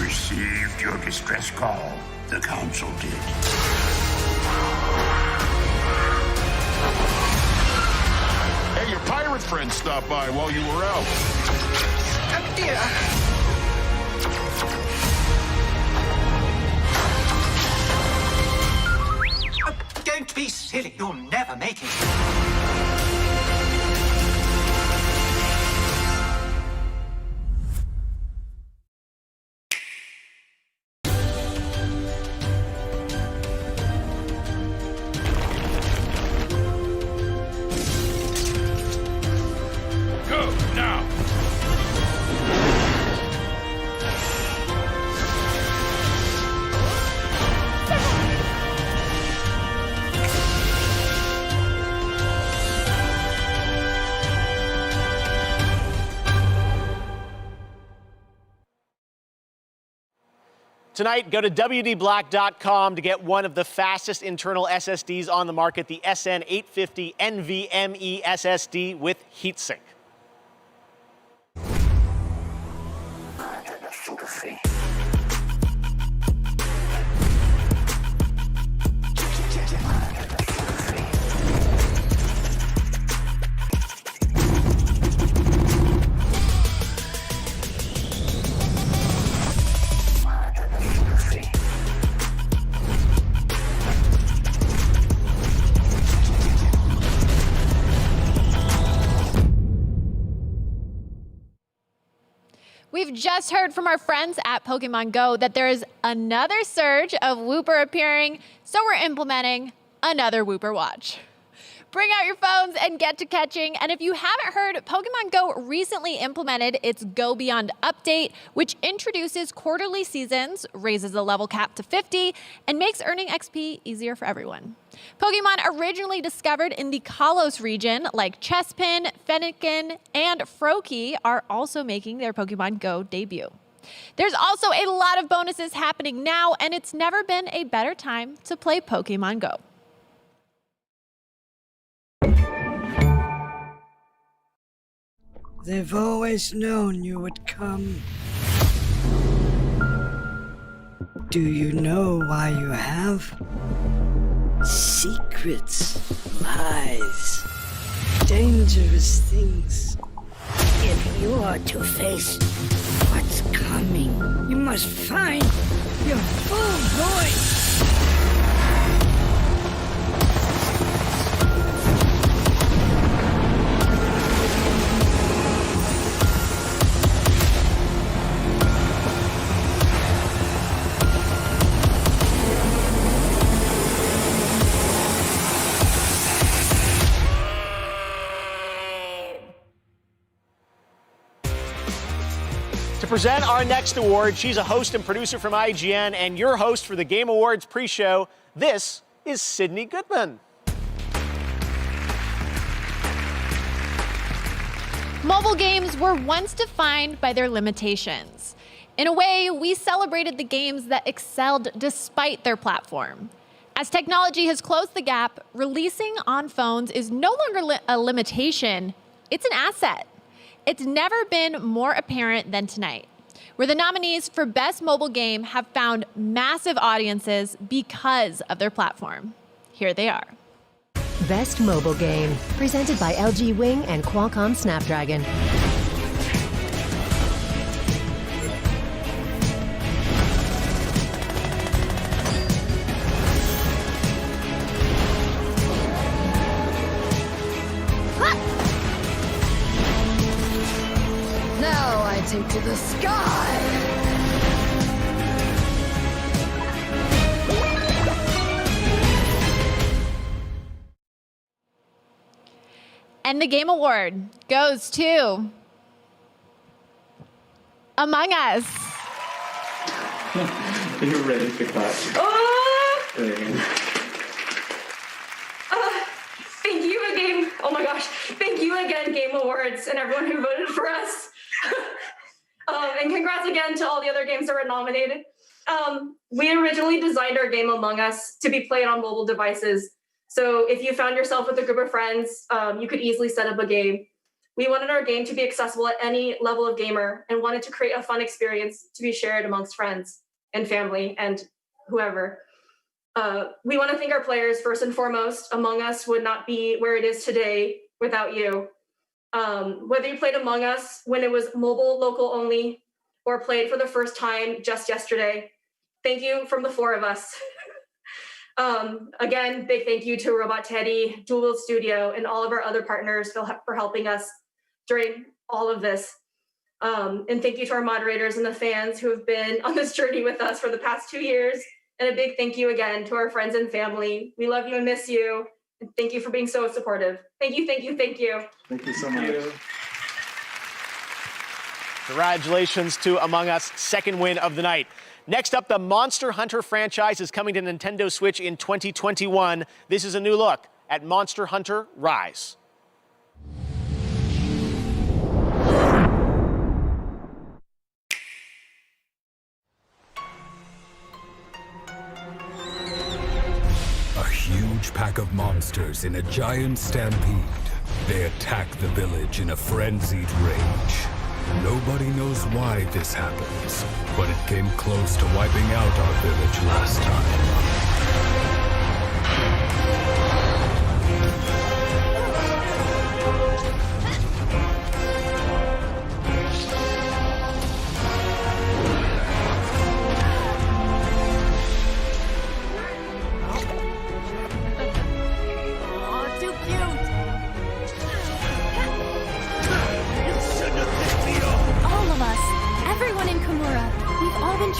Received your distress call. The Council did. Hey, your pirate friend stopped by while you were out. Oh dear. Don't be silly. You'll never make it. Tonight, go to WDBlack.com to get one of the fastest internal SSDs on the market, the SN850 NVMe SSD with heatsink. We've just heard from our friends at Pokemon Go that there is another surge of Wooper appearing, so we're implementing another Wooper Watch. Bring out your phones and get to catching. And if you haven't heard, Pokemon Go recently implemented its Go Beyond update, which introduces quarterly seasons, raises the level cap to 50, and makes earning XP easier for everyone. Pokemon originally discovered in the Kalos region, like Chespin, Fennekin, and Froakie, are also making their Pokemon Go debut. There's also a lot of bonuses happening now, and it's never been a better time to play Pokemon Go. They've always known you would come. Do you know why you have? Secrets, lies, dangerous things. If you are to face what's coming, you must find your full voice. To present our next award, she's a host and producer from IGN and your host for the Game Awards pre-show. This is Sydney Goodman. Mobile games were once defined by their limitations. In a way, we celebrated the games that excelled despite their platform. As technology has closed the gap, releasing on phones is no longer a limitation, it's an asset. It's never been more apparent than tonight, where the nominees for Best Mobile Game have found massive audiences because of their platform. Here they are. Best Mobile Game, presented by LG Wing and Qualcomm Snapdragon. Now I take to the sky! And the Game Award goes to Among Us. You're ready to clap. Thank you again. Oh my gosh. Thank you again, Game Awards, and everyone who voted for us. And congrats again to all the other games that were nominated. We originally designed our game Among Us to be played on mobile devices. So if you found yourself with a group of friends, you could easily set up a game. We wanted our game to be accessible at any level of gamer and wanted to create a fun experience to be shared amongst friends and family and whoever. We want to thank our players first and foremost. Among Us would not be where it is today without you. Whether you played Among Us when it was mobile, local only, or played for the first time just yesterday, thank you from the four of us. Again, big thank you to Robot Teddy, Dual Wield Studio, and all of our other partners for helping us during all of this. And thank you to our moderators and the fans who have been on this journey with us for the past 2 years. And a big thank you again to our friends and family. We love you and miss you. And thank you for being so supportive. Thank you, thank you, thank you. Thank you so much. Congratulations to Among Us, second win of the night. Next up, the Monster Hunter franchise is coming to Nintendo Switch in 2021. This is a new look at Monster Hunter Rise. A huge pack of monsters in a giant stampede. They attack the village in a frenzied rage. Nobody knows why this happens, but it came close to wiping out our village last time.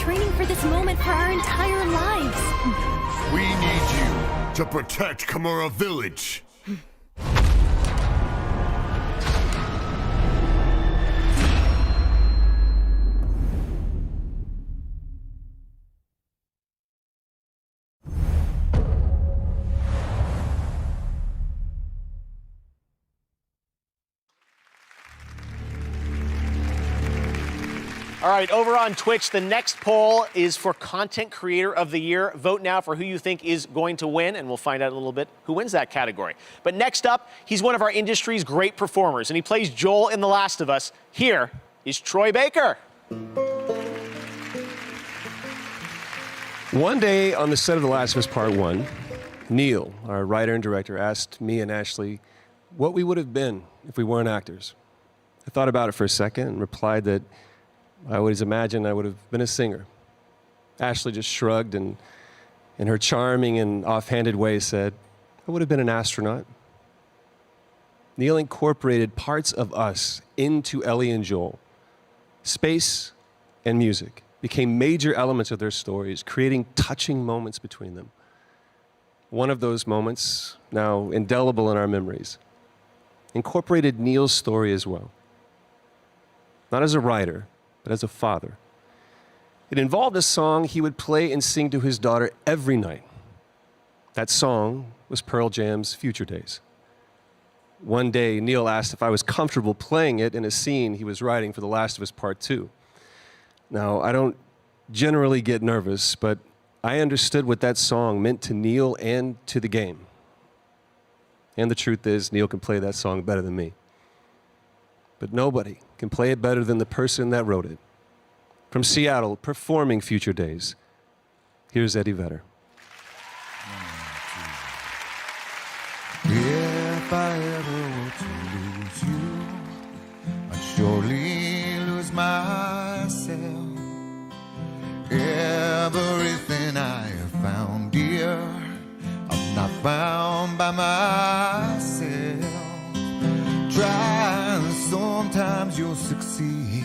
Training for this moment for our entire lives. We need you to protect Kimura Village. All right, over on Twitch, the next poll is for Content Creator of the Year. Vote now for who you think is going to win, and we'll find out a little bit who wins that category. But next up, he's one of our industry's great performers, and he plays Joel in The Last of Us. Here is Troy Baker. One day on the set of The Last of Us Part 1, Neil, our writer and director, asked me and Ashley what we would have been if we weren't actors. I thought about it for a second and replied that I always imagined I would have been a singer. Ashley just shrugged and, in her charming and offhanded way, said, I would have been an astronaut. Neil incorporated parts of us into Ellie and Joel. Space and music became major elements of their stories, creating touching moments between them. One of those moments, now indelible in our memories, incorporated Neil's story as well. Not as a writer, but as a father. It involved a song he would play and sing to his daughter every night. That song was Pearl Jam's Future Days. One day, Neil asked if I was comfortable playing it in a scene he was writing for The Last of Us Part 2. Now, I don't generally get nervous, but I understood what that song meant to Neil and to the game. And the truth is, Neil can play that song better than me. But nobody can play it better than the person that wrote it. From Seattle, performing Future Days, here's Eddie Vedder. If I ever were to lose you, I'd surely lose myself. Everything I have found, dear, I've not found by myself. Try and sometimes you'll succeed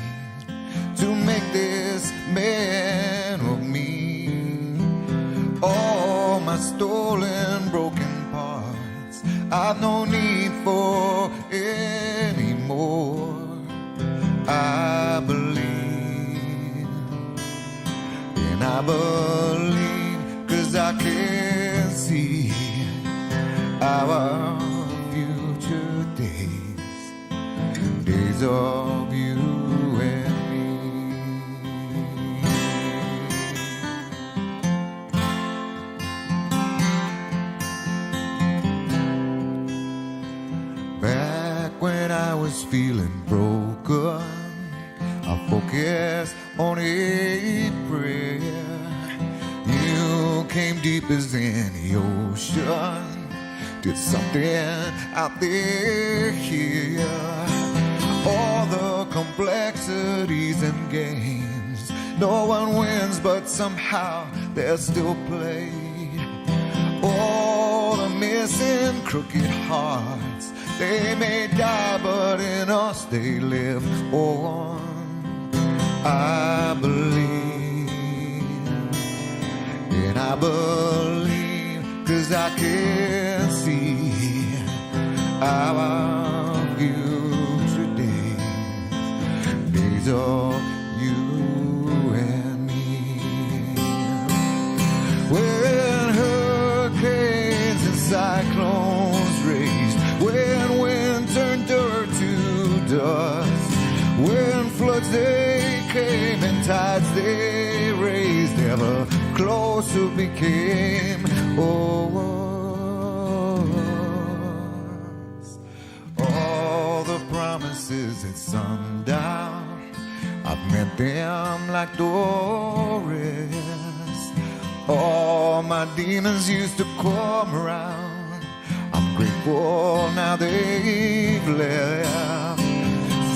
to make this man of me. All my stolen, broken parts I've no need for anymore. I believe, and I believe 'cause I can see our future days, days of you and when I was feeling broken, I focused on a prayer. You came deep as any ocean, did something out there here. All the complexities and games, no one wins, but somehow they're still played. All the missing crooked hearts, they may die, but in us they live on. I believe, and I believe 'cause I can see our future days, days of you and me. When hurricanes and cyclones raged, when wind turned dirt to dust, when floods they came and tides they raised, ever closer became us. All the promises at sundown, I've met them like Doris. All my demons used to come around, I'm grateful now they've left.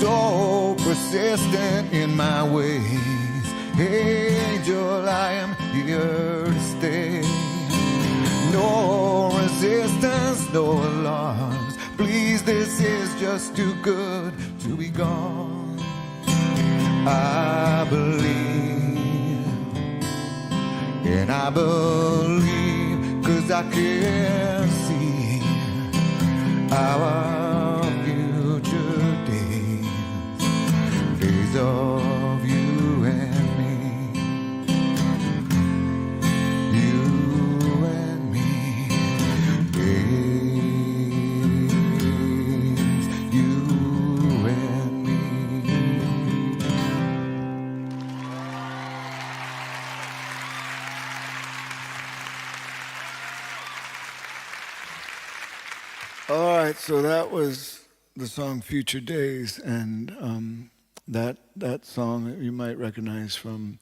So persistent in my ways, angel, I am here to stay. No resistance, no alarms, please, this is just too good to be gone. I believe, and I believe 'cause I can see our future days, days of you and me, you and me, days, you and me. All right, so that was the song Future Days, and that song you might recognize from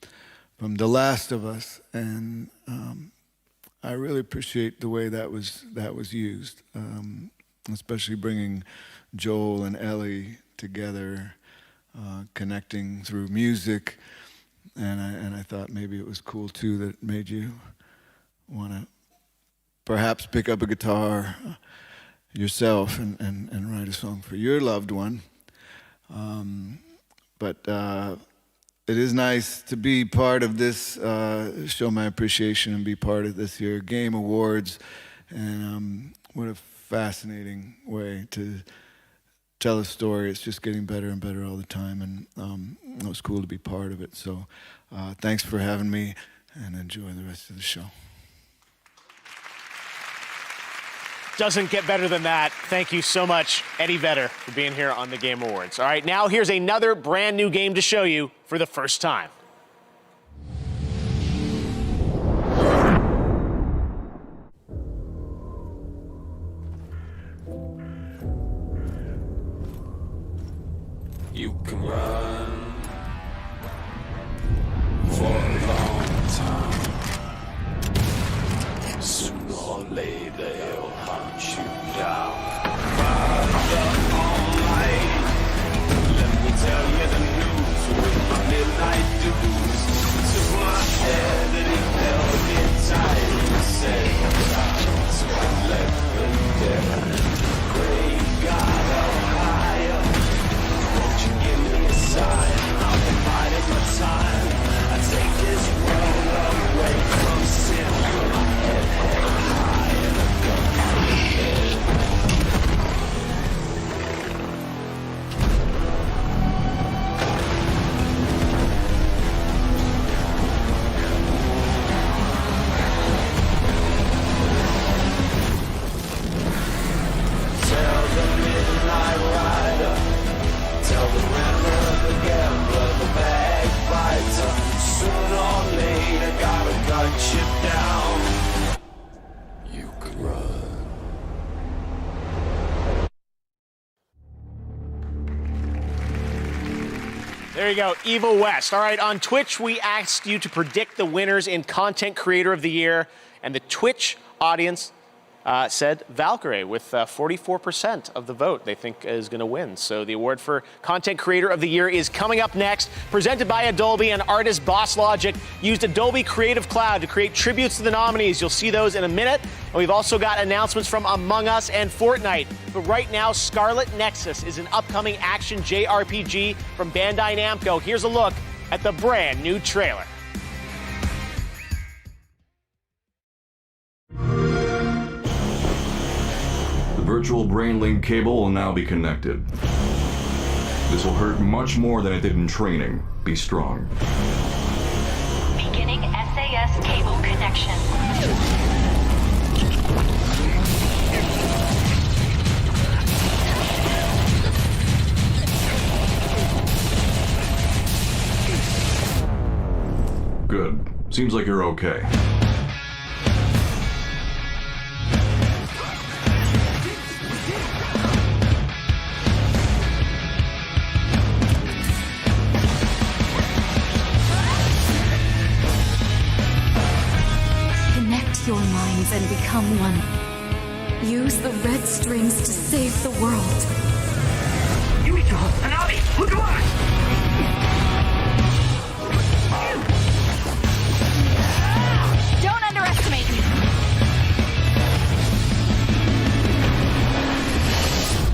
The Last of Us, and I really appreciate the way that was used, especially bringing Joel and Ellie together, connecting through music, and I thought maybe it was cool too that made you want to perhaps pick up a guitar yourself and write a song for your loved one. But it is nice to be part of this, show my appreciation and be part of this year Game Awards. And what a fascinating way to tell a story. It's just getting better and better all the time, and it was cool to be part of it. So thanks for having me, and enjoy the rest of the show. Doesn't get better than that. Thank you so much, Eddie Vedder, for being here on the Game Awards. All right, now here's another brand new game to show you for the first time. You can run for a long time. Sooner or later, they'll hunt you down. All night. Let me tell you the news with my midnight dues. Took my head and it felt a bit tight. Said so I left them there. Great God of higher, won't you give me a sign? I'll be biding my time. I take this world away from sin. My head held high and a gun for the head. Tell the midnight rider, tell the river, the gambler, the backbiter, sooner or later gotta cut you down. You could run. There you go, Evil West. All right, on Twitch, we asked you to predict the winners in Content Creator of the Year, and the Twitch audience said Valkyrae with 44% of the vote they think is going to win. So the award for Content Creator of the Year is coming up next. Presented by Adobe, and artist Boss Logic used Adobe Creative Cloud to create tributes to the nominees. You'll see those in a minute. And we've also got announcements from Among Us and Fortnite. But right now, Scarlet Nexus is an upcoming action JRPG from Bandai Namco. Here's a look at the brand new trailer. The virtual brain link cable will now be connected. This will hurt much more than it did in training. Be strong. Beginning SAS cable connection. Good. Seems like you're okay. Connect your minds and become one. Use the red strings to save the world. Yuito, Hanabi, look alive! Don't underestimate me.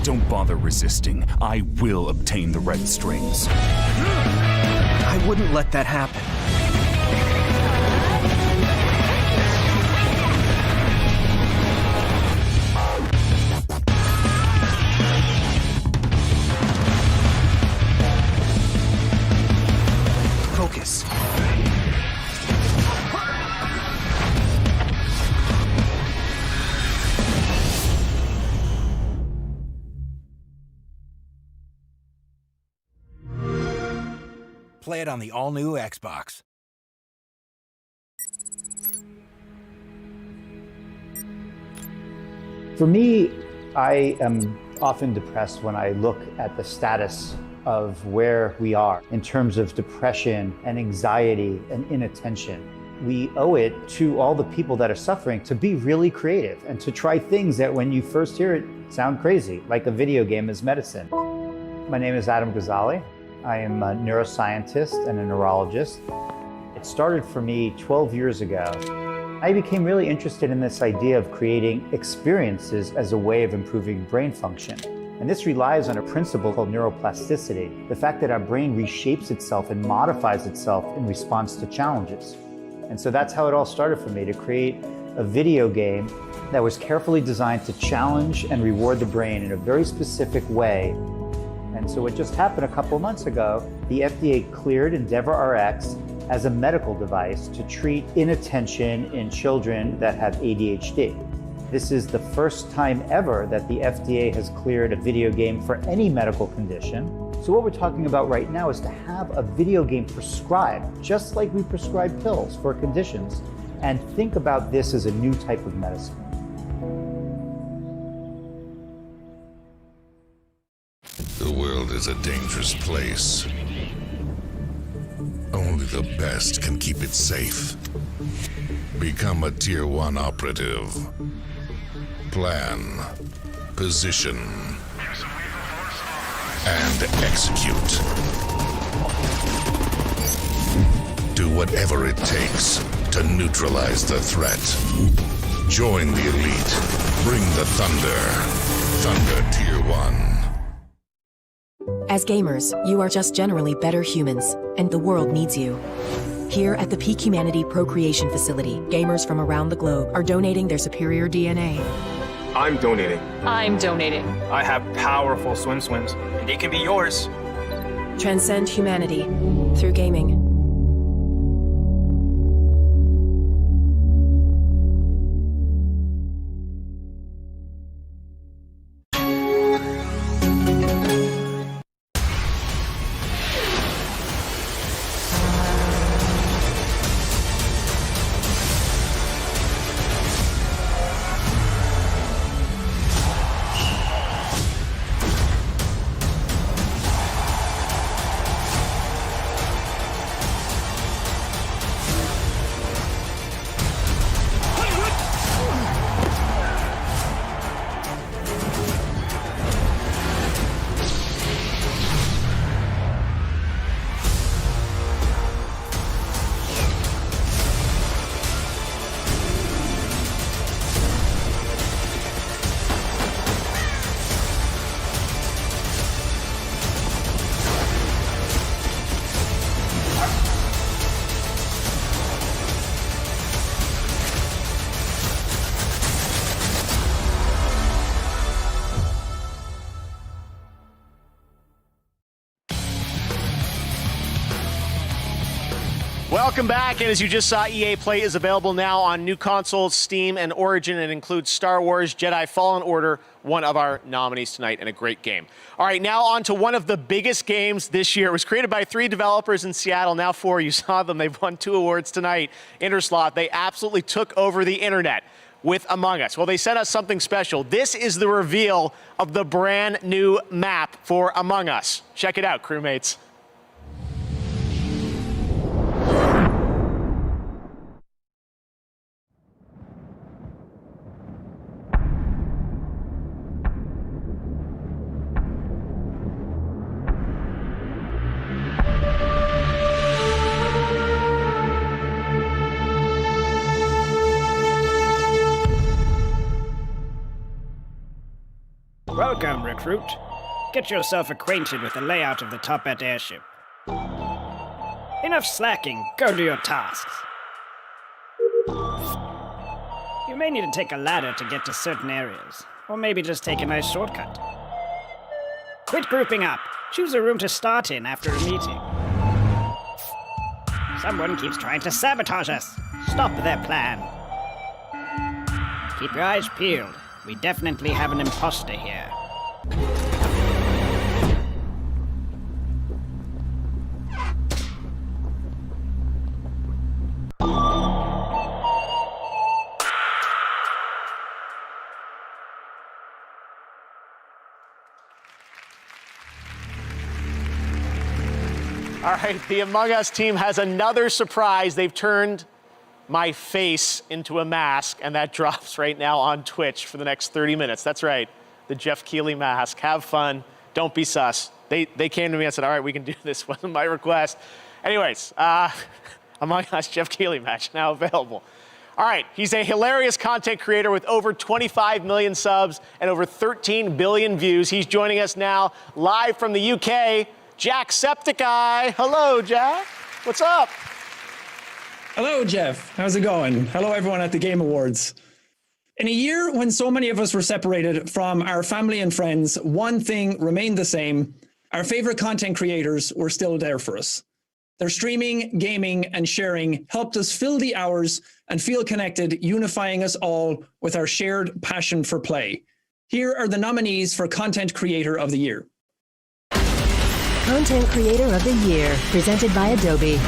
Don't bother resisting. I will obtain the red strings. I wouldn't let that happen. Focus. Play it on the all-new Xbox. For me, I am often depressed when I look at the status of where we are in terms of depression and anxiety and inattention. We owe it to all the people that are suffering to be really creative and to try things that when you first hear it sound crazy, like a video game as medicine. My name is Adam Ghazali. I am a neuroscientist and a neurologist. It started for me 12 years ago. I became really interested in this idea of creating experiences as a way of improving brain function. And this relies on a principle called neuroplasticity, the fact that our brain reshapes itself and modifies itself in response to challenges. And so that's how it all started for me, to create a video game that was carefully designed to challenge and reward the brain in a very specific way And so what just happened a couple months ago, the FDA cleared EndeavorRx as a medical device to treat inattention in children that have ADHD. This is the first time ever that the FDA has cleared a video game for any medical condition. So what we're talking about right now is to have a video game prescribed, just like we prescribe pills for conditions, and think about this as a new type of medicine. The world is a dangerous place. Only the best can keep it safe. Become a Tier 1 operative. Plan, position, and execute. Do whatever it takes to neutralize the threat. Join the elite. Bring the thunder. Thunder Tier 1. As gamers, you are just generally better humans, and the world needs you. Here at the Peak Humanity Procreation Facility, gamers from around the globe are donating their superior DNA. I'm donating. I'm donating. I have powerful swims, and they can be yours. Transcend humanity through gaming. Welcome back, and as you just saw, EA Play is available now on new consoles, Steam, and Origin. It includes Star Wars Jedi Fallen Order, one of our nominees tonight, and a great game. All right, now on to one of the biggest games this year. It was created by 3 developers in Seattle, now 4. You saw them. They've won 2 awards tonight. Interslot, they absolutely took over the internet with Among Us. Well, they sent us something special. This is the reveal of the brand new map for Among Us. Check it out, crewmates. Welcome, recruit. Get yourself acquainted with the layout of the Toppat airship. Enough slacking, go do your tasks. You may need to take a ladder to get to certain areas, or maybe just take a nice shortcut. Quit grouping up. Choose a room to start in after a meeting. Someone keeps trying to sabotage us. Stop their plan. Keep your eyes peeled. We definitely have an imposter here. All right, the Among Us team has another surprise. They've turned my face into a mask, and that drops right now on Twitch for the next 30 minutes. That's right, the Jeff Keighley mask. Have fun. Don't be sus. They came to me and said, all right, we can do this. Wasn't my request. Anyways, Among Us Jeff Keighley match now available. All right, he's a hilarious content creator with over 25 million subs and over 13 billion views. He's joining us now live from the UK, Jacksepticeye. Hello, Jack. What's up? Hello, Jeff. How's it going? Hello, everyone at the Game Awards. In a year when so many of us were separated from our family and friends, one thing remained the same: our favorite content creators were still there for us. Their streaming, gaming, and sharing helped us fill the hours and feel connected, unifying us all with our shared passion for play. Here are the nominees for Content Creator of the Year. Content Creator of the Year, presented by Adobe.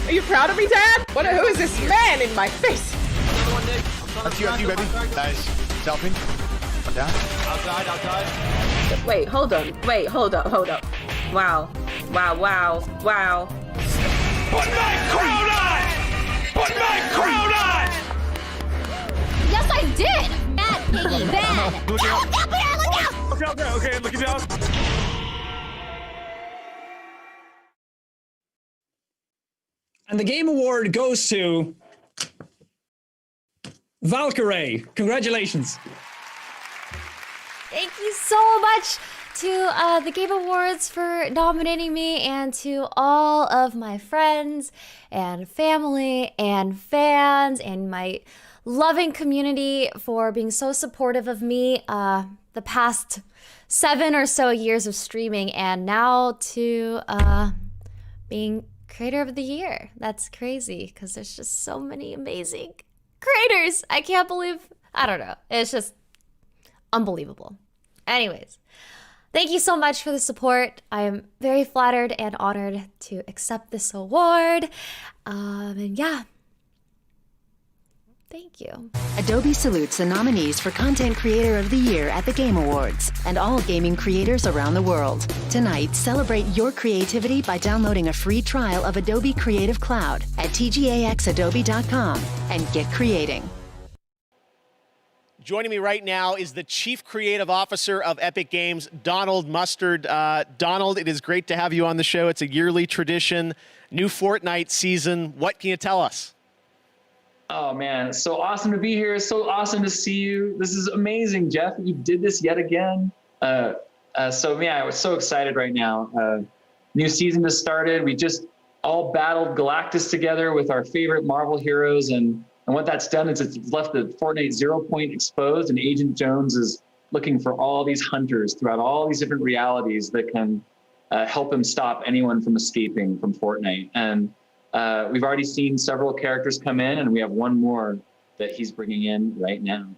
Are you proud of me, Dad? Who is this man in my face? Up to you, baby. Nice. Selfie. I'm down. Outside. Wait, hold on. Hold up. Wow. Put my crown on! Put my crown on! Yes, I did! Bad piggy, bad! Look out! Look out! Look out! Okay, looking down. And the Game Award goes to Valkyrae. Congratulations. Thank you so much to the Game Awards for nominating me, and to all of my friends and family and fans and my loving community for being so supportive of me the past 7 or so years of streaming, and now to being Creator of the Year. That's crazy because there's just so many amazing creators. I can't believe, I don't know. It's just unbelievable. Anyways, thank you so much for the support. I am very flattered and honored to accept this award. And yeah, thank you. Adobe salutes the nominees for Content Creator of the Year at the Game Awards and all gaming creators around the world. Tonight, celebrate your creativity by downloading a free trial of Adobe Creative Cloud at tgaxadobe.com and get creating. Joining me right now is the Chief Creative Officer of Epic Games, Donald Mustard. Donald, it is great to have you on the show. It's a yearly tradition, new Fortnite season. What can you tell us? Oh man, it's so awesome to be here. It's so awesome to see you. This is amazing, Jeff. You did this yet again. I was so excited right now. New season just started. We just all battled Galactus together with our favorite Marvel heroes, and what that's done is it's left the Fortnite 0 point exposed, and Agent Jones is looking for all these hunters throughout all these different realities that can help him stop anyone from escaping from Fortnite. And we've already seen several characters come in, and we have one more that he's bringing in right now.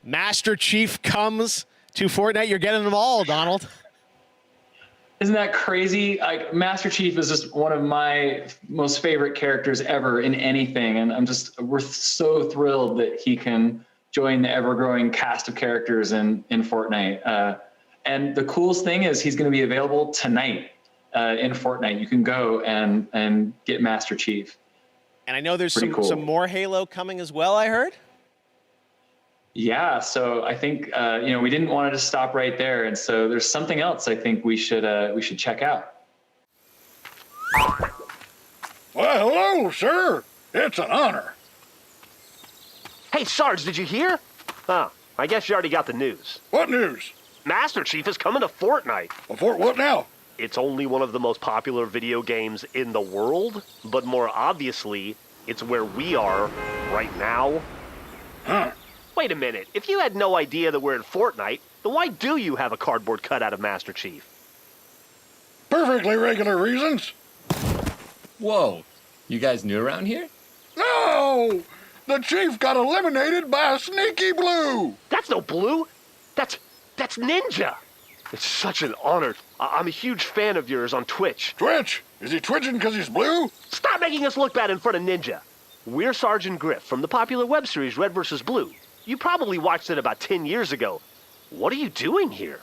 Master Chief comes to Fortnite. You're getting them all, Donald. Isn't that crazy? Like, Master Chief is just one of my most favorite characters ever in anything, and we're so thrilled that he can join the ever-growing cast of characters in Fortnite. And the coolest thing is he's going to be available tonight in Fortnite. You can go and get Master Chief. And I know there's Pretty some cool. more Halo coming as well, I heard. Yeah, so I think we didn't want to just stop right there, and so there's something else I think we should check out. Well, hello, sir. It's an honor. Hey, Sarge, did you hear? Oh, I guess you already got the news. What news? Master Chief is coming to Fortnite. Fort what now? It's only one of the most popular video games in the world, but more obviously, it's where we are right now. Huh. Wait a minute, if you had no idea that we're in Fortnite, then why do you have a cardboard cutout of Master Chief? Perfectly regular reasons. Whoa, you guys new around here? No! The chief got eliminated by a sneaky blue! That's no blue! That's Ninja! It's such an honor. I'm a huge fan of yours on Twitch. Twitch? Is he twitching because he's blue? Stop making us look bad in front of Ninja. We're Sergeant Griff from the popular web series Red vs. Blue. You probably watched it about 10 years ago. What are you doing here?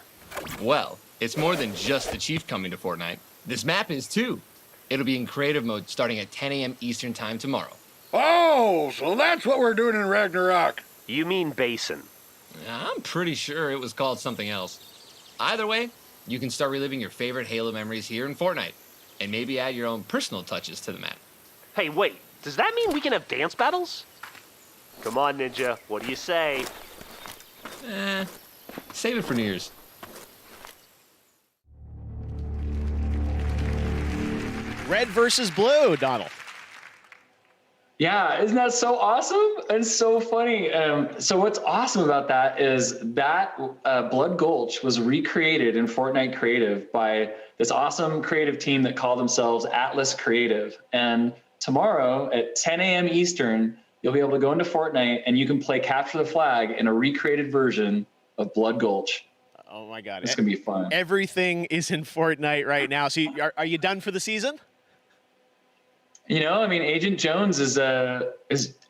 Well, it's more than just the Chief coming to Fortnite. This map is too. It'll be in creative mode starting at 10 a.m. Eastern time tomorrow. Oh, so that's what we're doing in Ragnarok. You mean Basin. I'm pretty sure it was called something else. Either way, you can start reliving your favorite Halo memories here in Fortnite, and maybe add your own personal touches to the map. Hey, wait, does that mean we can have dance battles? Come on, Ninja, what do you say? Save it for New Year's. Red versus blue, Donald. Yeah, isn't that so awesome and so funny? So what's awesome about that is that Blood Gulch was recreated in Fortnite Creative by this awesome creative team that call themselves Atlas Creative. And tomorrow at 10 a.m. Eastern, you'll be able to go into Fortnite and you can play Capture the Flag in a recreated version of Blood Gulch. Oh my God. It's going to be fun. Everything is in Fortnite right now. So are you done for the season? You know, I mean, Agent Jones is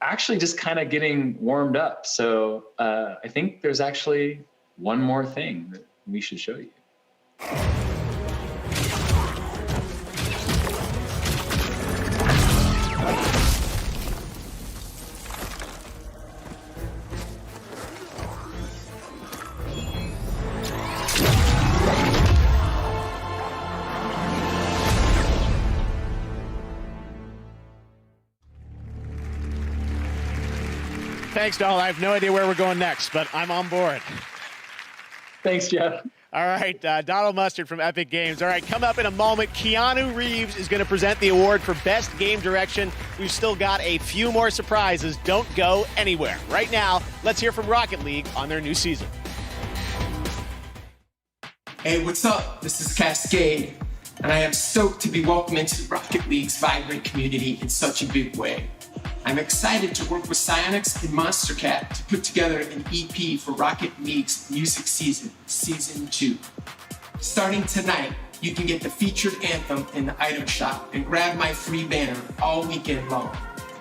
actually just kind of getting warmed up. So I think there's actually one more thing that we should show you. Thanks, Donald. I have no idea where we're going next, but I'm on board. Thanks, Jeff. All right, Donald Mustard from Epic Games. All right, coming up in a moment, Keanu Reeves is going to present the award for Best Game Direction. We've still got a few more surprises. Don't go anywhere. Right now, let's hear from Rocket League on their new season. Hey, what's up? This is Cascade, and I am stoked to be welcomed into Rocket League's vibrant community in such a big way. I'm excited to work with Psyonix and Monstercat to put together an EP for Rocket League's music season, Season 2. Starting tonight, you can get the featured anthem in the item shop and grab my free banner all weekend long.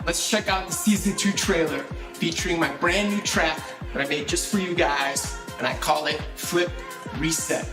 Let's check out the Season 2 trailer featuring my brand new track that I made just for you guys, and I call it Flip Reset.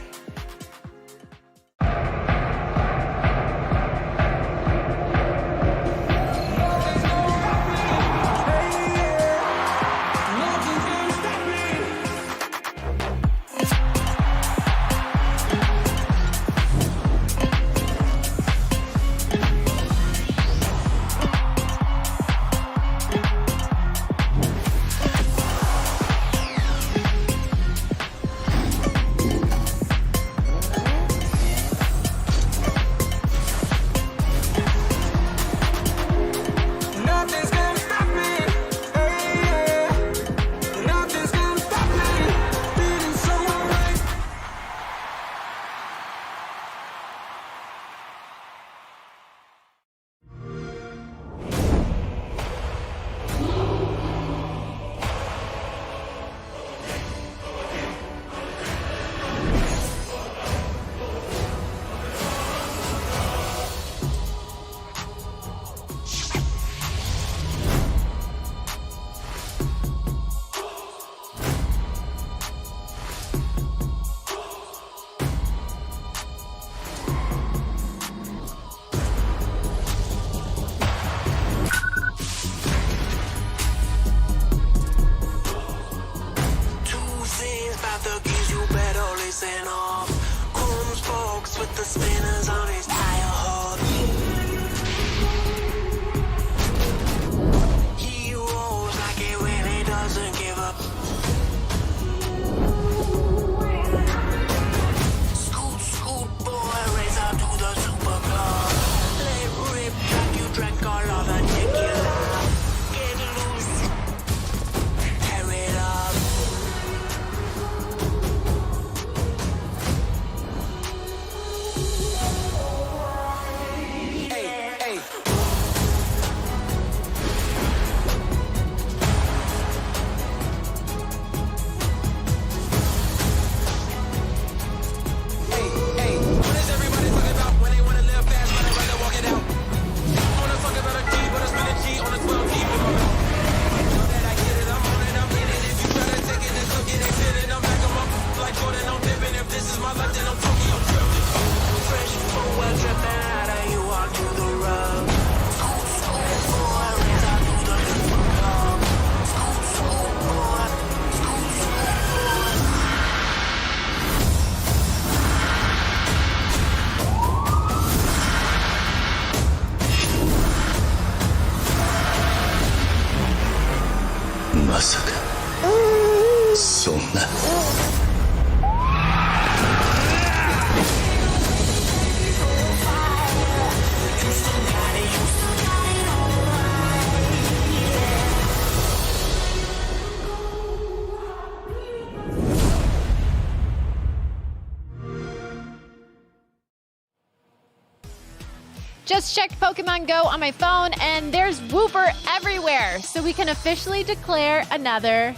Just checked Pokemon Go on my phone, and there's Wooper everywhere, so we can officially declare another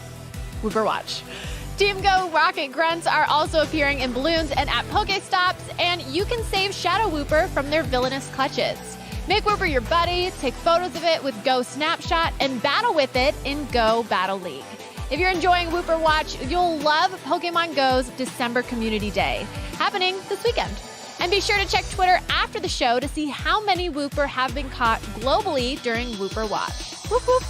Wooper Watch. Team Go Rocket Grunts are also appearing in balloons and at Pokestops, and you can save Shadow Wooper from their villainous clutches. Make Wooper your buddy, take photos of it with Go Snapshot, and battle with it in Go Battle League. If you're enjoying Wooper Watch, you'll love Pokemon Go's December Community Day, happening this weekend. And be sure to check Twitter after the show to see how many Wooper have been caught globally during Wooper Watch. Whoop whoop.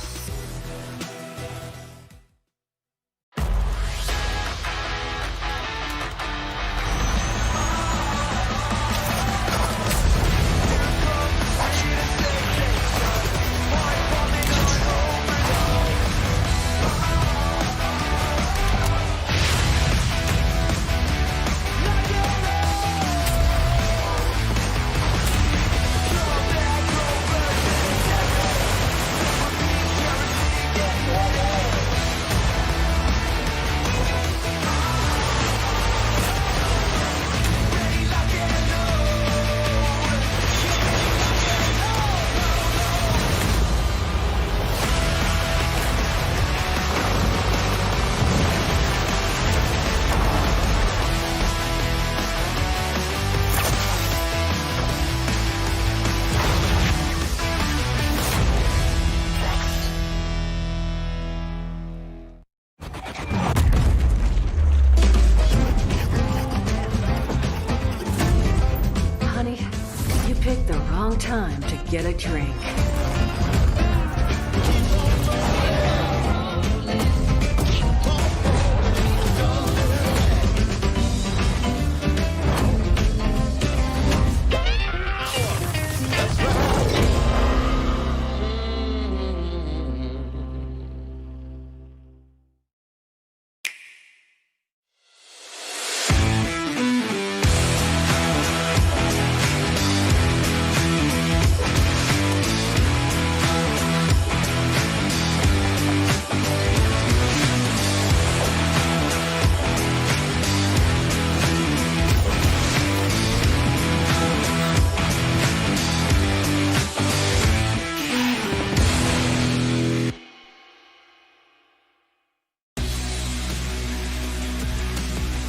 Time to get a drink.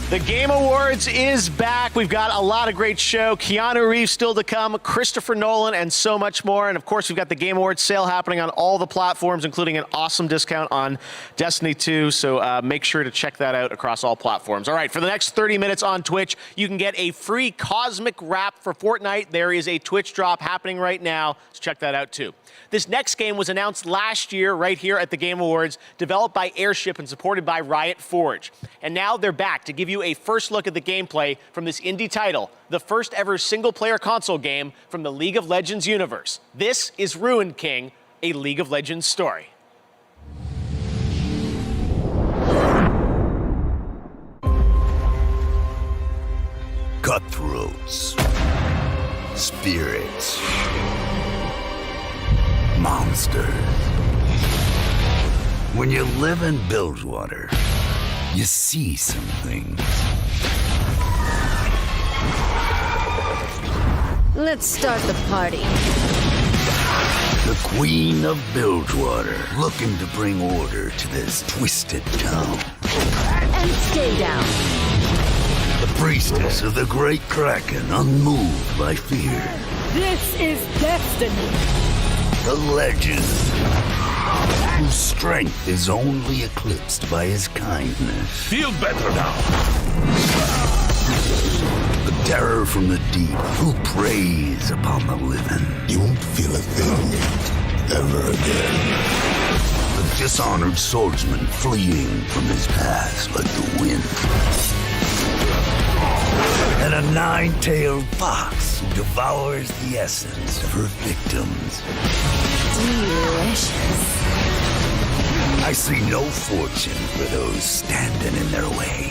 The Game Awards is back. We've got a lot of great show. Keanu Reeves still to come, Christopher Nolan, and so much more. And of course, we've got the Game Awards sale happening on all the platforms, including an awesome discount on Destiny 2. So make sure to check that out across all platforms. All right, for the next 30 minutes on Twitch, you can get a free Cosmic Wrap for Fortnite. There is a Twitch drop happening right now, so check that out too. This next game was announced last year right here at the Game Awards, developed by Airship and supported by Riot Forge. And now they're back to give you a first look at the gameplay from this indie title, the first ever single-player console game from the League of Legends universe. This is Ruined King, a League of Legends story. Cutthroats, spirits, monsters. When you live in Bilgewater, you see some things. Let's start the party. The Queen of Bilgewater, looking to bring order to this twisted town. And stay down. The priestess of the Great Kraken, unmoved by fear. This is destiny. The legend, whose strength is only eclipsed by his kindness. Feel better now. The terror from the deep, who preys upon the living. You won't feel a thing ever again. The dishonored swordsman fleeing from his past like the wind. And a nine-tailed fox who devours the essence of her victims. Delicious. I see no fortune for those standing in their way.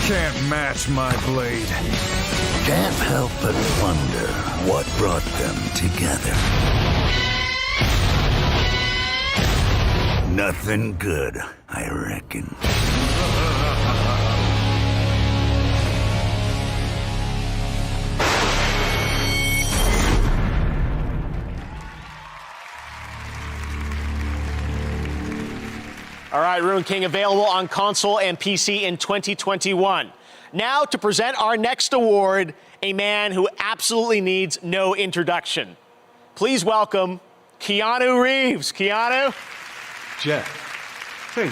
Can't match my blade. Can't help but wonder what brought them together. Nothing good, I reckon. All right, Ruin King available on console and PC in 2021. Now to present our next award, a man who absolutely needs no introduction. Please welcome Keanu Reeves. Keanu? Jeff, thank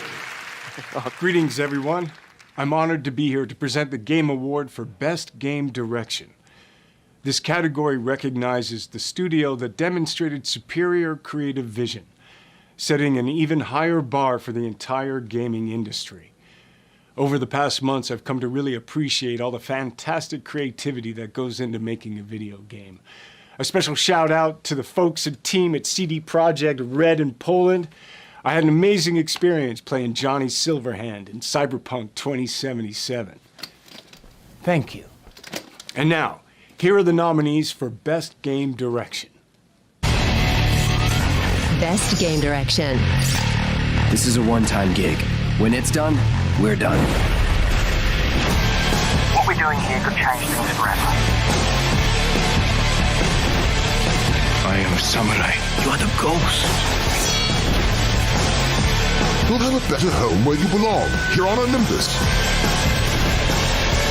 you. Greetings, everyone. I'm honored to be here to present the Game Award for Best Game Direction. This category recognizes the studio that demonstrated superior creative vision, setting an even higher bar for the entire gaming industry. Over the past months, I've come to really appreciate all the fantastic creativity that goes into making a video game. A special shout out to the folks and team at CD Projekt Red in Poland. I had an amazing experience playing Johnny Silverhand in Cyberpunk 2077. Thank you. And now, here are the nominees for Best Game Direction. Best Game Direction. This is a one-time gig. When it's done, we're done. What we're doing here could change things forever. I am a samurai. You are the ghost. You'll have a better home where you belong, here on Olympus.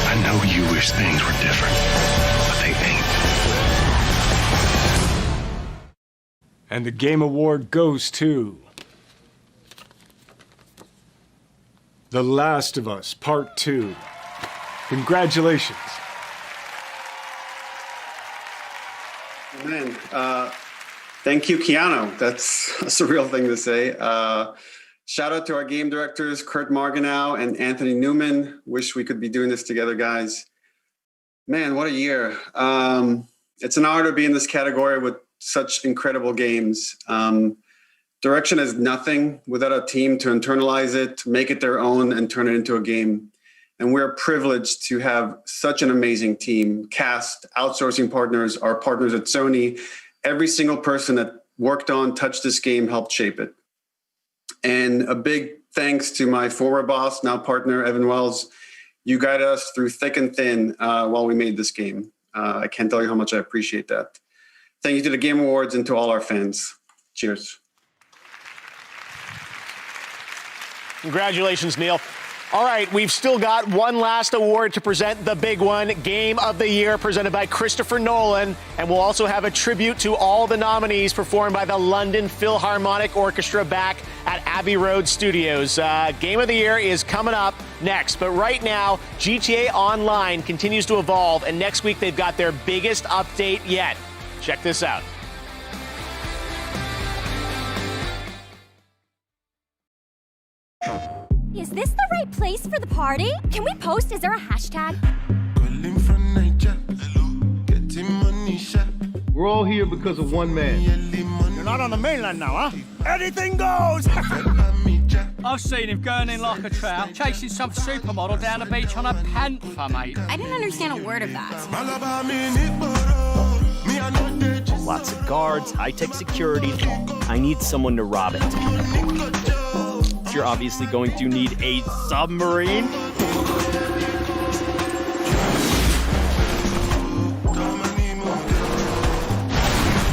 I know you wish things were different, but they ain't. And the Game Award goes to The Last of Us Part 2. Congratulations. Man, thank you, Keanu. That's a real thing to say. Shout out to our game directors, Kurt Marganow and Anthony Newman. Wish we could be doing this together, guys. Man, what a year. It's an honor to be in this category with such incredible games. Direction is nothing without a team to internalize it, make it their own, and turn it into a game. And we're privileged to have such an amazing team, cast, outsourcing partners, our partners at Sony. Every single person that worked on, touched this game, helped shape it. And a big thanks to my former boss, now partner, Evan Wells. You guided us through thick and thin while we made this game. I can't tell you how much I appreciate that. Thank you to the Game Awards and to all our fans. Cheers. Congratulations, Neil. All right, we've still got one last award to present, the big one, Game of the Year, presented by Christopher Nolan. And we'll also have a tribute to all the nominees performed by the London Philharmonic Orchestra back at Abbey Road Studios. Game of the Year is coming up next. But right now, GTA Online continues to evolve, and next week they've got their biggest update yet. Check this out. Is this the right place for the party? Can we post? Is there a hashtag? We're all here because of one man. You're not on the mainland now, huh? Anything goes! I've seen him going in like a trout, chasing some supermodel down the beach on a panther, mate. I didn't understand a word of that. Lots of guards, high-tech security. I need someone to rob it. You're obviously going to need a submarine.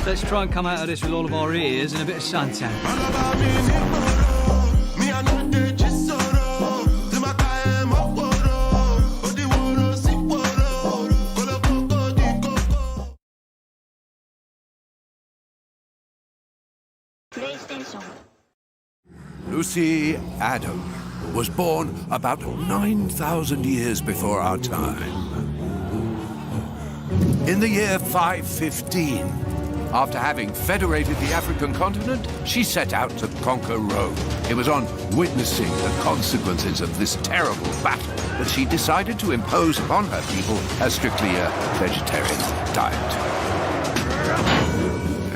Let's try and come out of this with all of our ears and a bit of suntan. Lucy Adam was born about 9,000 years before our time. In the year 515, after having federated the African continent, she set out to conquer Rome. It was on witnessing the consequences of this terrible battle that she decided to impose upon her people a strictly vegetarian diet.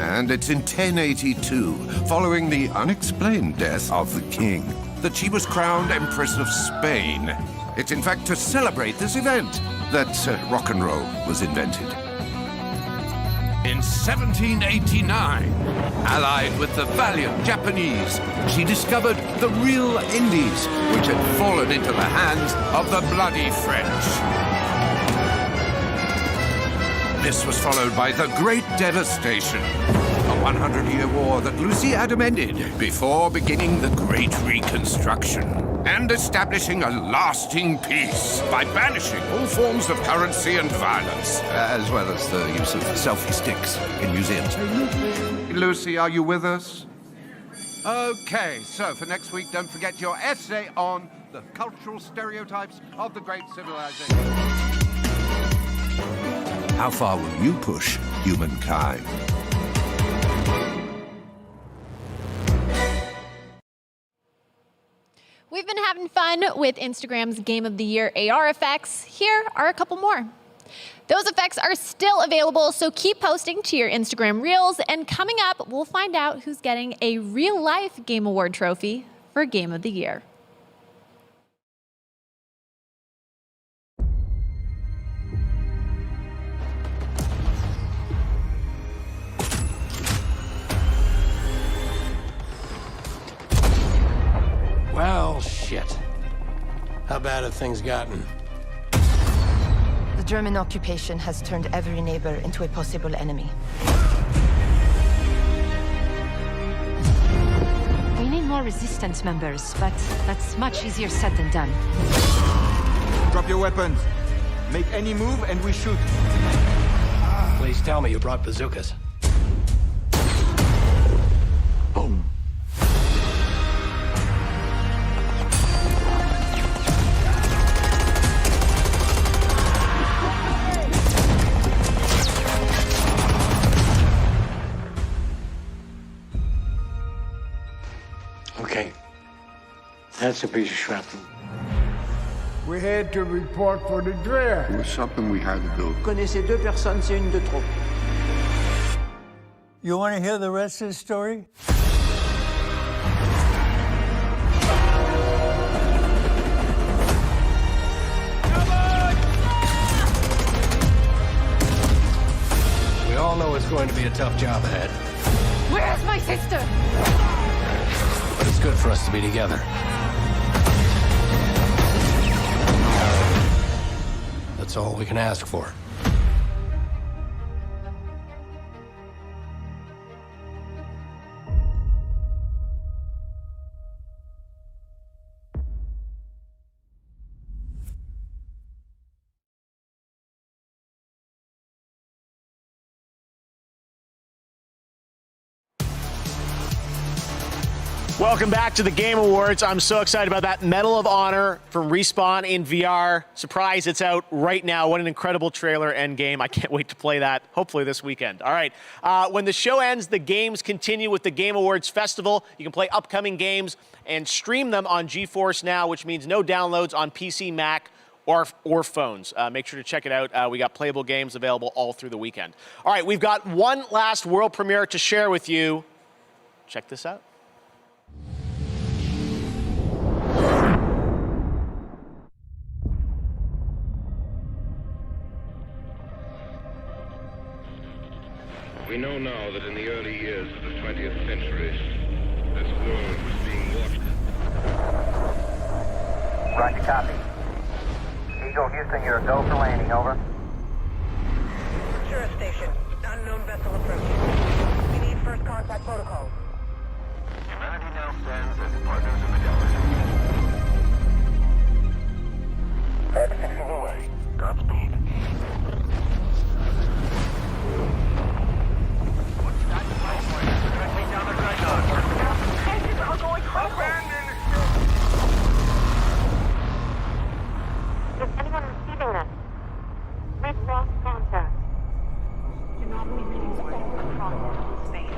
And it's in 1082, following the unexplained death of the king, that she was crowned Empress of Spain. It's in fact to celebrate this event that rock and roll was invented. In 1789, allied with the valiant Japanese, she discovered the real Indies, which had fallen into the hands of the bloody French. This was followed by the Great Devastation, a 100-year war that Lucy Adam ended before beginning the Great Reconstruction and establishing a lasting peace by banishing all forms of currency and violence, as well as the use of selfie sticks in museums. Lucy, are you with us? Okay, so for next week, don't forget your essay on the cultural stereotypes of the great civilization. How far will you push humankind? We've been having fun with Instagram's Game of the Year AR effects. Here are a couple more. Those effects are still available, so keep posting to your Instagram Reels. And coming up, we'll find out who's getting a real-life Game Award trophy for Game of the Year. Well, shit. How bad have things gotten? The German occupation has turned every neighbor into a possible enemy. We need more resistance members, but that's much easier said than done. Drop your weapons. Make any move and we shoot. Please tell me you brought bazookas. Boom. Okay. That's a piece of shrapnel. We had to report for the draft. It was something we had to do. Connaissez deux personnes, c'est une de trop. You want to hear the rest of the story? We all know it's going to be a tough job ahead. Where's my sister? But it's good for us to be together. That's all we can ask for. Welcome back to the Game Awards. I'm so excited about that Medal of Honor from Respawn in VR. Surprise, it's out right now. What an incredible trailer and game. I can't wait to play that, hopefully this weekend. All right, when the show ends, the games continue with the Game Awards Festival. You can play upcoming games and stream them on GeForce Now, which means no downloads on PC, Mac, or phones. Make sure to check it out. We got playable games available all through the weekend. All right, we've got one last world premiere to share with you. Check this out. We know now that in the early years of the 20th century, this world was being watched. Roger, copy. Eagle Houston, you're a go for landing, over. Ventura Station. Unknown vessel approaching. We need first contact protocol. Humanity now stands as partners of the galaxy. X-6 away. Godspeed. Engines are going crazy. Is anyone receiving this? We've lost contact. Do not be reading across space.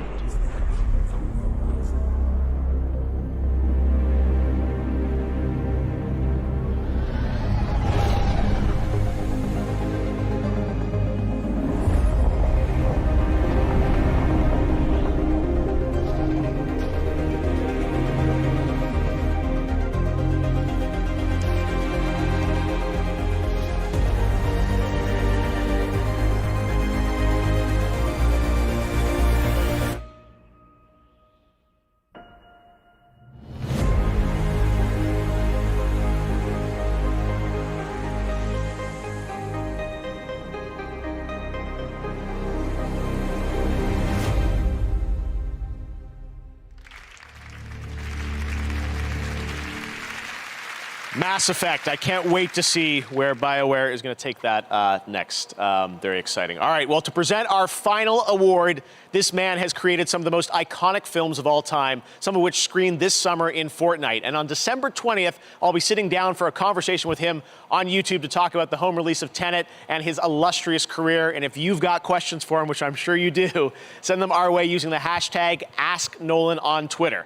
Mass Effect. I can't wait to see where BioWare is going to take that next. Very exciting. All right, well, to present our final award, this man has created some of the most iconic films of all time, some of which screened this summer in Fortnite. And on December 20th, I'll be sitting down for a conversation with him on YouTube to talk about the home release of Tenet and his illustrious career. And if you've got questions for him, which I'm sure you do, send them our way using the hashtag AskNolan on Twitter.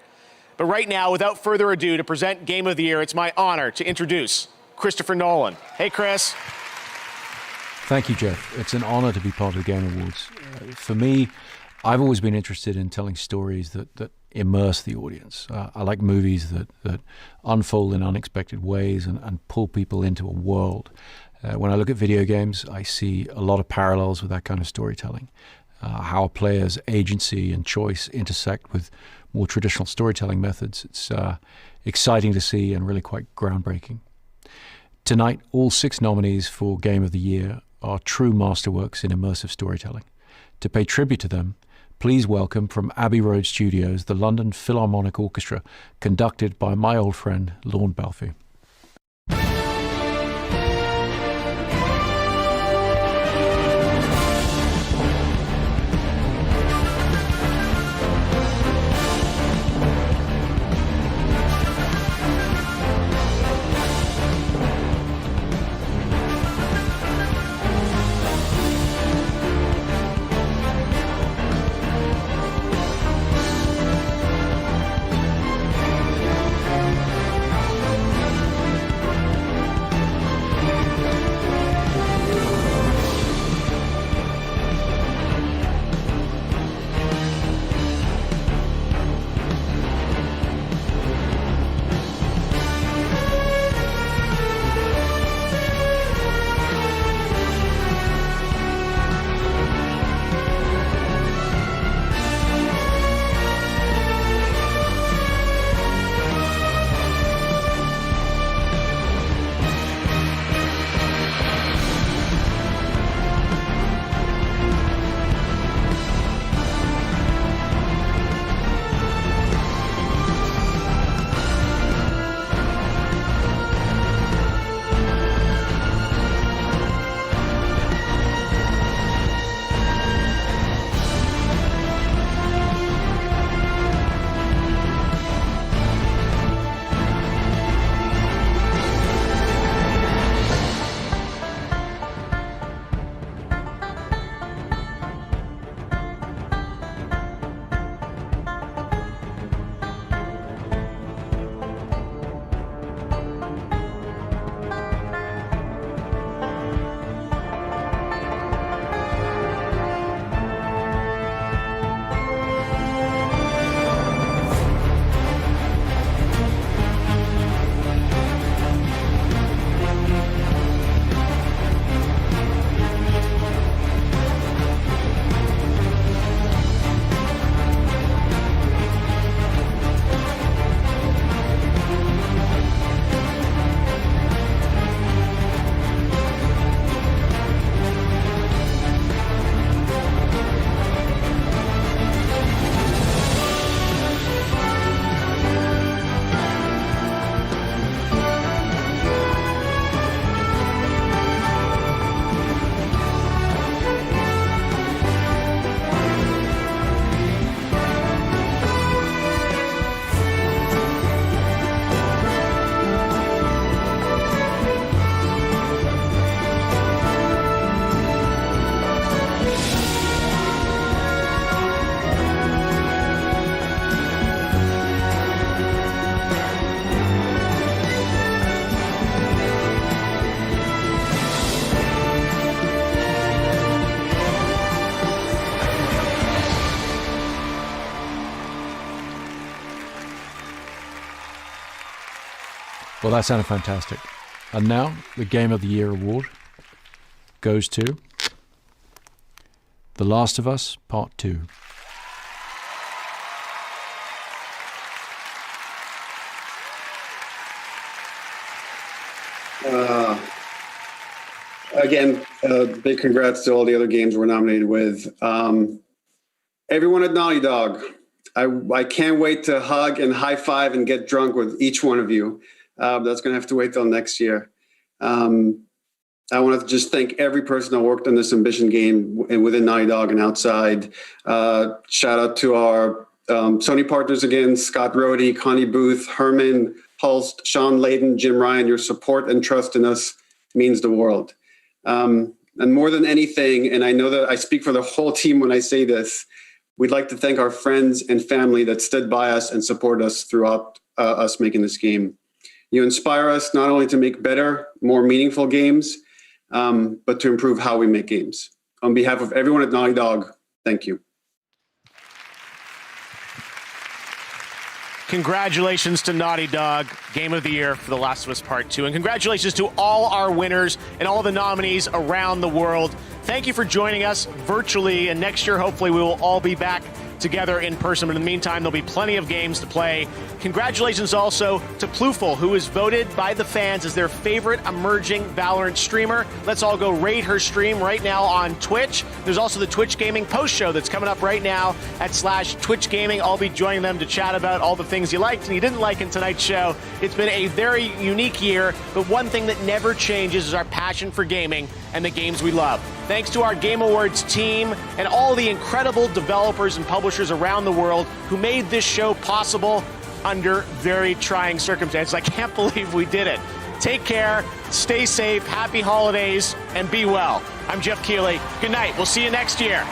But right now, without further ado, to present Game of the Year, it's my honor to introduce Christopher Nolan. Hey, Chris. Thank you, Jeff. It's an honor to be part of the Game Awards. For me, I've always been interested in telling stories that immerse the audience. I like movies that unfold in unexpected ways and pull people into a world. When I look at video games, I see a lot of parallels with that kind of storytelling. How a player's agency and choice intersect with more traditional storytelling methods. It's exciting to see and really quite groundbreaking. Tonight, all 6 nominees for Game of the Year are true masterworks in immersive storytelling. To pay tribute to them, please welcome from Abbey Road Studios the London Philharmonic Orchestra, conducted by my old friend Lorne Balfe. Well, that sounded fantastic. And now, the Game of the Year award goes to The Last of Us Part 2. Again, big congrats to all the other games we're nominated with. Everyone at Naughty Dog, I can't wait to hug and high five and get drunk with each one of you. That's going to have to wait till next year. I want to just thank every person that worked on this Ambition game within Naughty Dog and outside. Shout out to our Sony partners again, Scott Rohde, Connie Booth, Herman, Hulst, Sean Layden, Jim Ryan. Your support and trust in us means the world. And more than anything, and I know that I speak for the whole team when I say this, we'd like to thank our friends and family that stood by us and supported us throughout us making this game. You inspire us not only to make better, more meaningful games, but to improve how we make games. On behalf of everyone at Naughty Dog, thank you. Congratulations to Naughty Dog, Game of the Year for The Last of Us Part 2. And congratulations to all our winners and all the nominees around the world. Thank you for joining us virtually. And next year, hopefully, we will all be back together in person. But in the meantime, there'll be plenty of games to play. Congratulations also to Plouful, who is voted by the fans as their favorite emerging Valorant streamer. Let's all go raid her stream right now on Twitch. There's also the Twitch Gaming post show that's coming up right now at /Twitch Gaming. I'll be joining them to chat about all the things you liked and you didn't like in tonight's show. It's been a very unique year, but one thing that never changes is our passion for gaming and the games we love. Thanks to our Game Awards team and all the incredible developers and publishers around the world who made this show possible under very trying circumstances. I can't believe we did it. Take care, stay safe, happy holidays, and be well. I'm Jeff Keighley. Good night. We'll see you next year.